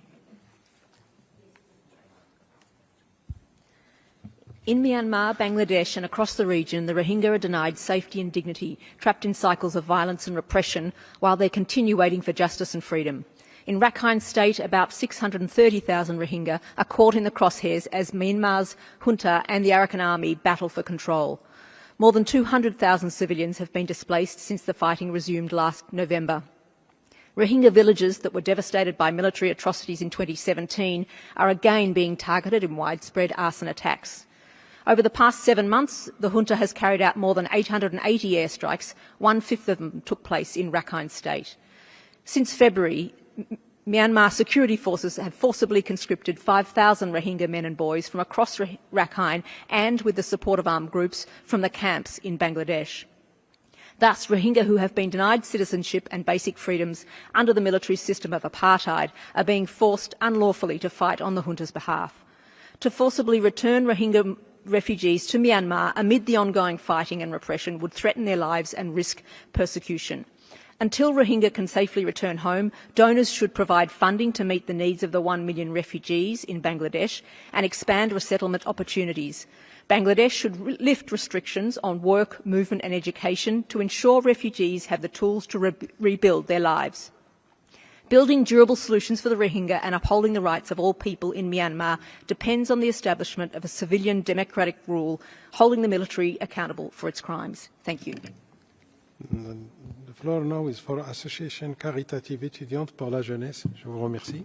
In Myanmar, Bangladesh and across the region, the Rohingya are denied safety and dignity, trapped in cycles of violence and repression while they continue waiting for justice and freedom. In Rakhine State, about 630,000 Rohingya are caught in the crosshairs as Myanmar's junta and the Arakan army battle for control. More than 200,000 civilians have been displaced since the fighting resumed last November. Rohingya villages that were devastated by military atrocities in 2017 are again being targeted in widespread arson attacks. Over the past 7 months, the junta has carried out more than 880 airstrikes. 1/5 of them took place in Rakhine State. Since February, Myanmar security forces have forcibly conscripted 5,000 Rohingya men and boys from across Rakhine and, with the support of armed groups, from the camps in Bangladesh. Thus, Rohingya who have been denied citizenship and basic freedoms under the military system of apartheid are being forced unlawfully to fight on the junta's behalf. To forcibly return Rohingya refugees to Myanmar amid the ongoing fighting and repression would threaten their lives and risk persecution. Until Rohingya can safely return home, donors should provide funding to meet the needs of the 1 million refugees in Bangladesh and expand resettlement opportunities. Bangladesh should lift restrictions on work, movement and education to ensure refugees have the tools to rebuild their lives. Building durable solutions for the Rohingya and upholding the rights of all people in Myanmar depends on the establishment of a civilian democratic rule, holding the military accountable for its crimes. Thank you. The floor now is for Association Caritative Étudiante pour la Jeunesse. Je vous remercie.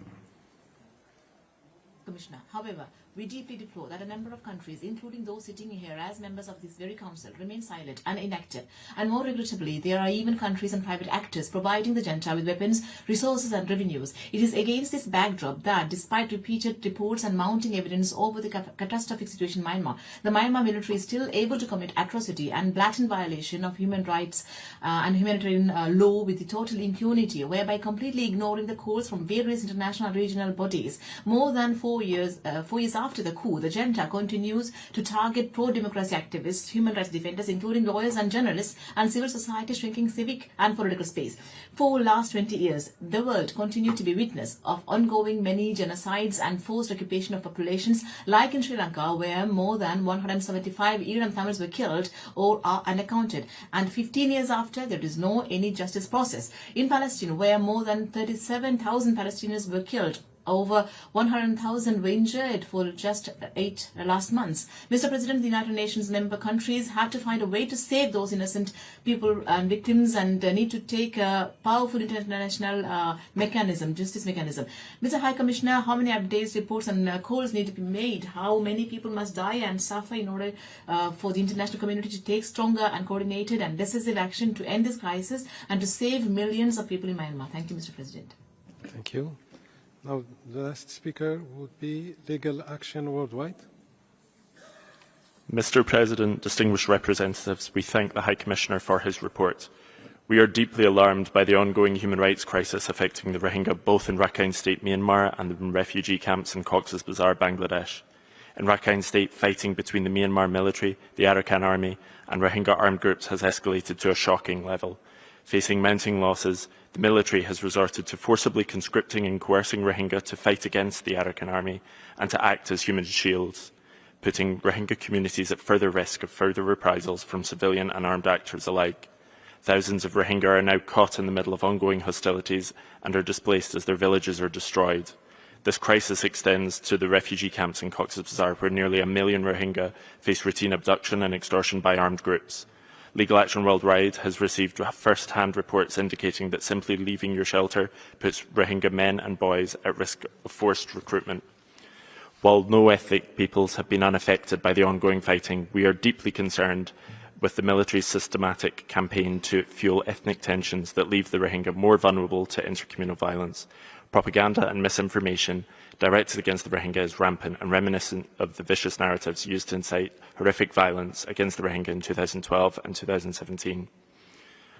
Commissioner, however, we deeply deplore that a number of countries, including those sitting here as members of this very council, remain silent and inactive. And more regrettably, there are even countries and private actors providing the junta with weapons, resources and revenues. It is against this backdrop that, despite repeated reports and mounting evidence over the catastrophic situation in Myanmar, the Myanmar military is still able to commit atrocity and blatant violation of human rights and humanitarian law with the total impunity, whereby completely ignoring the calls from various international and regional bodies. More than 4 years after the coup, the junta continues to target pro-democracy activists, human rights defenders, including lawyers and journalists, and civil society, shrinking civic and political space. For the last 20 years, the world continued to be witness of ongoing many genocides and forced occupation of populations, like in Sri Lanka, where more than 175 Iran Tamils were killed or are unaccounted. And 15 years after, there is no any justice process. In Palestine, where more than 37,000 Palestinians were killed, over 100,000 were injured for just 8 last months. Mr. President, the United Nations member countries have to find a way to save those innocent people and victims, and need to take a powerful international mechanism, justice mechanism. Mr. High Commissioner, how many updates, reports and calls need to be made? How many people must die and suffer in order for the international community to take stronger and coordinated and decisive action to end this crisis and to save millions of people in Myanmar? Thank you, Mr. President. Thank you. Now, the last speaker would be Legal Action Worldwide. Mr. President, distinguished representatives, we thank the High Commissioner for his report. We are deeply alarmed by the ongoing human rights crisis affecting the Rohingya both in Rakhine State, Myanmar, and in refugee camps in Cox's Bazar, Bangladesh. In Rakhine State, fighting between the Myanmar military, the Arakan army, and Rohingya armed groups has escalated to a shocking level. Facing mounting losses, the military has resorted to forcibly conscripting and coercing Rohingya to fight against the Arakan army and to act as human shields, putting Rohingya communities at further risk of further reprisals from civilian and armed actors alike. Thousands of Rohingya are now caught in the middle of ongoing hostilities and are displaced as their villages are destroyed. This crisis extends to the refugee camps in Cox's Bazar, where nearly 1 million Rohingya face routine abduction and extortion by armed groups. Legal Action Worldwide has received first-hand reports indicating that simply leaving your shelter puts Rohingya men and boys at risk of forced recruitment. While no ethnic peoples have been unaffected by the ongoing fighting, we are deeply concerned with the military's systematic campaign to fuel ethnic tensions that leave the Rohingya more vulnerable to intercommunal violence. Propaganda and misinformation directed against the Rohingya is rampant and reminiscent of the vicious narratives used to incite horrific violence against the Rohingya in 2012 and 2017.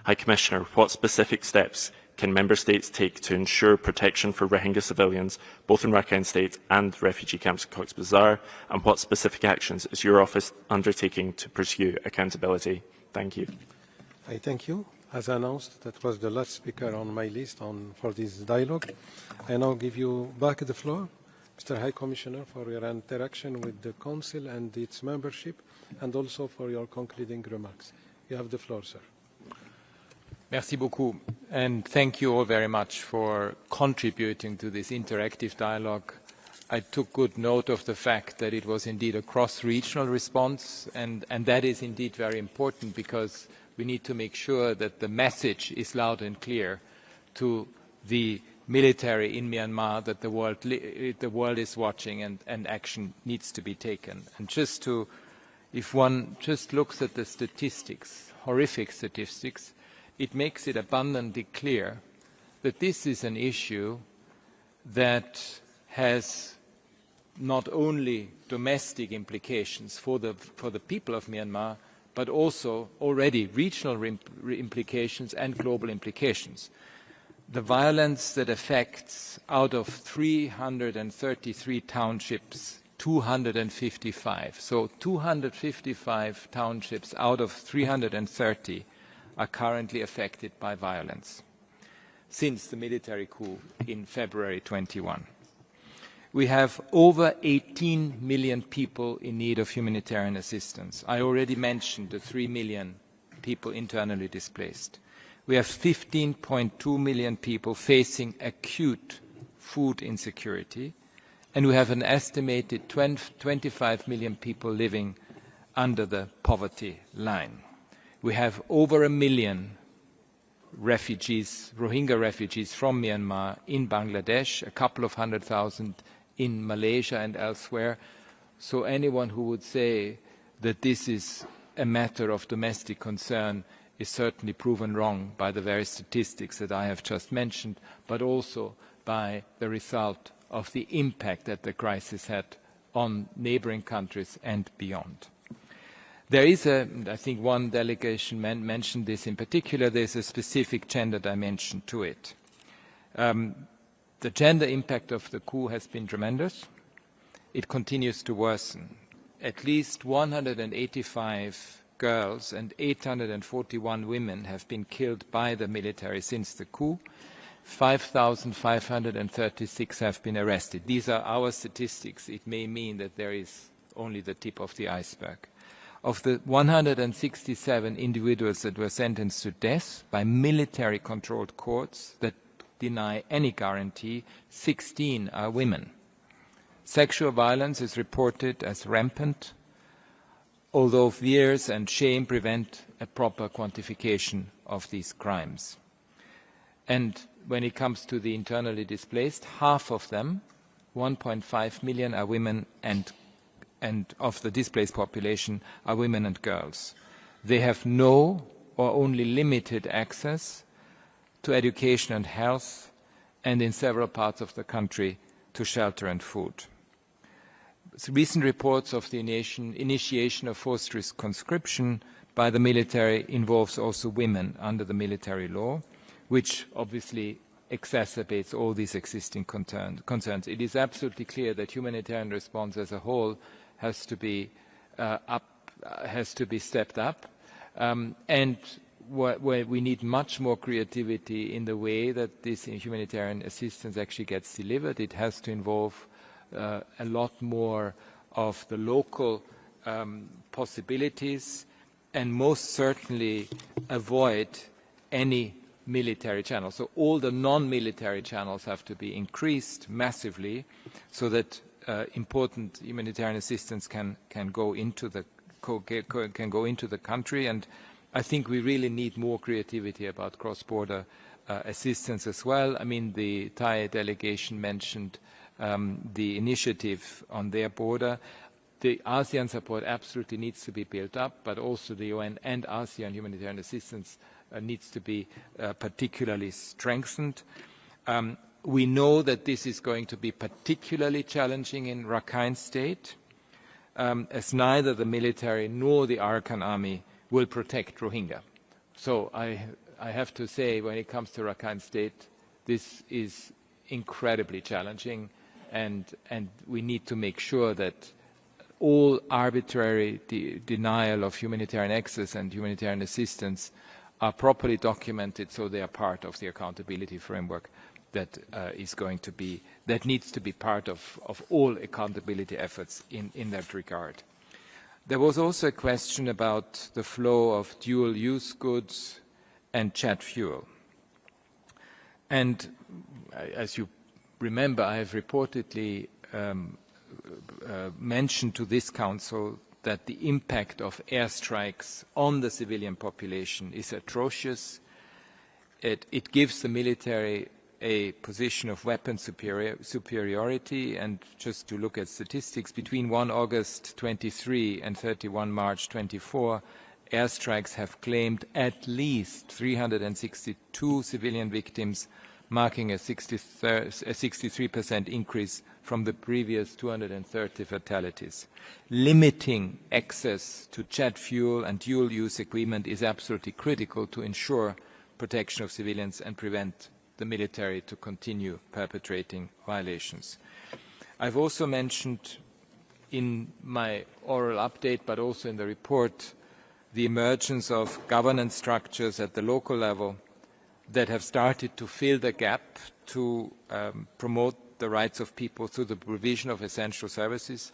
High Commissioner, what specific steps can Member States take to ensure protection for Rohingya civilians, both in Rakhine State and refugee camps in Cox's Bazar, and what specific actions is your office undertaking to pursue accountability? Thank you. I thank you. As announced, that was the last speaker on my list for this dialogue. I now give you back the floor, Mr. High Commissioner, for your interaction with the Council and its membership, and also for your concluding remarks. You have the floor, sir. Merci beaucoup, and thank you all very much for contributing to this interactive dialogue. I took good note of the fact that it was indeed a cross-regional response, and that is indeed very important, because we need to make sure that the message is loud and clear to the military in Myanmar that the world is watching, and action needs to be taken. And if one just looks at the statistics, horrific statistics, it makes it abundantly clear that this is an issue that has not only domestic implications for the people of Myanmar, but also already regional implications and global implications. The violence that affects out of 333 townships 255. So 255 townships out of 330 are currently affected by violence since the military coup in February 21. We have over 18 million people in need of humanitarian assistance. I already mentioned the 3 million people internally displaced. We have 15.2 million people facing acute food insecurity, and we have an estimated 25 million people living under the poverty line. We have over 1 million refugees, Rohingya refugees from Myanmar in Bangladesh, a couple of 100,000 in Malaysia and elsewhere. So anyone who would say that this is a matter of domestic concern is certainly proven wrong by the very statistics that I have just mentioned, but also by the result of the impact that the crisis had on neighboring countries and beyond. There is I think one delegation mentioned this in particular, there's a specific gender dimension to it. The gender impact of the coup has been tremendous. It continues to worsen. At least 185 girls and 841 women have been killed by the military since the coup. 5,536 have been arrested. These are our statistics. It may mean that there is only the tip of the iceberg. Of the 167 individuals that were sentenced to death by military-controlled courts that deny any guarantee, 16 are women. Sexual violence is reported as rampant, although fears and shame prevent a proper quantification of these crimes. And when it comes to the internally displaced, half of them, 1.5 million, are women, and of the displaced population are women and girls. They have no or only limited access to education and health, and in several parts of the country to shelter and food. Recent reports of the initiation of forced conscription by the military involves also women under the military law, which obviously exacerbates all these existing concerns. It is absolutely clear that humanitarian response as a whole has to be stepped up, and where we need much more creativity in the way that this humanitarian assistance actually gets delivered. It has to involve a lot more of the local possibilities, and most certainly avoid any military channels. So all the non-military channels have to be increased massively so that important humanitarian assistance can go into the country. And I think we really need more creativity about cross-border assistance as well. I mean, the Thai delegation mentioned the initiative on their border. The ASEAN support absolutely needs to be built up, but also the UN and ASEAN humanitarian assistance needs to be particularly strengthened. We know that this is going to be particularly challenging in Rakhine State, as neither the military nor the Arakan army will protect Rohingya. So I have to say, when it comes to Rakhine State, this is incredibly challenging, and we need to make sure that all arbitrary denial of humanitarian access and humanitarian assistance are properly documented, so they are part of the accountability framework that needs to be part of all accountability efforts in that regard. There was also a question about the flow of dual-use goods and jet fuel. And as you remember, I have reportedly mentioned to this Council that the impact of airstrikes on the civilian population is atrocious. It gives the military a position of weapon superiority, and just to look at statistics, between 1 August 23 and 31 March 24, airstrikes have claimed at least 362 civilian victims, marking a 63% increase from the previous 230 fatalities. Limiting access to jet fuel and dual-use equipment is absolutely critical to ensure protection of civilians and prevent the military to continue perpetrating violations. I've also mentioned in my oral update, but also in the report, the emergence of governance structures at the local level that have started to fill the gap to promote the rights of people through the provision of essential services.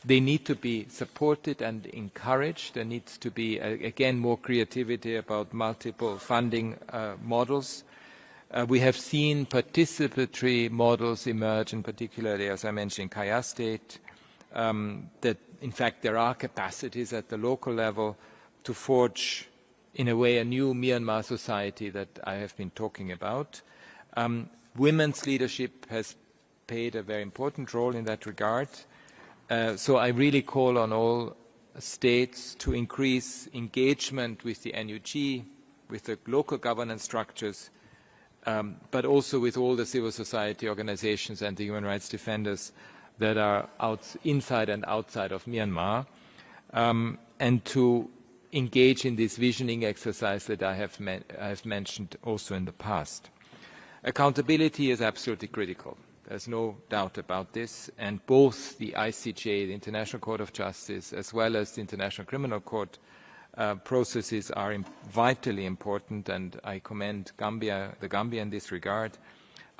They need to be supported and encouraged. There needs to be, again, more creativity about multiple funding models. We have seen participatory models emerge, in particular, as I mentioned, in Kaya State, that in fact there are capacities at the local level to forge, in a way, a new Myanmar society that I have been talking about. Women's leadership has played a very important role in that regard. So I really call on all states to increase engagement with the NUG, with the local governance structures, but also with all the civil society organizations and the human rights defenders that are inside and outside of Myanmar, and to engage in this visioning exercise that I have mentioned also in the past. Accountability is absolutely critical. There's no doubt about this, and both the ICJ, the International Court of Justice, as well as the International Criminal Court processes are vitally important, and I commend the Gambia in this regard.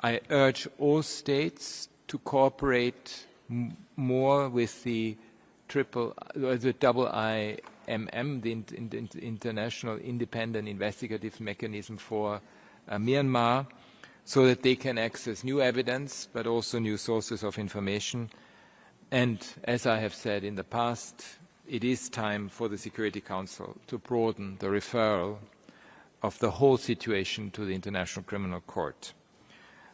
I urge all states to cooperate more with the IIMM, the International Independent Investigative Mechanism for Myanmar, so that they can access new evidence, but also new sources of information. And as I have said in the past, it is time for the Security Council to broaden the referral of the whole situation to the International Criminal Court.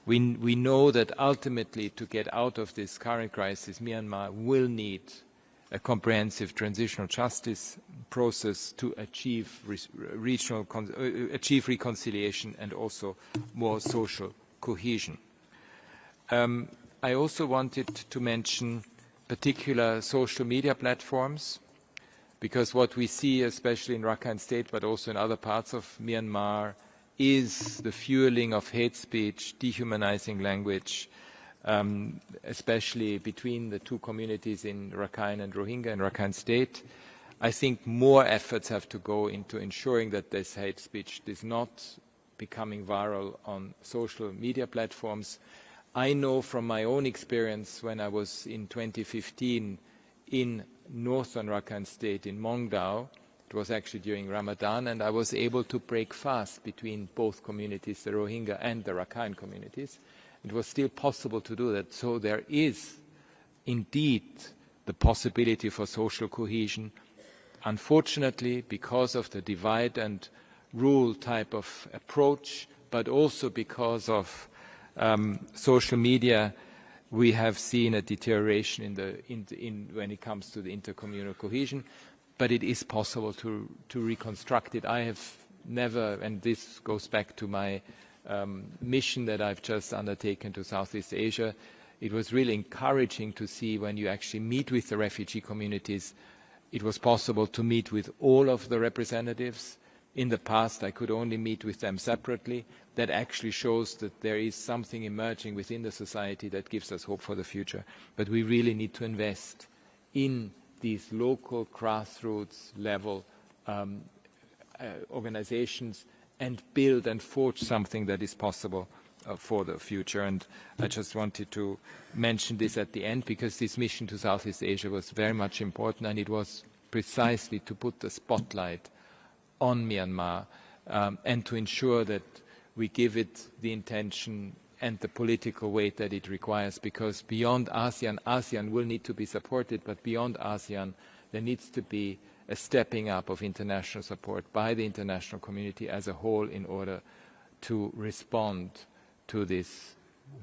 We know that ultimately, to get out of this current crisis, Myanmar will need a comprehensive transitional justice process to achieve reconciliation and also more social cohesion. I also wanted to mention particular social media platforms, because what we see, especially in Rakhine State, but also in other parts of Myanmar, is the fueling of hate speech, dehumanizing language, especially between the two communities in Rakhine and Rohingya in Rakhine State. I think more efforts have to go into ensuring that this hate speech is not becoming viral on social media platforms. I know from my own experience when I was in 2015 in northern Rakhine State in Mongdao, it was actually during Ramadan, and I was able to break fast between both communities, the Rohingya and the Rakhine communities. It was still possible to do that. So there is indeed the possibility for social cohesion. Unfortunately, because of the divide and rule type of approach, but also because of social media, we have seen a deterioration when it comes to the intercommunal cohesion. But it is possible to reconstruct it. I have never, and this goes back to my mission that I've just undertaken to Southeast Asia, it was really encouraging to see when you actually meet with the refugee communities, it was possible to meet with all of the representatives. In the past, I could only meet with them separately. That actually shows that there is something emerging within the society that gives us hope for the future. But we really need to invest in these local grassroots level organizations and build and forge something that is possible for the future. And I just wanted to mention this at the end, because this mission to Southeast Asia was very much important, and it was precisely to put the spotlight on Myanmar and to ensure that we give it the intention and the political weight that it requires, because beyond ASEAN, ASEAN will need to be supported, but beyond ASEAN, there needs to be a stepping up of international support by the international community as a whole in order to respond to this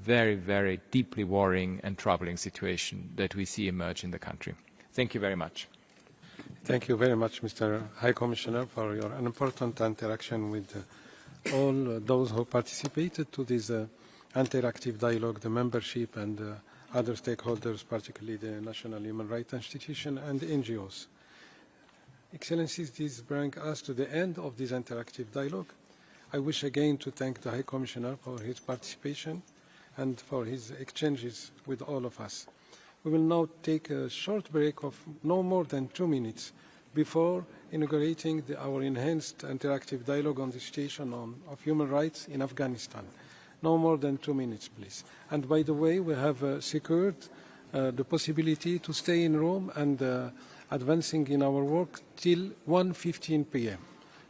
very, very deeply worrying and troubling situation that we see emerge in the country. Thank you very much. Thank you very much, Mr. High Commissioner, for your important interaction with all those who participated to this interactive dialogue, the membership and other stakeholders, particularly the National Human Rights Institution and the NGOs. Excellencies, this brings us to the end of this interactive dialogue. I wish again to thank the High Commissioner for his participation and for his exchanges with all of us. We will now take a short break of no more than 2 minutes before inaugurating our enhanced interactive dialogue on the situation of human rights in Afghanistan. No more than 2 minutes, please. And by the way, we have secured the possibility to stay in room and advancing in our work till 1:15 p.m.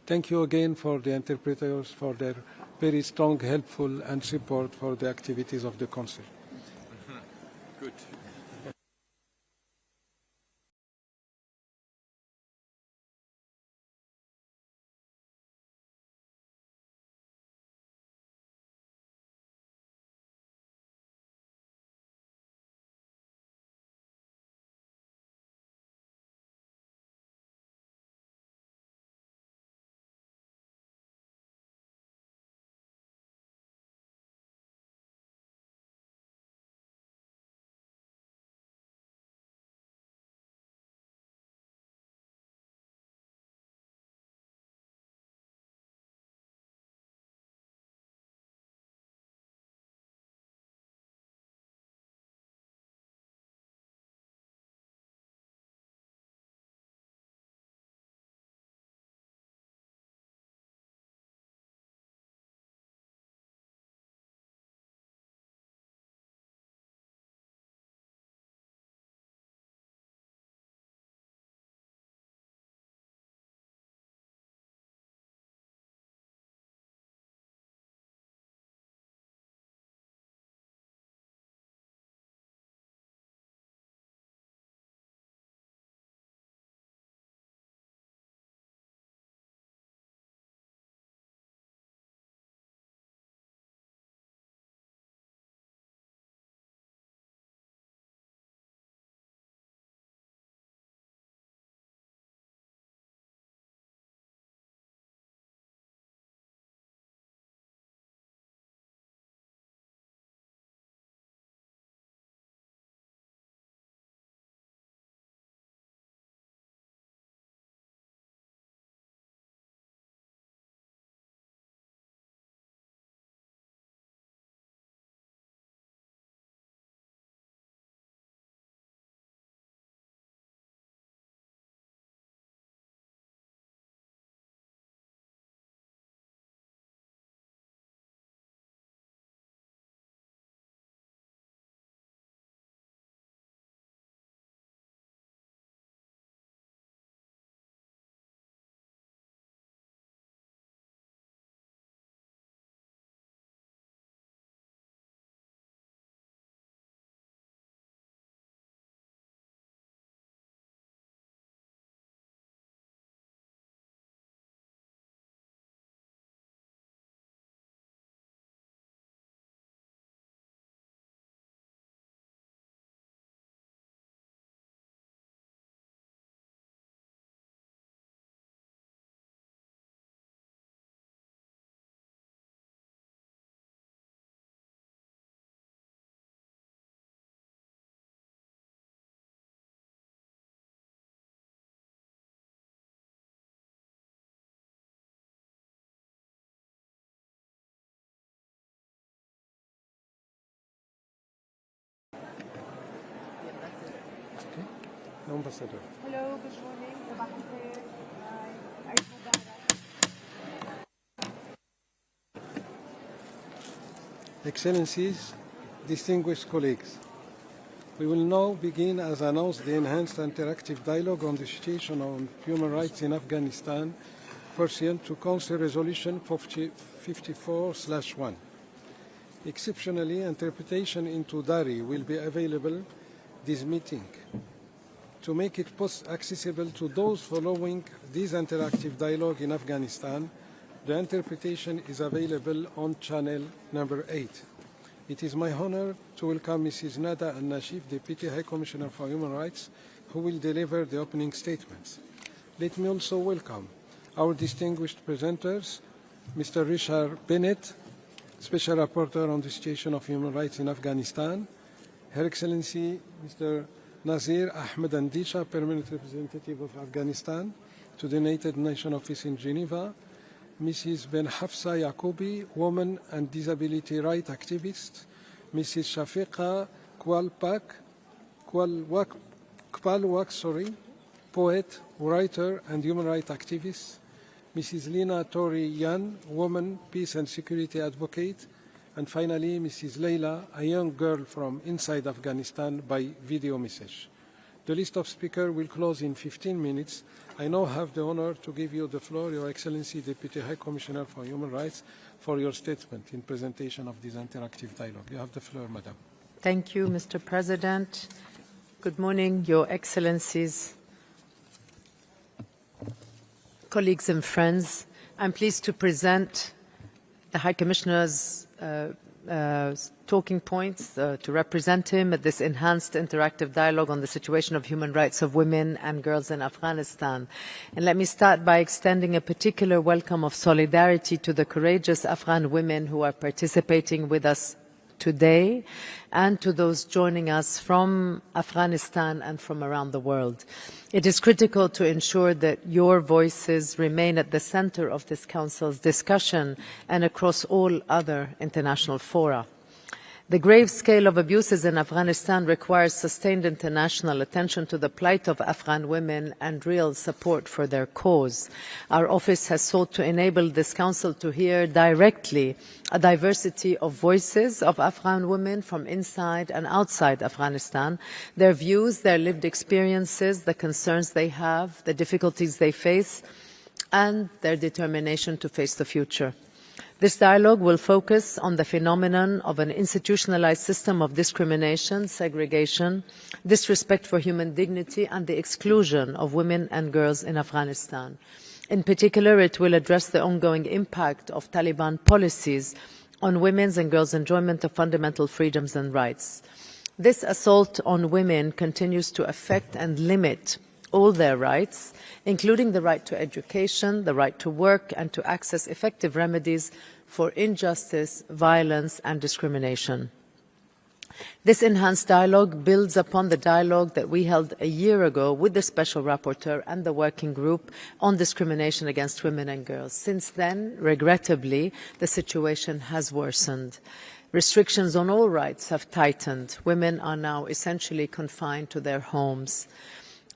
Thank you again for the interpreters for their very strong, helpful and support for the activities of the Council. Good. Ambassador. Hello, good morning. Excellencies, distinguished colleagues, we will now begin, as announced, the enhanced interactive dialogue on the situation of human rights in Afghanistan, pursuant to Council Resolution 54/1. Exceptionally, interpretation into Dari will be available this meeting. To make it accessible to those following this interactive dialogue in Afghanistan, the interpretation is available on channel number 8. It is my honor to welcome Mrs. Nada Al-Nashif, Deputy High Commissioner for Human Rights, who will deliver the opening statements. Let me also welcome our distinguished presenters, Mr. Richard Bennett, Special Rapporteur on the situation of human rights in Afghanistan, Her Excellency Mr. Nazir Ahmed Andisha, Permanent Representative of Afghanistan to the United Nations Office in Geneva, Mrs. Ben Hafsa Yaqoubi, woman and disability rights activist, Mrs. Shafiqa Kpal, poet, writer, and human rights activist, Mrs. Lina Tori Yan, woman, peace and security advocate, and finally, Mrs. Leila, a young girl from inside Afghanistan by video message. The list of speakers will close in 15 minutes. I now have the honor to give you the floor, Your Excellency, Deputy High Commissioner for Human Rights, for your statement in presentation of this interactive dialogue. You have the floor, Madam. Thank you, Mr. President. Good morning, Your Excellencies, colleagues and friends. I'm pleased to present the High Commissioner's talking points to represent him at this enhanced interactive dialogue on the situation of human rights of women and girls in Afghanistan. And let me start by extending a particular welcome of solidarity to the courageous Afghan women who are participating with us today and to those joining us from Afghanistan and from around the world. It is critical to ensure that your voices remain at the center of this Council's discussion and across all other international fora. The grave scale of abuses in Afghanistan requires sustained international attention to the plight of Afghan women and real support for their cause. Our office has sought to enable this Council to hear directly a diversity of voices of Afghan women from inside and outside Afghanistan, their views, their lived experiences, the concerns they have, the difficulties they face, and their determination to face the future. This dialogue will focus on the phenomenon of an institutionalized system of discrimination, segregation, disrespect for human dignity, and the exclusion of women and girls in Afghanistan. In particular, it will address the ongoing impact of Taliban policies on women's and girls' enjoyment of fundamental freedoms and rights. This assault on women continues to affect and limit all their rights, including the right to education, the right to work, and to access effective remedies for injustice, violence, and discrimination. This enhanced dialogue builds upon the dialogue that we held a year ago with the Special Rapporteur and the Working Group on discrimination against women and girls. Since then, regrettably, the situation has worsened. Restrictions on all rights have tightened. Women are now essentially confined to their homes.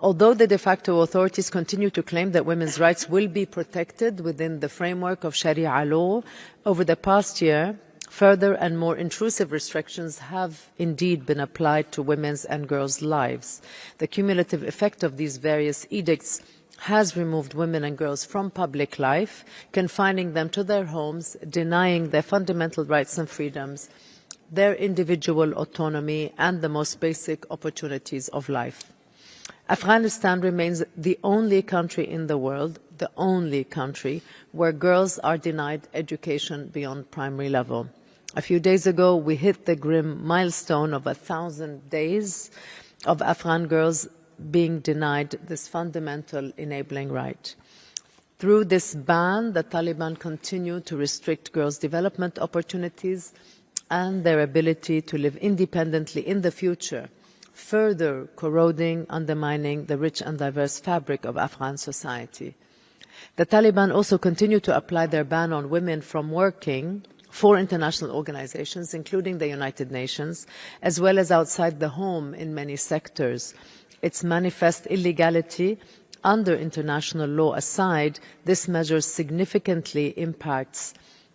Although the de facto authorities continue to claim that women's rights will be protected within the framework of Sharia law, over the past year, further and more intrusive restrictions have indeed been applied to women's and girls' lives. The cumulative effect of these various edicts has removed women and girls from public life, confining them to their homes, denying their fundamental rights and freedoms, their individual autonomy, and the most basic opportunities of life. Afghanistan remains the only country in the world, the only country, where girls are denied education beyond primary level. A few days ago, we hit the grim milestone of 1,000 days of Afghan girls being denied this fundamental enabling right. Through this ban, the Taliban continue to restrict girls' development opportunities and their ability to live independently in the future, further corroding, undermining the rich and diverse fabric of Afghan society. The Taliban also continue to apply their ban on women from working for international organizations, including the United Nations, as well as outside the home in many sectors. Its manifest illegality under international law aside, this measure significantly impacts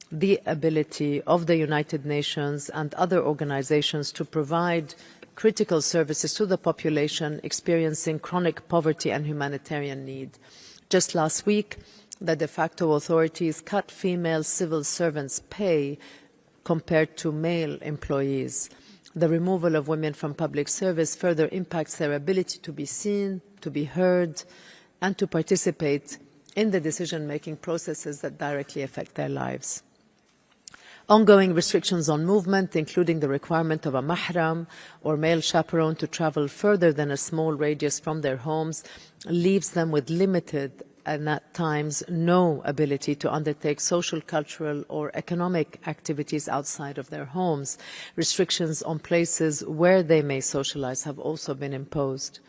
the ability of the United Nations and other organizations to provide critical services to the population experiencing chronic poverty and humanitarian need. Just last week, the de facto authorities cut female civil servants' pay compared to male employees. The removal of women from public service further impacts their ability to be seen, to be heard, and to participate in the decision-making processes that directly affect their lives. Ongoing restrictions on movement, including the requirement of a mahram or male chaperone to travel further than a small radius from their homes, leaves them with limited and at times no ability to undertake social, cultural or economic activities outside of their homes. Restrictions on places where they may socialize have also been imposed.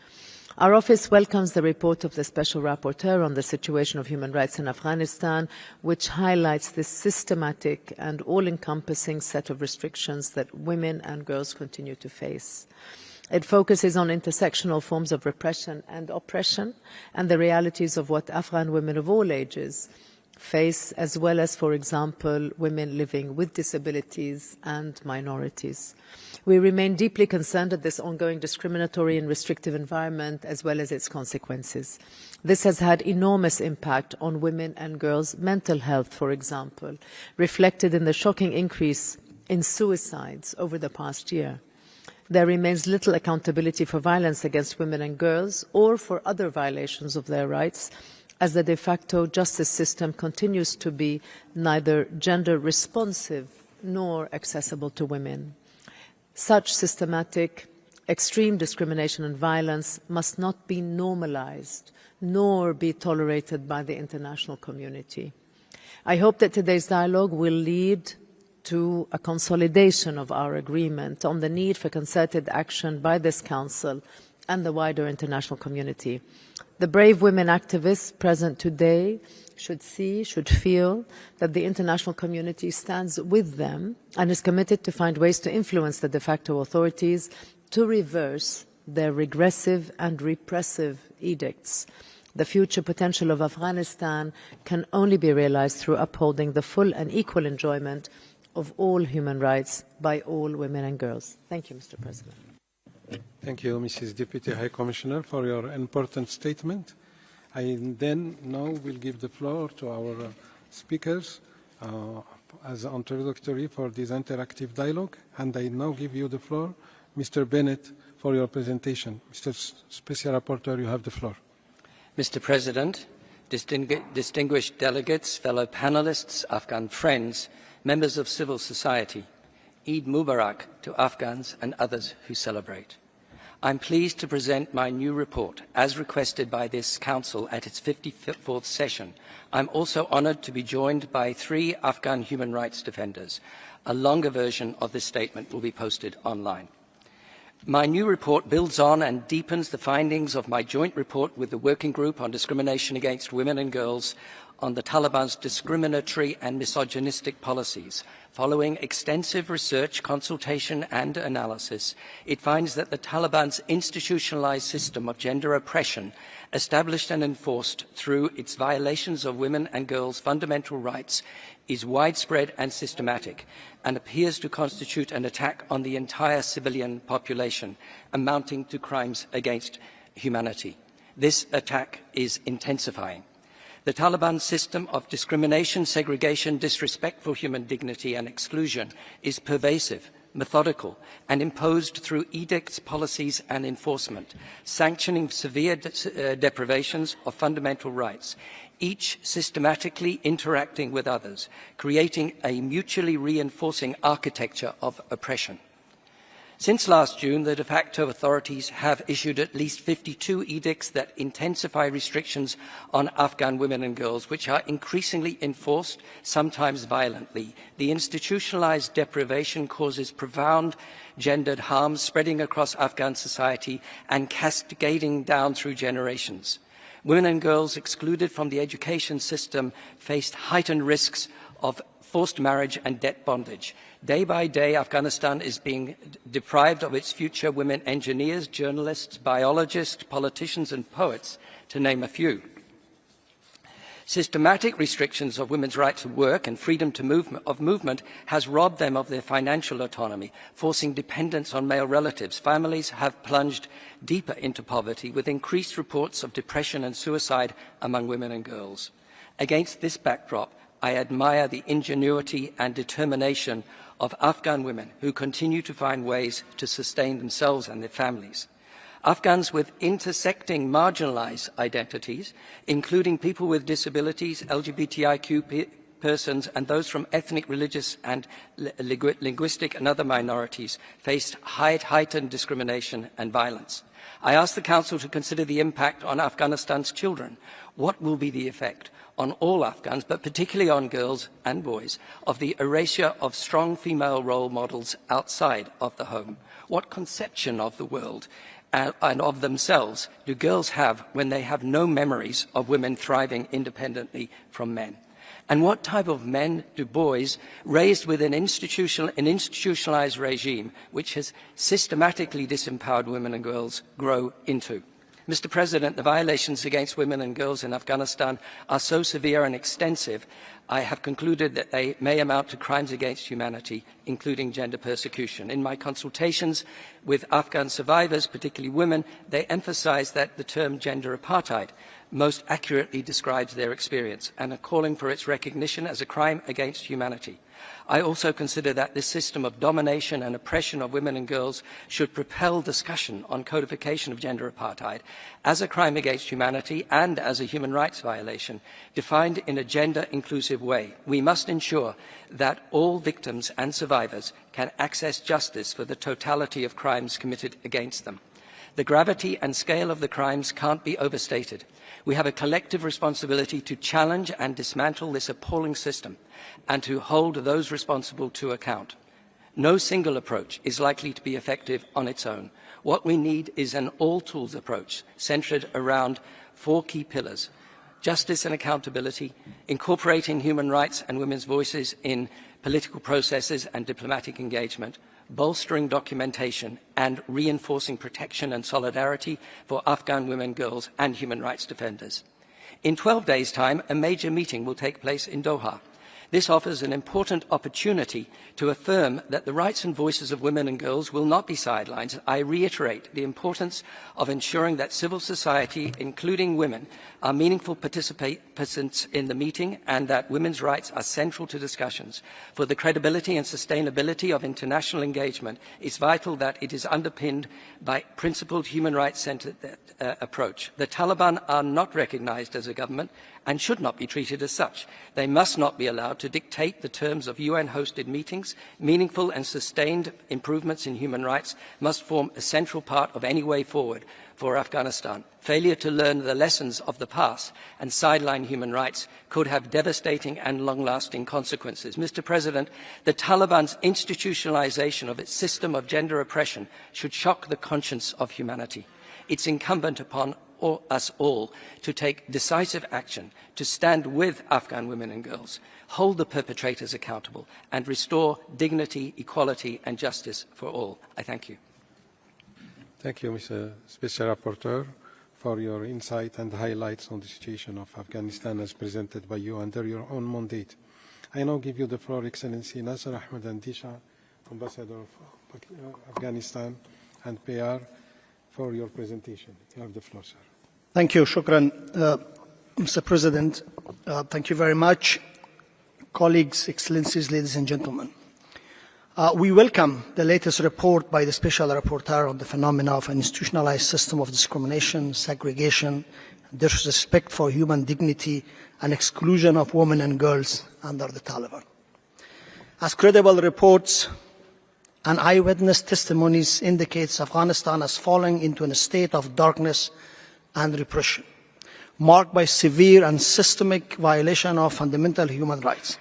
Our office welcomes the report of the Special Rapporteur on the situation of human rights in Afghanistan, which highlights this systematic and all-encompassing set of restrictions that women and girls continue to face. It focuses on intersectional forms of repression and oppression and the realities of what Afghan women of all ages face, as well as, for example, women living with disabilities and minorities. We remain deeply concerned at this ongoing discriminatory and restrictive environment, as well as its consequences. This has had enormous impact on women and girls' mental health, for example, reflected in the shocking increase in suicides over the past year. There remains little accountability for violence against women and girls or for other violations of their rights, as the de facto justice system continues to be neither gender responsive nor accessible to women. Such systematic, extreme discrimination and violence must not be normalized nor be tolerated by the international community. I hope that today's dialogue will lead to a consolidation of our agreement on the need for concerted action by this Council and the wider international community. The brave women activists present today should feel that the international community stands with them and is committed to find ways to influence the de facto authorities to reverse their regressive and repressive edicts. The future potential of Afghanistan can only be realized through upholding the full and equal enjoyment of all human rights by all women and girls. Thank you, Mr. President. Thank you, Mrs. Deputy High Commissioner, for your important statement. I then now will give the floor to our speakers as introductory for this interactive dialogue, and I now give you the floor, Mr. Bennett, for your presentation. Mr. Special Rapporteur, you have the floor. Mr. President, distinguished delegates, fellow panelists, Afghan friends, members of civil society, Eid Mubarak to Afghans and others who celebrate. I'm pleased to present my new report as requested by this Council at its 54th session. I'm also honoured to be joined by 3 Afghan human rights defenders. A longer version of this statement will be posted online. My new report builds on and deepens the findings of my joint report with the Working Group on Discrimination Against Women and Girls on the Taliban's discriminatory and misogynistic policies. Following extensive research, consultation and analysis, it finds that the Taliban's institutionalized system of gender oppression, established and enforced through its violations of women and girls' fundamental rights, is widespread and systematic, and appears to constitute an attack on the entire civilian population, amounting to crimes against humanity. This attack is intensifying. The Taliban system of discrimination, segregation, disrespect for human dignity and exclusion is pervasive, methodical, and imposed through edicts, policies and enforcement, sanctioning severe deprivations of fundamental rights, each systematically interacting with others, creating a mutually reinforcing architecture of oppression. Since last June, the de facto authorities have issued at least 52 edicts that intensify restrictions on Afghan women and girls, which are increasingly enforced, sometimes violently. The institutionalized deprivation causes profound gendered harm spreading across Afghan society and cascading down through generations. Women and girls excluded from the education system faced heightened risks of forced marriage and debt bondage. Day by day, Afghanistan is being deprived of its future women engineers, journalists, biologists, politicians and poets, to name a few. Systematic restrictions of women's right to work and freedom of movement has robbed them of their financial autonomy, forcing dependence on male relatives. Families have plunged deeper into poverty, with increased reports of depression and suicide among women and girls. Against this backdrop, I admire the ingenuity and determination of Afghan women who continue to find ways to sustain themselves and their families. Afghans with intersecting marginalized identities, including people with disabilities, LGBTIQ persons, and those from ethnic, religious, and linguistic and other minorities, faced heightened discrimination and violence. I ask the Council to consider the impact on Afghanistan's children. What will be the effect on all Afghans, but particularly on girls and boys, of the erasure of strong female role models outside of the home? What conception of the world and of themselves do girls have when they have no memories of women thriving independently from men? And what type of men do boys raised within an institutionalized regime which has systematically disempowered women and girls grow into? Mr. President, the violations against women and girls in Afghanistan are so severe and extensive, I have concluded that they may amount to crimes against humanity, including gender persecution. In my consultations with Afghan survivors, particularly women, they emphasize that the term gender apartheid most accurately describes their experience and are calling for its recognition as a crime against humanity. I also consider that this system of domination and oppression of women and girls should propel discussion on codification of gender apartheid as a crime against humanity and as a human rights violation, defined in a gender-inclusive way. We must ensure that all victims and survivors can access justice for the totality of crimes committed against them. The gravity and scale of the crimes can't be overstated. We have a collective responsibility to challenge and dismantle this appalling system and to hold those responsible to account. No single approach is likely to be effective on its own. What we need is an all-tools approach centered around 4 key pillars: justice and accountability, incorporating human rights and women's voices in political processes and diplomatic engagement, bolstering documentation, and reinforcing protection and solidarity for Afghan women, girls, and human rights defenders. In 12 days' time, a major meeting will take place in Doha. This offers an important opportunity to affirm that the rights and voices of women and girls will not be sidelined. I reiterate the importance of ensuring that civil society, including women, are meaningful participants in the meeting and that women's rights are central to discussions. For the credibility and sustainability of international engagement, it's vital that it is underpinned by principled human rights-centered approach. The Taliban are not recognized as a government and should not be treated as such. They must not be allowed to dictate the terms of UN-hosted meetings. Meaningful and sustained improvements in human rights must form a central part of any way forward for Afghanistan. Failure to learn the lessons of the past and sideline human rights could have devastating and long-lasting consequences. Mr. President, the Taliban's institutionalization of its system of gender oppression should shock the conscience of humanity. It's incumbent upon us all to take decisive action, to stand with Afghan women and girls, hold the perpetrators accountable, and restore dignity, equality, and justice for all. I thank you. Thank you, Mr. Special Rapporteur, for your insight and highlights on the situation of Afghanistan as presented by you under your own mandate. I now give you the floor, Excellency Nasser Ahmed Andisha, Ambassador of Afghanistan and PR, for your presentation. You have the floor, sir. Thank you. Shukran, Mr. President. Thank you very much. Colleagues, Excellencies, ladies and gentlemen. We welcome the latest report by the Special Rapporteur on the phenomena of an institutionalized system of discrimination, segregation, disrespect for human dignity, and exclusion of women and girls under the Taliban. As credible reports and eyewitness testimonies indicates, Afghanistan has fallen into a state of darkness and repression, marked by severe and systemic violation of fundamental human rights.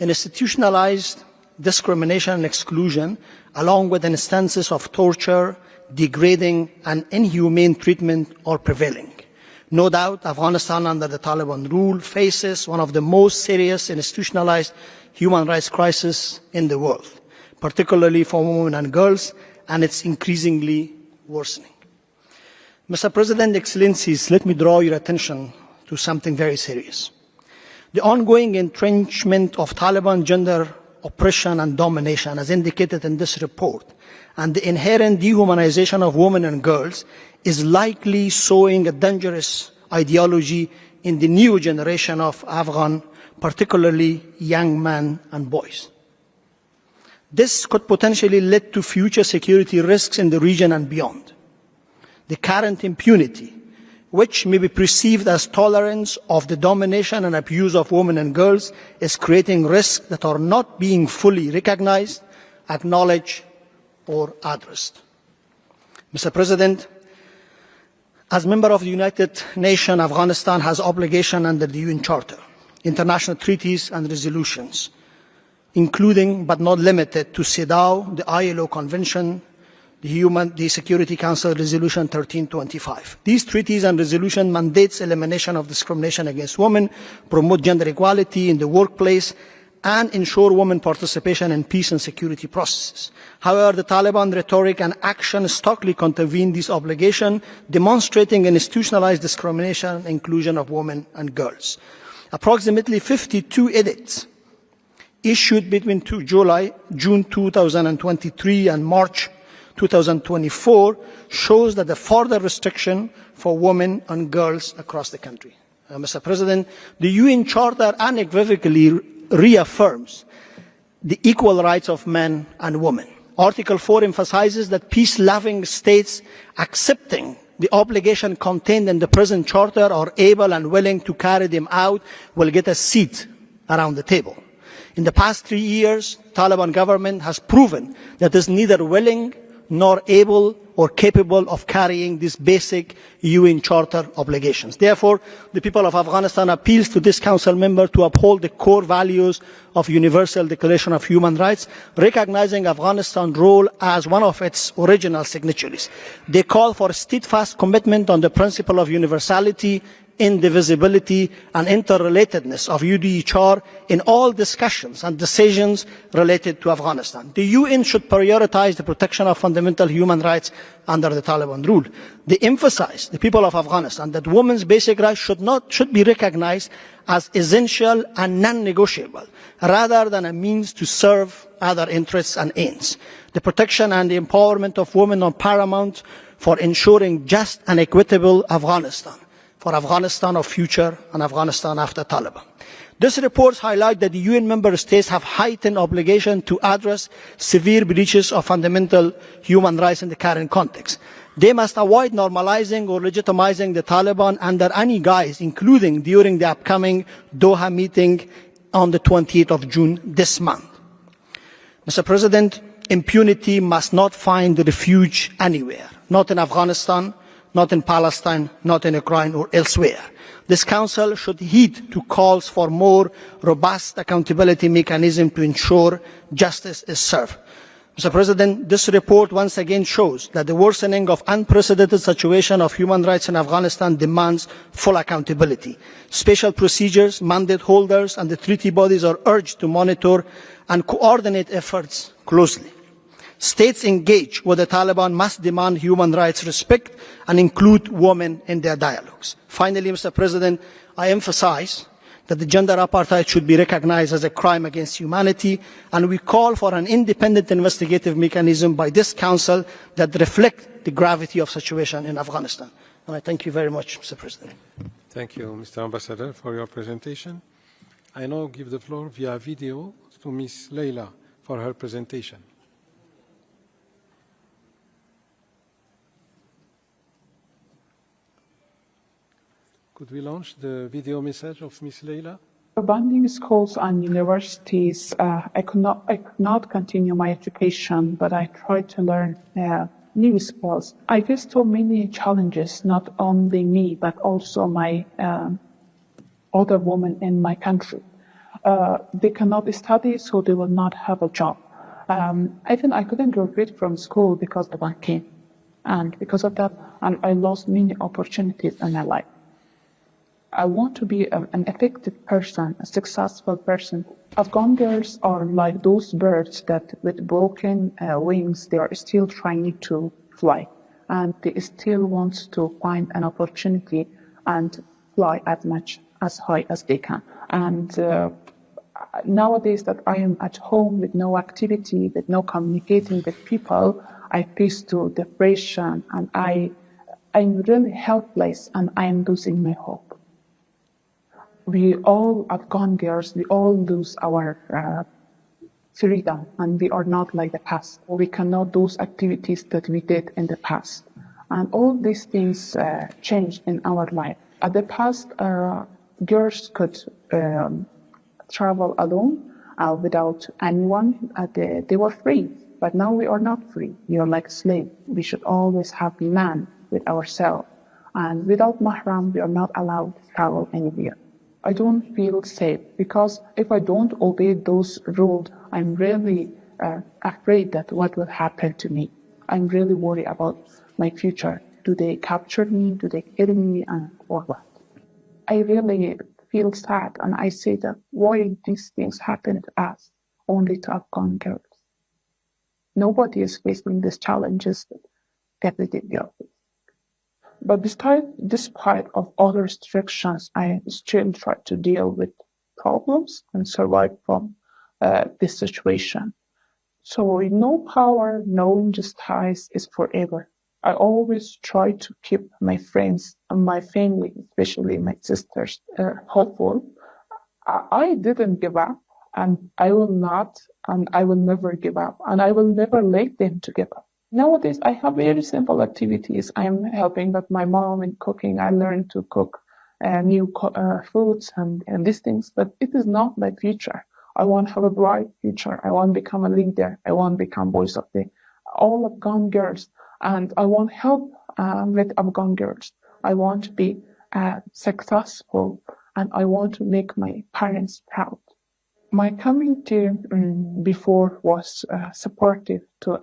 Institutionalized discrimination and exclusion, along with instances of torture, degrading, and inhumane treatment are prevailing. No doubt, Afghanistan under the Taliban rule faces one of the most serious institutionalized human rights crises in the world, particularly for women and girls, and it's increasingly worsening. Mr. President, Excellencies, let me draw your attention to something very serious. The ongoing entrenchment of Taliban gender oppression and domination, as indicated in this report, and the inherent dehumanization of women and girls is likely sowing a dangerous ideology in the new generation of Afghan, particularly young men and boys. This could potentially lead to future security risks in the region and beyond. The current impunity, which may be perceived as tolerance of the domination and abuse of women and girls, is creating risks that are not being fully recognized, acknowledged, or addressed. Mr. President, as member of the United Nations, Afghanistan has obligation under the UN Charter, international treaties and resolutions, including but not limited to CEDAW, the ILO Convention, the Security Council Resolution 1325. These treaties and resolution mandates elimination of discrimination against women, promote gender equality in the workplace, and ensure women participation in peace and security processes. However, the Taliban rhetoric and action starkly contravene this obligation, demonstrating institutionalized discrimination and inclusion of women and girls. Approximately 52 edicts issued between June 2023 and March 2024 shows that the further restriction for women and girls across the country. Mr. President, the UN Charter unequivocally reaffirms the equal rights of men and women. Article 4 emphasizes that peace-loving states accepting the obligation contained in the present charter are able and willing to carry them out will get a seat around the table. In the past 3 years, Taliban government has proven that it is neither willing nor able or capable of carrying these basic UN Charter obligations. Therefore, the people of Afghanistan appeals to this Council member to uphold the core values of Universal Declaration of Human Rights, recognizing Afghanistan's role as one of its original signatories. They call for a steadfast commitment on the principle of universality, indivisibility and interrelatedness of UDHR in all discussions and decisions related to Afghanistan. The UN should prioritize the protection of fundamental human rights under the Taliban rule. They emphasize the people of Afghanistan that women's basic rights should be recognized as essential and non-negotiable, rather than a means to serve other interests and ends. The protection and the empowerment of women are paramount for ensuring just and equitable Afghanistan, for Afghanistan of future and Afghanistan after Taliban. These reports highlight that the UN member states have heightened obligation to address severe breaches of fundamental human rights in the current context. They must avoid normalizing or legitimizing the Taliban under any guise, including during the upcoming Doha meeting on the 28th of June this month. Mr. President, impunity must not find refuge anywhere, not in Afghanistan, not in Palestine, not in Ukraine or elsewhere. This Council should heed to calls for more robust accountability mechanism to ensure justice is served. Mr. President, this report once again shows that the worsening of unprecedented situation of human rights in Afghanistan demands full accountability. Special procedures, mandate holders and the treaty bodies are urged to monitor and coordinate efforts closely. States engaged with the Taliban must demand human rights respect and include women in their dialogues. Finally, Mr. President, I emphasize that the gender apartheid should be recognized as a crime against humanity, and we call for an independent investigative mechanism by this Council that reflects the gravity of the situation in Afghanistan. And I thank you very much, Mr. President. Thank you, Mr. Ambassador, for your presentation. I now give the floor via video to Ms. Leila for her presentation. Could we launch the video message of Ms. Leila? Abandoning schools and universities, I could not continue my education, but I tried to learn new skills. I faced so many challenges, not only me, but also my other women in my country. They cannot study, so they will not have a job. Even I couldn't graduate from school because the one came. And because of that, I lost many opportunities in my life. I want to be an effective person, a successful person. Afghan girls are like those birds that with broken wings, they are still trying to fly. And they still want to find an opportunity and fly as high as they can. And nowadays that I am at home with no activity, with no communicating with people, I face to depression and I'm really helpless and I am losing my hope. We all Afghan girls, we all lose our freedom and we are not like the past. We cannot do activities that we did in the past. And all these things changed in our life. At the past, girls could travel alone without anyone. They were free, but now we are not free. We are like slaves. We should always have man with ourselves. And without mahram, we are not allowed to travel anywhere. I don't feel safe because if I don't obey those rules, I'm really afraid that what will happen to me. I'm really worried about my future. Do they capture me? Do they kill me? Or what? I really feel sad, and I say that why these things happen to us, only to Afghan girls. Nobody is facing these challenges that everyday girls. But despite of all restrictions, I still try to deal with problems and survive from this situation. So no power, no injustice is forever. I always try to keep my friends and my family, especially my sisters, hopeful. I didn't give up, and I will not, and I will never give up, and I will never let them to give up. Nowadays, I have very simple activities. I'm helping with my mom in cooking. I learned to cook new foods and these things, but it is not my future. I want to have a bright future. I want to become a leader. I want to become voice of all Afghan girls. And I want help with Afghan girls. I want to be successful, and I want to make my parents proud. My community before was supportive to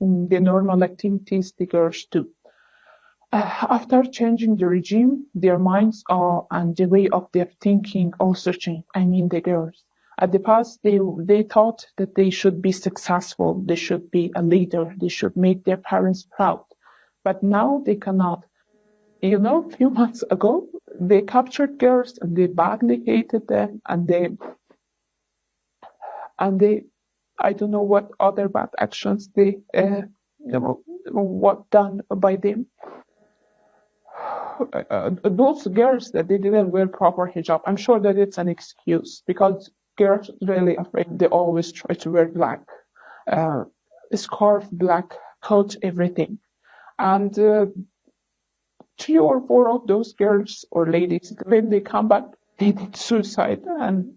the normal activities the girls do. After changing the regime, their minds and the way of their thinking also changed. I mean the girls. At the past, they thought that they should be successful, they should be a leader, they should make their parents proud. But now they cannot. You know, a few months ago, they captured girls and they badly hated them, and they I don't know what other bad actions what done by them. Those girls that they didn't wear proper hijab, I'm sure that it's an excuse, because girls really afraid. They always try to wear black scarf, black coat, everything. And 3 or 4 of those girls or ladies, when they come back, they did suicide. And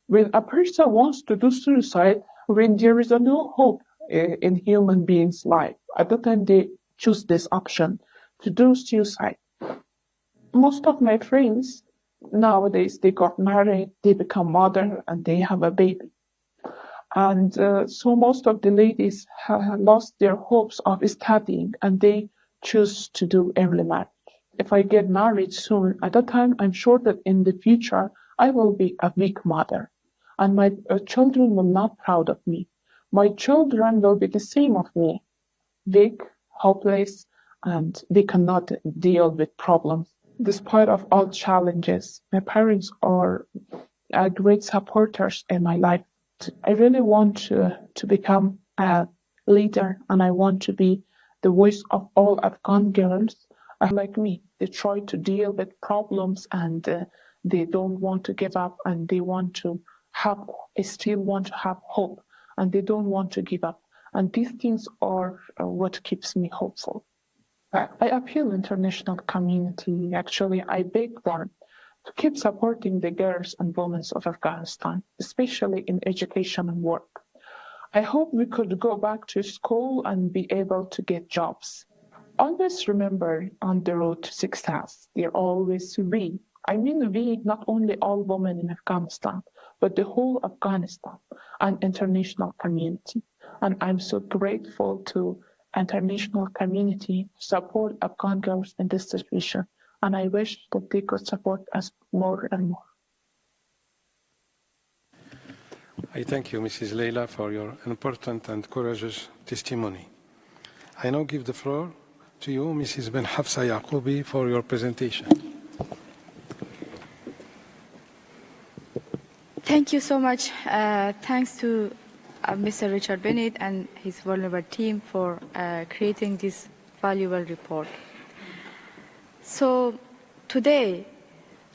when a person wants to do suicide, when there is no hope in human beings' life, at the time they choose this option to do suicide. Most of my friends nowadays, they got married, they become mother, and they have a baby. And so most of the ladies have lost their hopes of studying, and they choose to do early marriage. If I get married soon, at that time, I'm sure that in the future, I will be a weak mother, and my children will not be proud of me. My children will be the same of me, weak, hopeless, and they cannot deal with problems. Despite of all challenges, my parents are great supporters in my life. I really want to become a leader, and I want to be the voice of all Afghan girls like me. They try to deal with problems, and they don't want to give up, and they still want to have hope, and they don't want to give up. And these things are what keeps me hopeful. I appeal to the international community. Actually, I beg them to keep supporting the girls and women of Afghanistan, especially in education and work. I hope we could go back to school and be able to get jobs. Always remember, on the road to success, there always we. I mean we, not only all women in Afghanistan, but the whole Afghanistan and international community. And I'm so grateful to international community to support Afghan girls in this situation. And I wish that they could support us more and more. I thank you, Mrs. Leila, for your important and courageous testimony. I now give the floor to you, Mrs. Ben Hafsa Yaqoubi, for your presentation. Thank you so much. Thanks to Mr. Richard Bennett and his vulnerable team for creating this valuable report. So today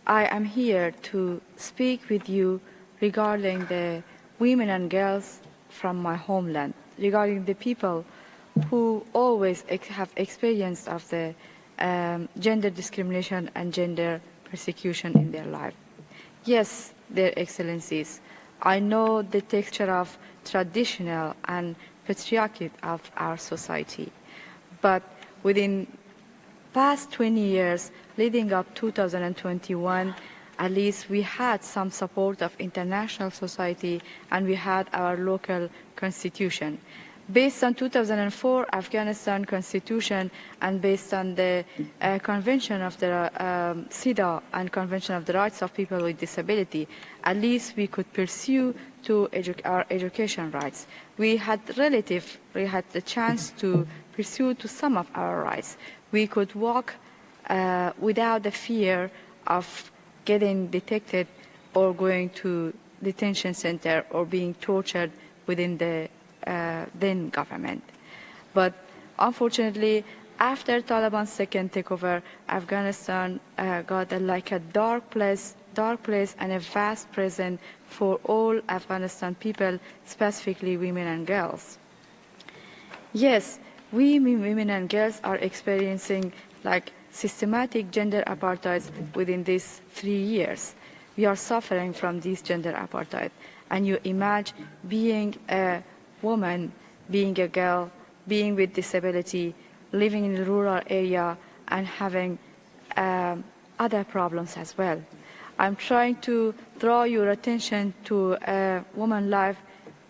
I am here to speak with you regarding the women and girls from my homeland, regarding the people who always have experience of the gender discrimination and gender persecution in their life. Yes, Their Excellencies, I know the texture of traditional and patriarchate of our society, but within past 20 years leading up 2021, at least we had some support of international society and we had our local constitution. Based on 2004 Afghanistan constitution and based on the Convention of the CEDAW and Convention of the Rights of People with Disability, at least we could pursue to our education rights. We had the chance to pursue to some of our rights. We could walk without the fear of getting detected or going to detention center or being tortured within the then government. But unfortunately, after Taliban's second takeover, Afghanistan got like a dark place and a vast prison for all Afghanistan people, specifically women and girls. Yes, we women and girls are experiencing like systematic gender apartheid within these 3 years. We are suffering from this gender apartheid. And you imagine being a woman, being a girl, being with disability, living in a rural area and having other problems as well. I'm trying to draw your attention to a woman life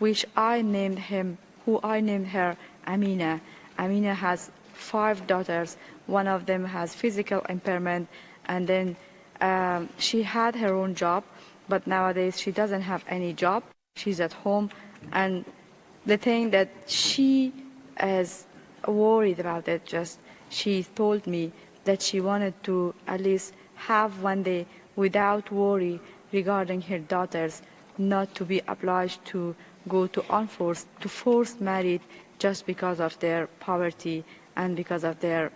which I named her Amina. Amina has 5 daughters. One of them has physical impairment, and then she had her own job, but nowadays she doesn't have any job. She's at home, and the thing that she is worried about it, she told me that she wanted to at least have one day without worry regarding her daughters, not to be obliged to go to forced marriage just because of their poverty and because of their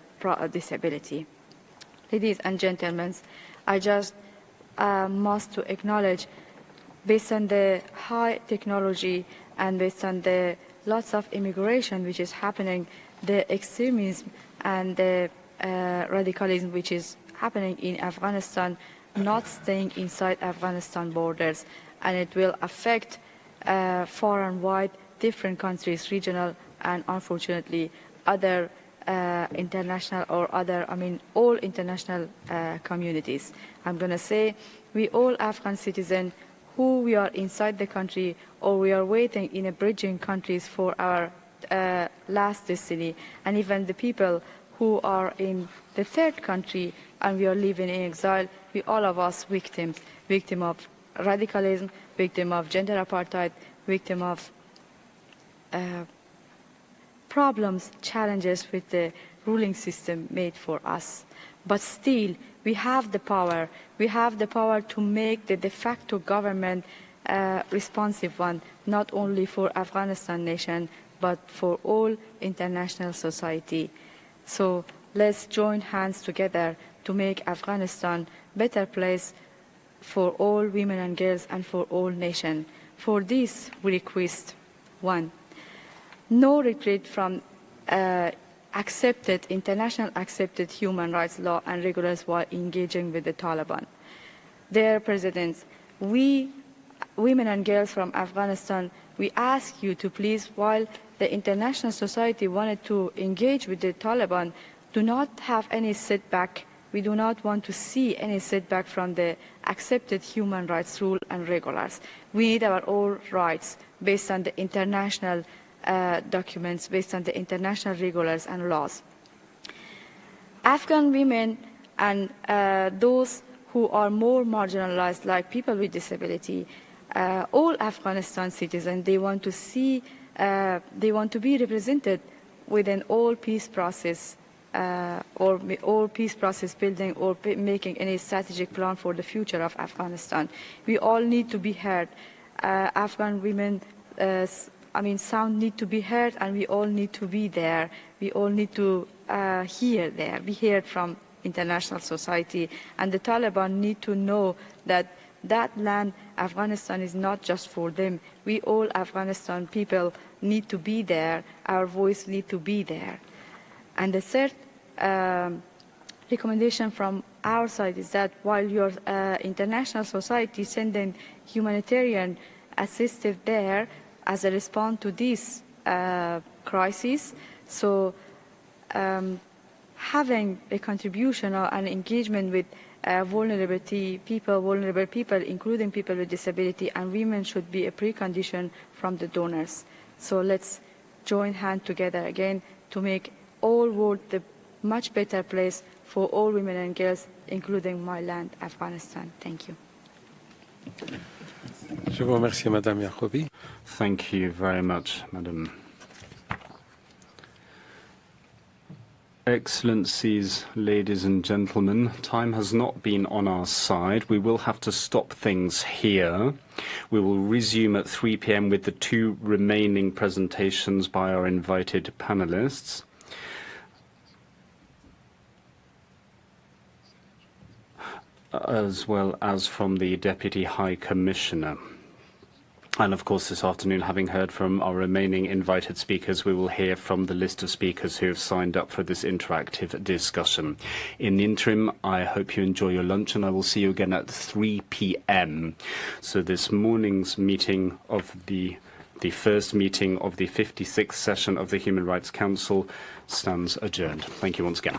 disability. Ladies and gentlemen, I just must to acknowledge, based on the high technology and based on the lots of immigration which is happening, the extremism and the radicalism which is happening in Afghanistan, not staying inside Afghanistan borders, and it will affect far and wide different countries, regional and unfortunately other international or other, all international communities. I'm going to say we all Afghan citizens who we are inside the country or we are waiting in a bridging countries for our last destiny, and even the people who are in the third country and we are living in exile, we all of us victim of radicalism, victim of gender apartheid, victim of problems, challenges with the ruling system made for us. But still, we have the power. We have the power to make the de facto government responsive one, not only for Afghanistan nation, but for all international society. So let's join hands together to make Afghanistan a better place for all women and girls and for all nations. For this, we request, 1, no retreat from international accepted human rights law and regulations while engaging with the Taliban. Dear Presidents, we, women and girls from Afghanistan, we ask you to please, while the international society wanted to engage with the Taliban, do not have any setback. We do not want to see any setback from the accepted human rights rule and regulars. We need our own rights based on the international documents, based on the international regulars and laws. Afghan women and those who are more marginalized, like people with disability, all Afghanistan citizens, they want to see, they want to be represented within all peace process or all peace process building or making any strategic plan for the future of Afghanistan. We all need to be heard. Afghan women, sound need to be heard, and we all need to be there. We all need to be heard from international society, and the Taliban need to know that that land, Afghanistan, is not just for them. We all Afghanistan people need to be there. Our voice need to be there. And the third recommendation from our side is that while your international society sending humanitarian assistance there as a response to this crisis, so having a contribution or an engagement with vulnerable people, including people with disability, and women should be a precondition from the donors. So let's join hands together again to make all world a much better place for all women and girls, including my land, Afghanistan. Thank you. Je vous remercie, Madame Jacobi. Thank you very much, Madam. Excellencies, ladies and gentlemen, time has not been on our side. We will have to stop things here. We will resume at 3 p.m. with the 2 remaining presentations by our invited panelists. As well as from the Deputy High Commissioner. And of course, this afternoon, having heard from our remaining invited speakers, we will hear from the list of speakers who have signed up for this interactive discussion. In the interim, I hope you enjoy your lunch, and I will see you again at 3 p.m. So this morning's meeting of the first meeting of the 56th session of the Human Rights Council stands adjourned. Thank you once again.